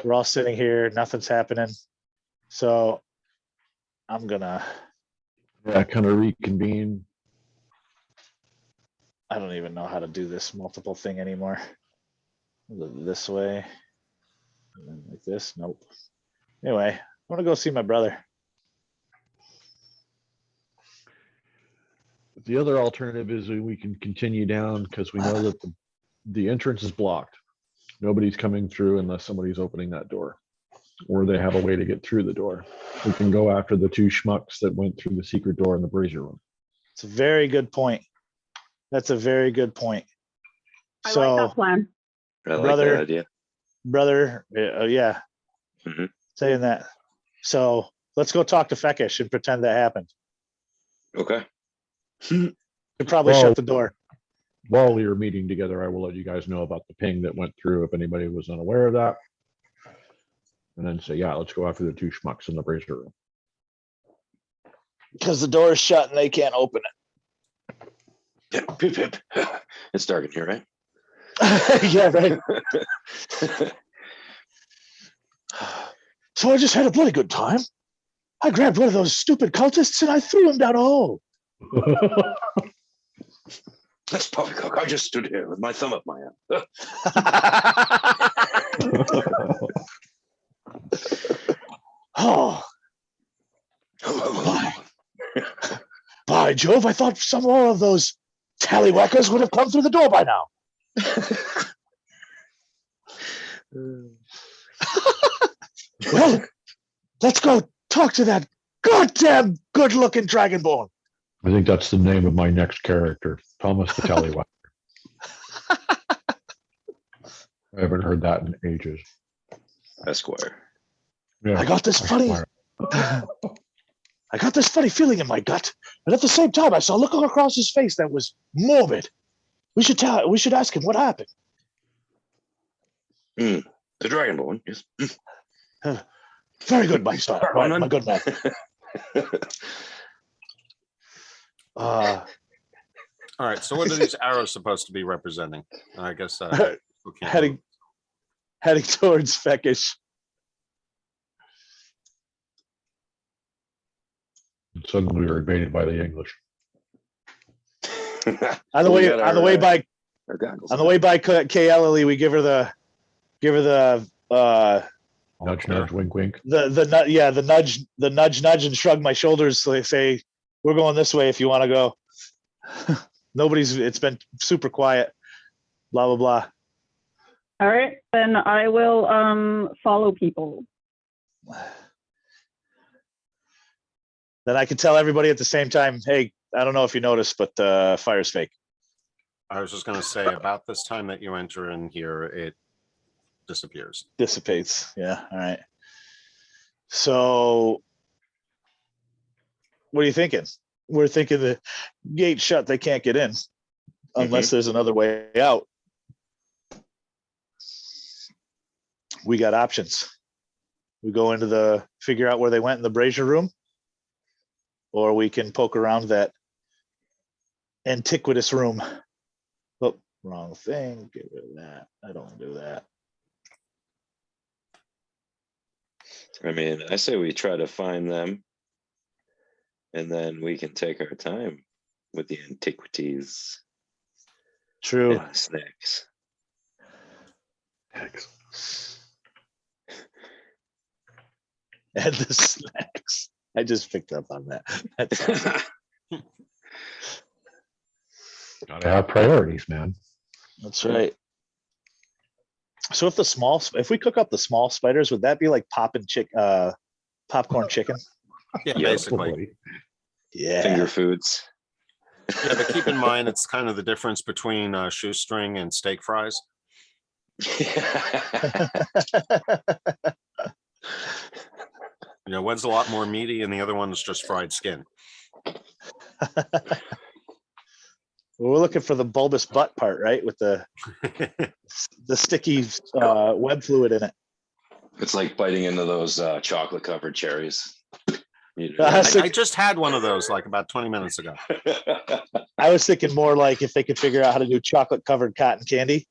we're all sitting here, nothing's happening. So I'm gonna, Yeah, kind of reconvene. I don't even know how to do this multiple thing anymore. This way, and then like this. Nope. Anyway, I want to go see my brother. The other alternative is we can continue down because we know that the entrance is blocked. Nobody's coming through unless somebody's opening that door, or they have a way to get through the door. We can go after the two schmucks that went through the secret door in the brazier room. It's a very good point. That's a very good point. I like So, that plan. I like Brother- that idea. brother, yeah, Mhm. saying that. So let's go talk to Fekish and pretend that happened. Okay. You probably Well- shut the door. While we were meeting together, I will let you guys know about the ping that went through if anybody was unaware of that. And then say, yeah, let's go after the two schmucks in the brazier room. Because the door is shut and they can't open Yeah, pip, pip. It's dark in here, right? it. Yeah, right. So I just had a bloody good time. I grabbed one of those stupid cultists and I threw him down a hole. That's poppycock. I just stood here with my thumb up my ass. Oh, by Jove, I thought some more of those tallywhackers would have come through the door by now. Well, let's go talk to that goddamn good-looking dragonborn. I think that's the name of my next character, Thomas the Tallywhacker. I haven't heard that in ages. Esquire. Yeah, I got this funny, I got this funny feeling in my gut, and at the same time, I saw a look across his face that was morbid. We should ask him what happened. The Dragonborn, yes. Very good, my son, my good man. All right. So what are these arrows supposed to be representing? I guess people can't Heading towards Fekish. Suddenly we were invaded by the English. On the way by KLLE, we give her the Nudge, nudge, wink, wink. the nudge and shrug my shoulders. So they say, we're going this way if you want to go. It's been super quiet. Blah, blah, blah. All right, then I will follow people. Then I can tell everybody at the same time, hey, I don't know if you noticed, but fire's fake. I was just going to say about this time that you enter in here, it disappears. Dissipates. Yeah. All right. So what are you thinking? We're thinking the gate shut, they can't get in unless there's another way out. We got options. We go into figure out where they went in the brazier room, or we can poke around that antiquitous room. Oh, wrong thing. Get rid of that. I don't do that. I mean, I say we try to find them, and then we can take our time with the antiquities True. and the snacks. And the snacks. I just picked up on that. That's awesome. Gotta have priorities, man. That's right. So if we cook up the small spiders, would that be like popcorn chicken? Yeah, Yeah, basically. Probably. Yeah. Finger foods. Yeah, but keep in mind, it's kind of the difference between shoestring and steak fries. You know, one's a lot more meaty and the other one is just fried skin. We're looking for the bulbous butt part, right? With the sticky web fluid in it. It's like biting into those chocolate covered cherries. I just had one of those like about 20 minutes ago. I was thinking more like if they could figure out how to do chocolate covered cotton candy.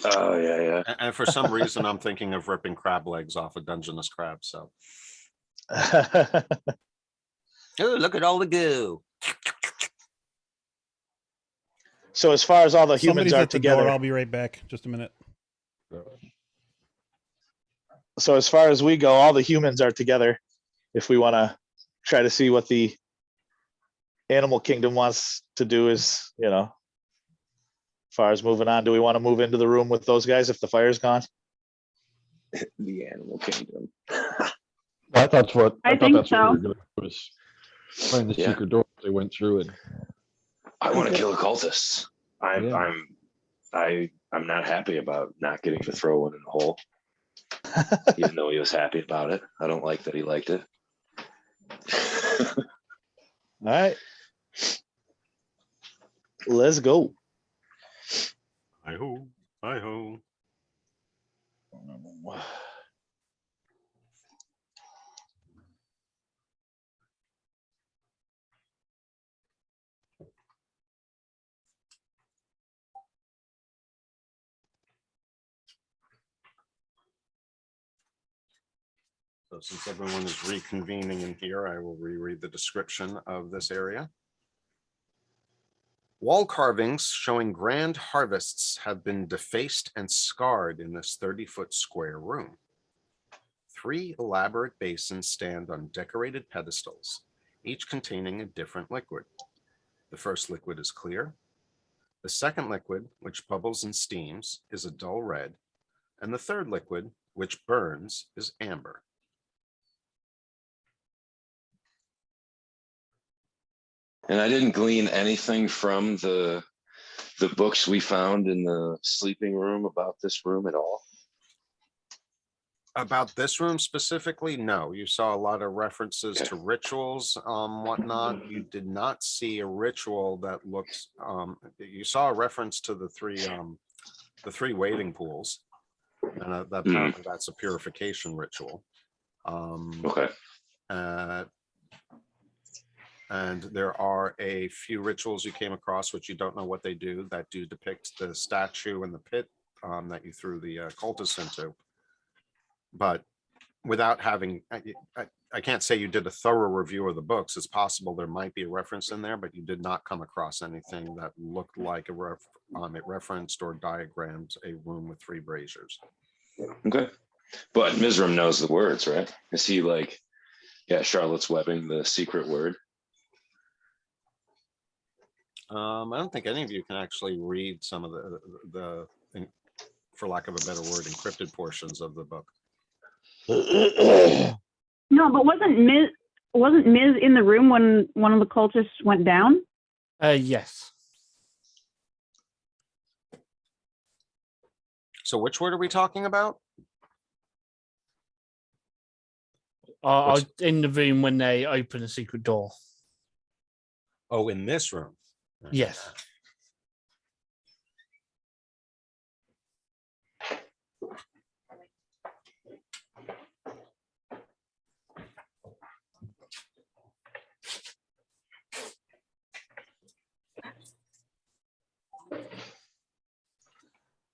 Oh yeah. And for some reason, I'm thinking of ripping crab legs off a Dungeness crab. So, oh, look at all the goo. So as far as all the humans Somebody's are at the door. together, I'll be right back. Just a minute. so as far as we go, all the humans are together. If we want to try to see what the animal kingdom wants to do, is as far as moving on, do we want to move into the room with those guys if the fire's gone? The animal kingdom. I thought that's what I thought think that's what we so. were doing, was find the Yeah. secret door they went through it. I want to kill occultists. Yeah. I'm not happy about not getting to throw one in the hole, even though he was happy about it. I don't like that he liked it. All right, let's go. Hi ho, hi ho. So since everyone is reconvening in here, I will reread the description of this area. Wall carvings showing grand harvests have been defaced and scarred in this 30-foot square room. 3 elaborate basins stand on decorated pedestals, each containing a different liquid. The first liquid is clear. The second liquid, which bubbles and steams, is a dull red, and the third liquid, which burns, is amber. And I didn't glean anything from the books we found in the sleeping room about this room at all. About this room specifically, no. You saw a lot of references Okay. to rituals, whatnot. You did not see a ritual that looks. You saw a reference to the three wading pools, and apparently that's a purification ritual. Okay. And there are a few rituals you came across, which you don't know what they do, that do depict the statue in the pit that you threw the cultists into. But without having, I can't say you did a thorough review of the books. It's possible there might be a reference in there, but you did not come across anything that looked like it referenced or diagrammed a room with 3 braziers. Okay. But Mizram knows the words, right? Is he like, Charlotte's webbing, the secret word? I don't think any of you can actually read some of the for lack of a better word, encrypted portions of the book. No, but wasn't Miz in the room when one of the cultists went down? Yes. So which word are we talking about? I was in the room when they opened the secret door. Oh, in this room. Yes.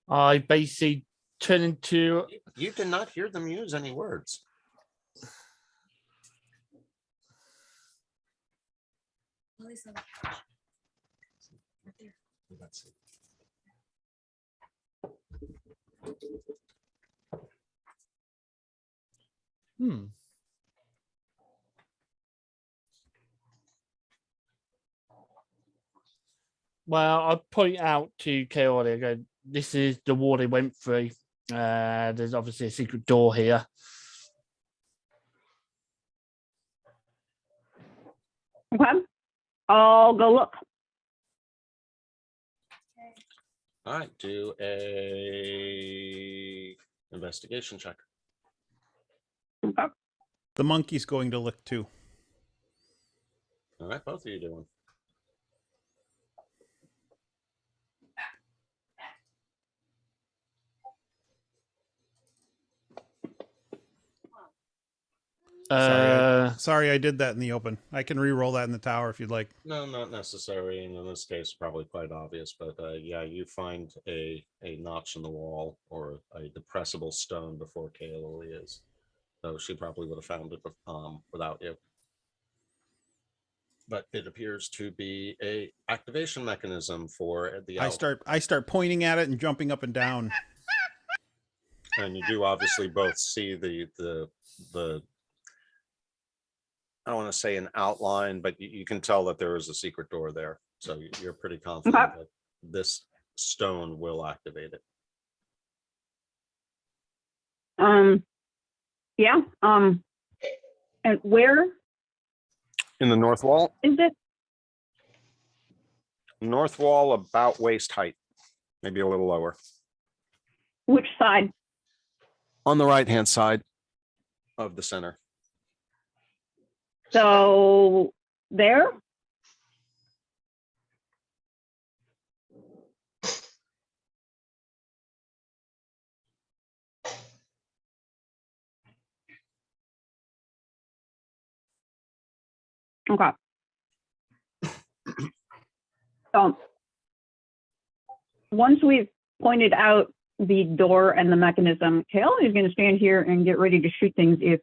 I basically turn into. You did not hear them use any words. Let's see. Well, I point out to Chaotic, I go, this is the war they went through. There's obviously a secret door here. Okay. I'll go look. All right, do a investigation check. Okay. The monkey's going to look too. All right, both of you doing. Sorry, I did that in the open. I can re-roll that in the tower if you'd like. No, not necessary. And in this case, probably quite obvious. But yeah, you find a notch in the wall or a depressible stone before Kaylee is. So she probably would have found it without you. But it appears to be a activation mechanism for the I elk. start pointing at it and jumping up and down. And you do obviously both see the I don't want to say an outline, but you can tell that there is a secret door there. So you're pretty confident Okay. that this stone will activate it. Yeah. And where In the north wall? is it? North wall about waist height, maybe a little lower. Which side? On the right-hand side of the center. So there? Okay. So once we've pointed out the door and the mechanism, Kale is going to stand here and get ready to shoot things if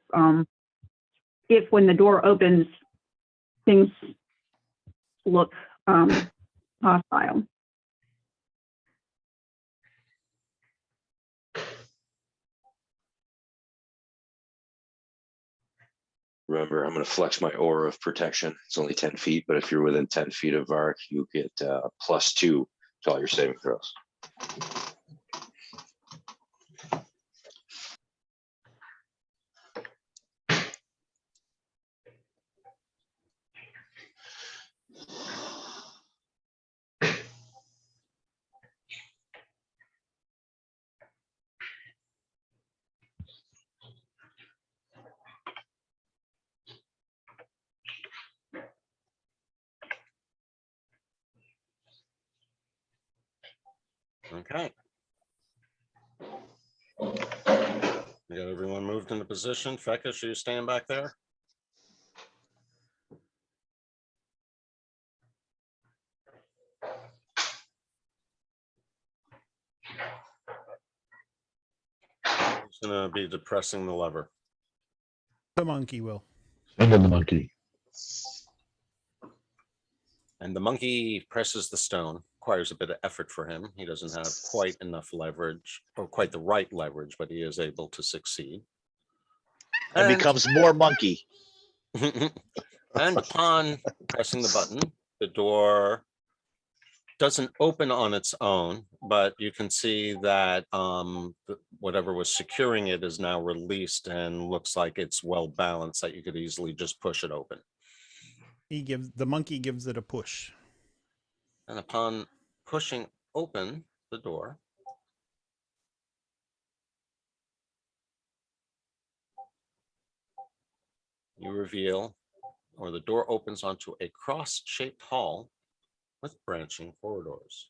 when the door opens, things look hostile. Remember, I'm going to flex my aura of protection. It's only 10 feet, but if you're within 10 feet of Vark, you get +2 to all your saving throws. Okay. You got everyone moved into position. Fekish, you stand back there? Who's gonna be depressing the lever? The monkey will. Send in the monkey. And the monkey presses the stone. Requires a bit of effort for him. He doesn't have quite enough leverage or quite the right leverage, but he is able to succeed. And becomes more monkey. And upon pressing the button, the door doesn't open on its own, but you can see that whatever was securing it is now released and looks like it's well balanced, that you could easily just push it open. The monkey gives it a push. And upon pushing open the door, you reveal, or the door opens onto a cross-shaped hall with branching corridors.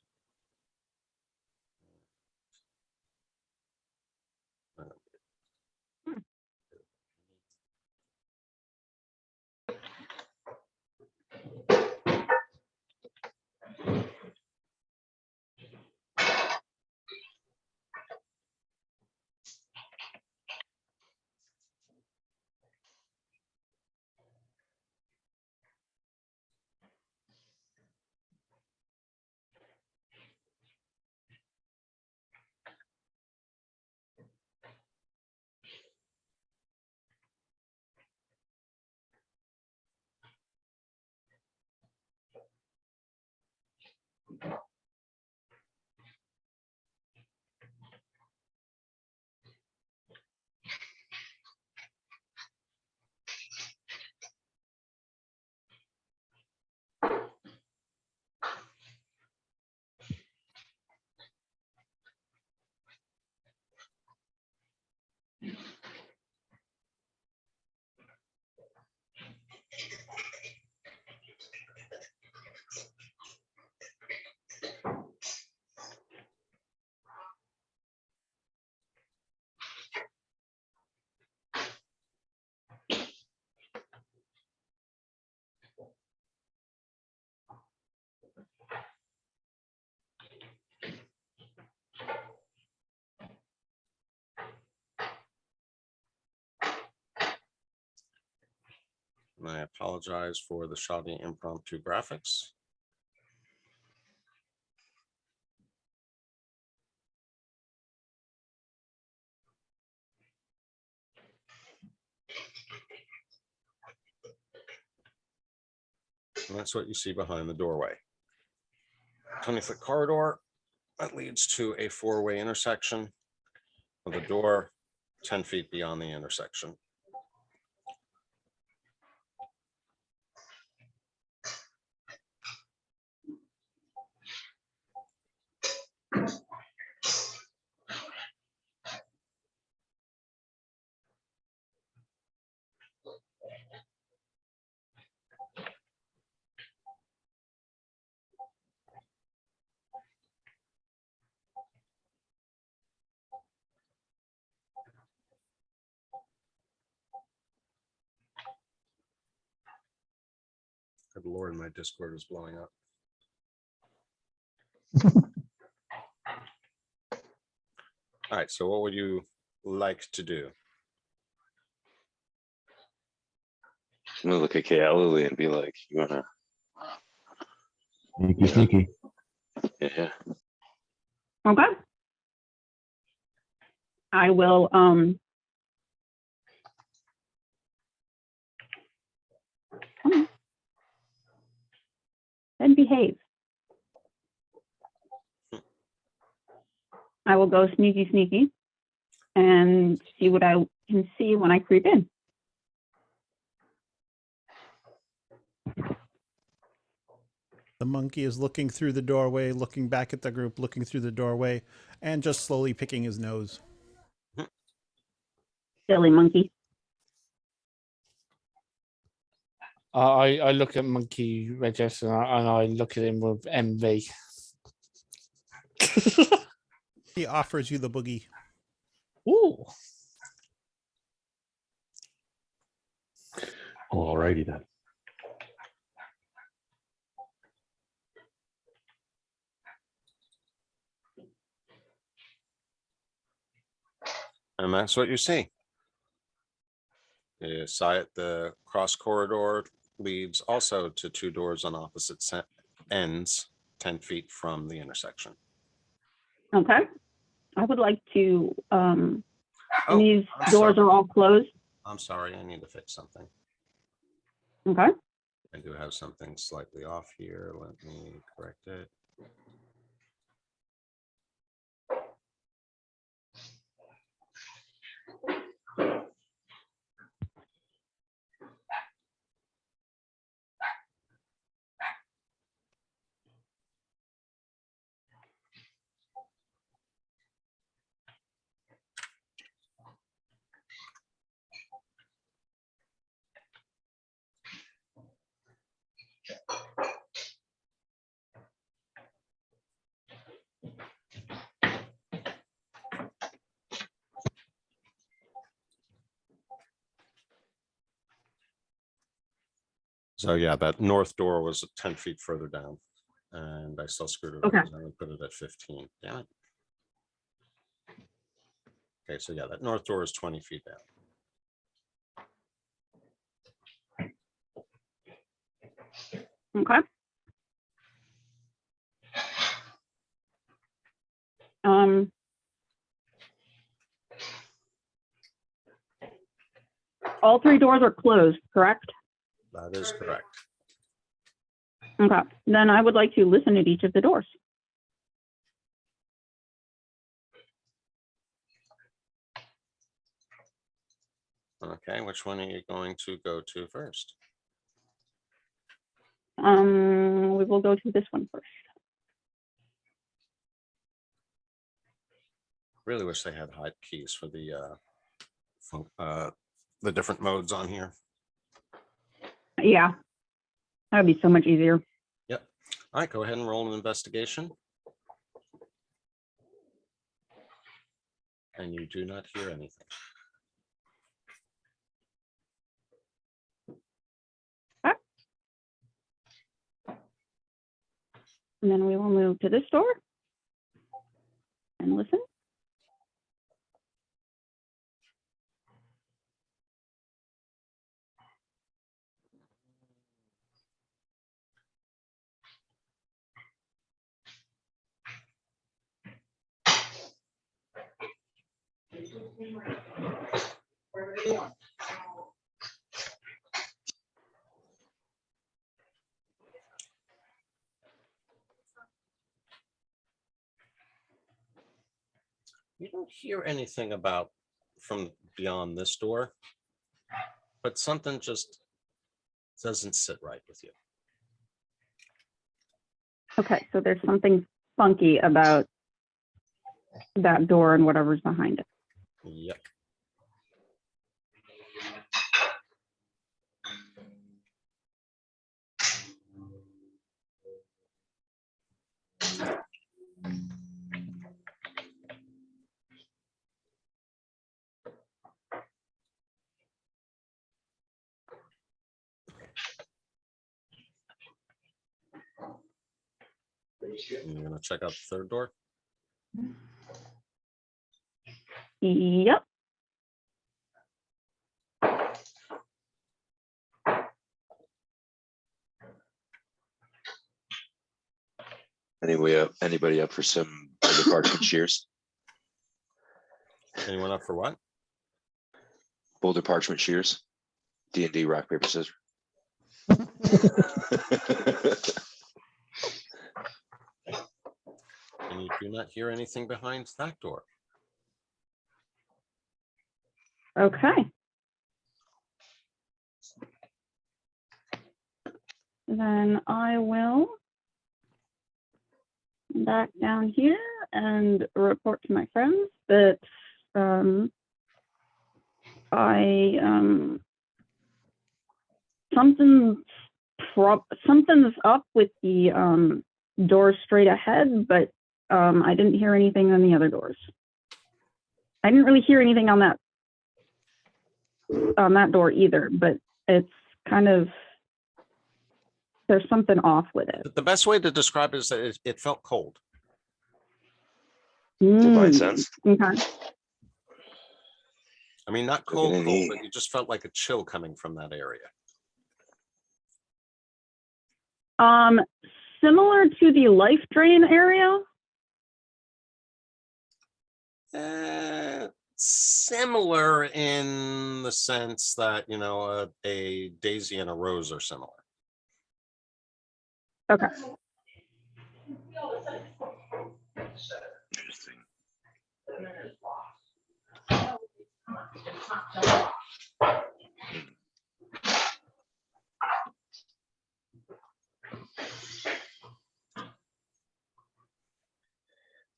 And I apologize for the shoddy impromptu graphics. And that's what you see behind the doorway. 20-foot corridor that leads to a 4-way intersection with a door 10 feet beyond the intersection. Good Lord, my Discord is blowing up. All right, so what would you like to do? I'm gonna look at Lily and be like, "You wanna?" Sneaky, sneaky. Yeah. Okay. I will, come on. Then behave. I will go sneaky, sneaky and see what I can see when I creep in. The monkey is looking through the doorway, looking back at the group, looking through the doorway, and just slowly picking his nose. Silly monkey. I look at Monkey Regis and I look at him with envy. He offers you the boogie. Ooh. Alrighty then. And that's what you see. The cross corridor leads also to 2 doors on opposite ends, 10 feet from the intersection. Okay. I would like to, Oh, these I'm doors sorry. are all closed. I'm sorry, I need to fix something. Okay. I do have something slightly off here. Let me correct it. So yeah, that north door was 10 feet further down, and I still screwed it up. Okay. because I only put it at 15. Damn it. Okay, so yeah, that north door is 20 feet down. Okay. All 3 doors are closed, correct? That is correct. Okay. Then I would like to listen at each of the doors. Okay, which one are you going to go to first? We will go to this one first. Really wish they had hide keys for the different modes on here. Yeah. That would be so much easier. Yep. All right, go ahead and roll an investigation. And you do not hear anything. And then we will move to this door and listen. You don't hear anything about from beyond this door, but something just doesn't sit right with you. Okay, so there's something funky about that door and whatever's behind it. Yep. You're gonna check out the third door. Yep. Anybody up for some Boulder Parchment shears? Anyone up for what? Boulder Parchment shears. D&D rock, paper, scissors. And you do not hear anything behind that door. Okay. Then I will back down here and report to my friends that something's up with the door straight ahead, but I didn't hear anything on the other doors. I didn't really hear anything on that door either, but it's kind of, there's something off with it. The best way to describe it is that it felt cold. Divine sense. Okay. I mean, not cold, but you just felt like a chill coming from that area. Similar to the life drain area. Similar in the sense that, you know, a daisy and a rose are similar. Okay. Interesting.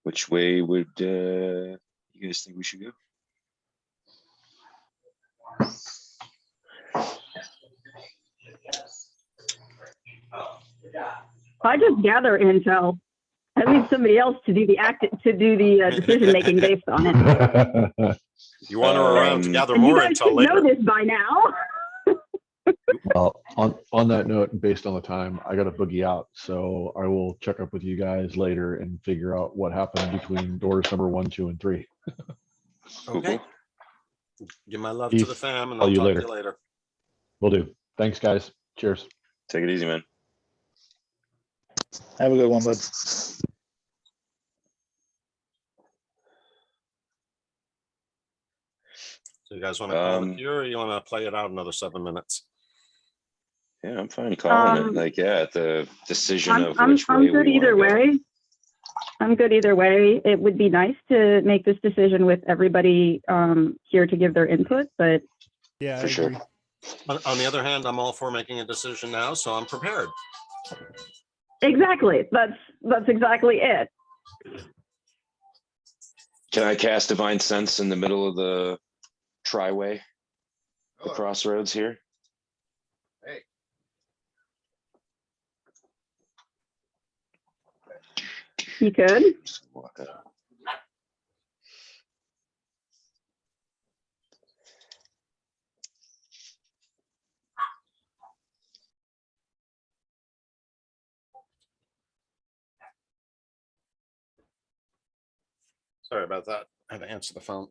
Which way would you guys think we should go? I just gather intel. I leave somebody else to do the decision making based on it. You want her around to gather And you more guys intel should know later. this by now. Well, on that note, and based on the time, I got to boogie out. So I will check up with you guys later and figure out what happened between doors number 1, 2, and 3. Okay. Give my love Keith, to the fam, and call I'll you talk later. to you later. Will do. Thanks, guys. Cheers. Take it easy, man. Have a good one, bud. So you guys want to call it here, or you want to play it out another 7 minutes? Yeah, I'm fine calling it. Like, yeah, the decision of which way I'm good we either want to go. way. I'm good either way. It would be nice to make this decision with everybody here to give their input, but Yeah, For I sure. agree. On the other hand, I'm all for making a decision now, so I'm prepared. exactly, that's exactly it. Can I cast Divine Sense in the middle of the triway, the crossroads here? You could. Just walk up. Sorry about that. I had to answer the phone.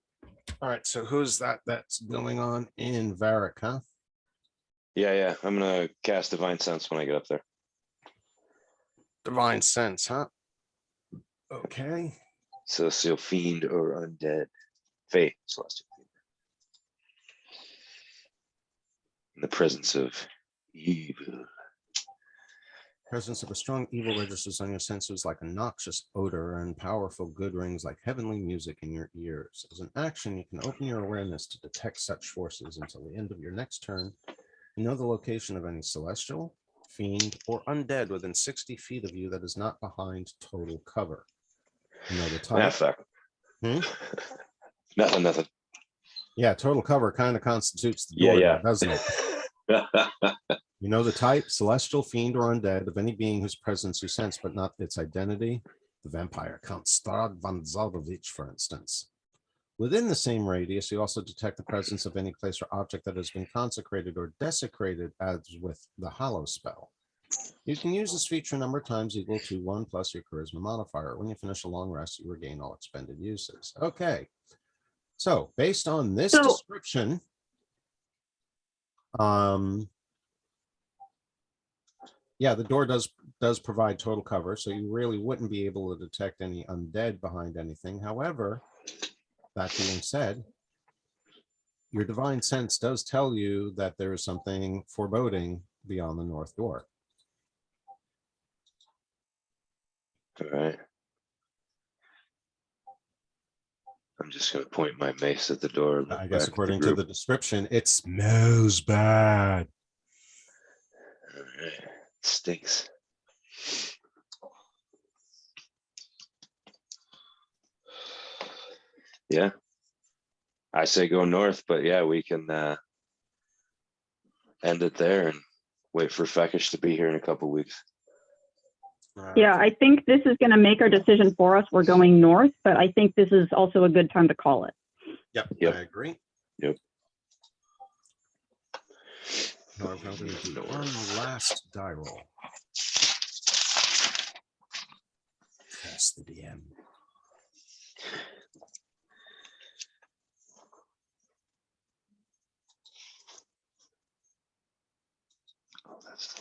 All right, so who's that? That's going on in Varick, huh? Yeah. I'm gonna cast Divine Sense when I get up there. Divine Sense, huh? Okay. Celestial Fiend or Undead. faith, celestial fever. In the presence of evil. Presence of a strong evil registers on your senses like a noxious odor, and powerful good rings like heavenly music in your ears. As an action, you can open your awareness to detect such forces until the end of your next turn. You know the location of any celestial, fiend, or undead within 60 feet of you that is not behind total cover. You know the Yeah, type. fuck. Hmm? Nothing. Yeah, total cover kind of constitutes the Yeah, door, yeah. there, doesn't it? You know the type, celestial, fiend, or undead of any being whose presence you sense, but not its identity. The vampire Count Strad von Zaldovich, for instance. Within the same radius, you also detect the presence of any place or object that has been consecrated or desecrated, as with the Hollow spell. You can use this feature a number of times equal to 1 plus your charisma modifier. When you finish a long rest, you regain all expended uses. Okay. So based on this So- description, yeah, the door does provide total cover, so you really wouldn't be able to detect any undead behind anything. However, that being said, your divine sense does tell you that there is something foreboding beyond the north door. All right. I'm just going to point my mace at the door. And I look guess back at according the to group. the description, it smells bad. All right. Stinks. Yeah. I say go north, but yeah, we can end it there and wait for Feckish to be here in a couple weeks. Yeah, I think this is going to make our decision for us. We're going north, but I think this is also a good time to call it. Yep, Yep. I agree. Yep. However, I'm going to do one last die roll. Curse the DM. Oh, that's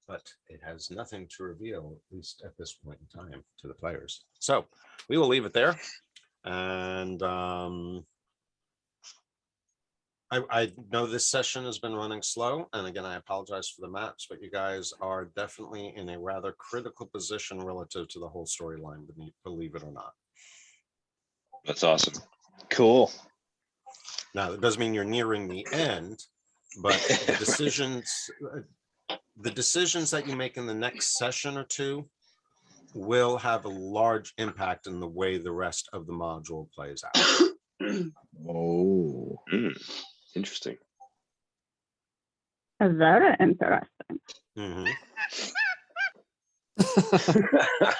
But it has nothing to reveal, at least at this point in time, to the players. So we will leave it there. And I know this session has been running slow. And again, I apologize for the maps, but you guys are definitely in a rather critical position relative to the whole storyline, believe it or not. That's awesome. Cool. Now, that doesn't mean you're nearing the end, but the decisions that you make in the next session or two will have a large impact in the way the rest of the module plays out. Oh. Interesting. Very interesting. Mhm.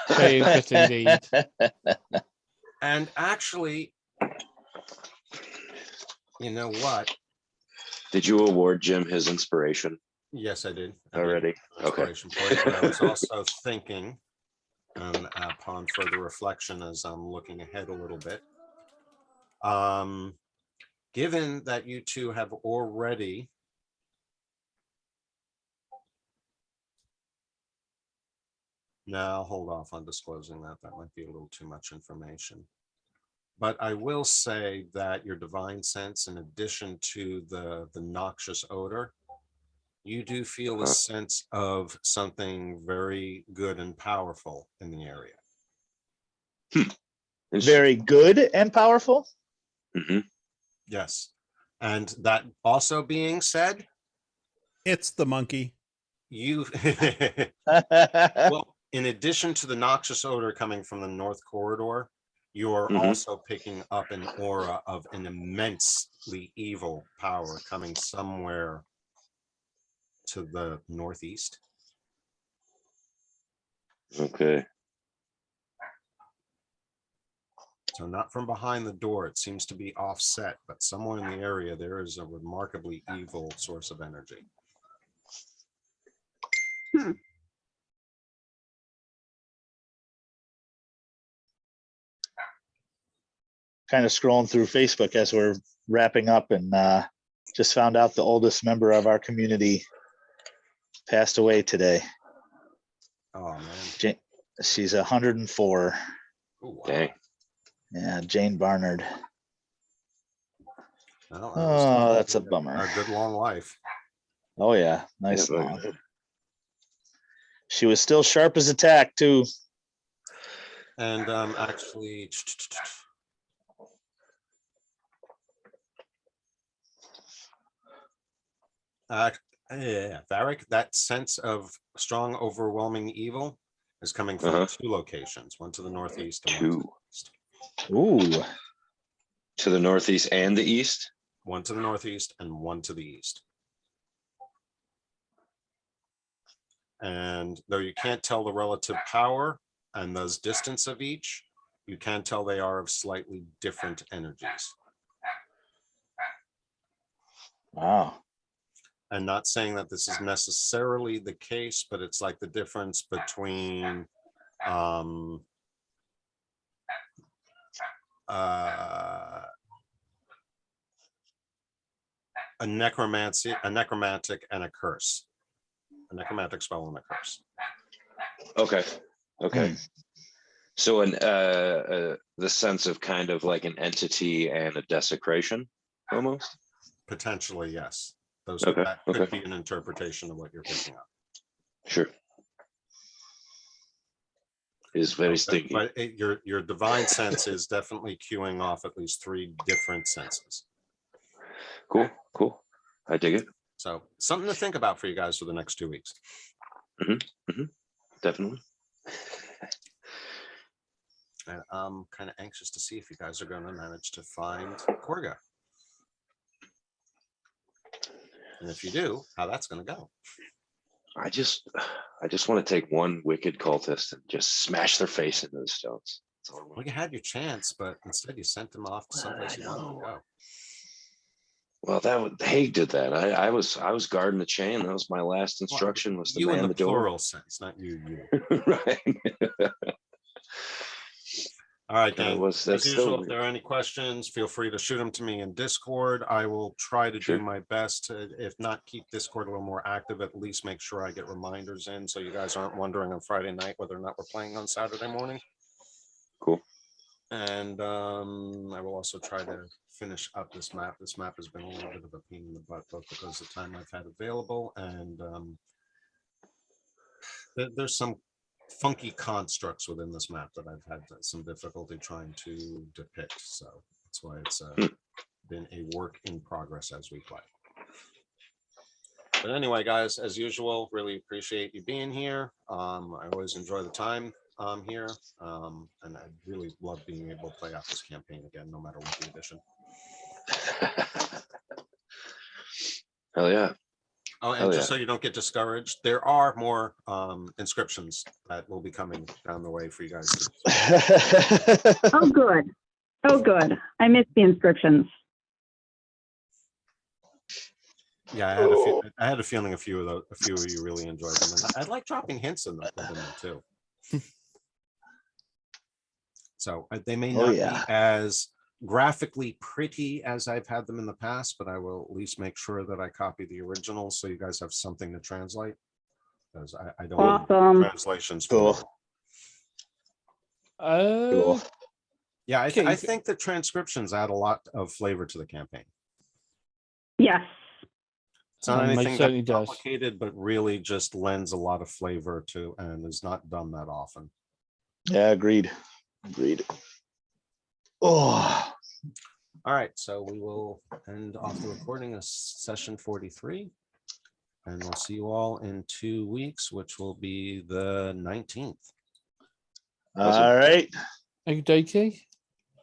Very good indeed. And actually, you know what? Did you award Jim his inspiration Yes, I did. I did. already? Okay. Inspiration point, but I was also thinking, and upon further reflection, as I'm looking ahead a little bit, given that you two have already now hold off on disclosing that. That might be a little too much information. But I will say that your divine sense, in addition to the noxious odor, you do feel a sense of something very good and powerful in the area. Very good and powerful. Mm-hmm. Yes. And that also being said, It's the monkey. you well, in addition to the noxious odor coming from the north corridor, you're Mhm. also picking up an aura of an immensely evil power coming somewhere to the northeast. Okay. So not from behind the door, it seems to be offset, but somewhere in the area there is a remarkably evil source of energy. Kind of scrolling through Facebook as we're wrapping up, and just found out the oldest member of our community passed away today. Oh man. She's 104. Oh, wow. Dang. Yeah, Jane Barnard. Well, Oh, that's a bummer. A good long life. Oh yeah, nice Yeah, long. She was still sharp as a tack too. And actually, yeah, Varric, that sense of strong, overwhelming evil is coming from two locations, one to the northeast and one to the east. Ooh. To the northeast and the east. One to the northeast and one to the east. And though you can't tell the relative power and those distance of each, you can tell they are of slightly different energies. Wow. And not saying that this is necessarily the case, but it's like the difference between a necromantic and a curse. A necromantic spell and a curse. Okay. Okay. So the sense of kind of like an entity and a desecration almost? Potentially, yes. Those Okay, that could okay. be an interpretation of what you're picking up. Sure. Is very stinky. But your divine sense is definitely queuing off at least 3 different senses. Cool, cool. I dig it. So something to think about for you guys for the next 2 weeks. Definitely. And I'm kind of anxious to see if you guys are going to manage to find Korga. And if you do, how that's going to go. I just want to take one wicked cultist and just smash their face into the stones. That's all I want. Well, you had your chance, but instead you sent them off to someplace you wanted to go. Well, Haig did that. I was guarding the chain. That was my last instruction. Was to you man in the door. plural sense, not you. Right. All right, Dan. That's As usual, still if there are any questions, feel free to shoot them to me in Discord. I will try to Sure. do my best to, if not keep Discord a little more active, at least make sure I get reminders in so you guys aren't wondering on Friday night whether or not we're playing on Saturday morning. cool. And I will also try to finish up this map. This map has been a little bit of a pain in the butt, both because of the time I've had available and there's some funky constructs within this map that I've had some difficulty trying to depict. So that's why it's been a work in progress as we play. But anyway, guys, as usual, really appreciate you being here. I always enjoy the time here. And I really love being able to play out this campaign again, no matter what the edition. Hell yeah. Oh, and just so you don't get discouraged, there are more inscriptions that will be coming down the way for you guys. Oh, good. Oh, good. I missed the inscriptions. Yeah, I had a feeling a few of you really enjoyed them, and I like dropping hints in them too. So they may not be as graphically pretty as I've had them in the past, but I will at least make sure that I copy the originals so you guys have something to translate. Because I don't want translations. Cool. Cool. Yeah, I think the transcriptions add a lot of flavor to the campaign. Yes. It's not anything that's complicated, but really just lends a lot of flavor to, and is not done that often. Yeah, agreed. Oh. All right, so we will end off the recording of session 43, and we'll see you all in 2 weeks, which will be the 19th. All right. Okie dokie.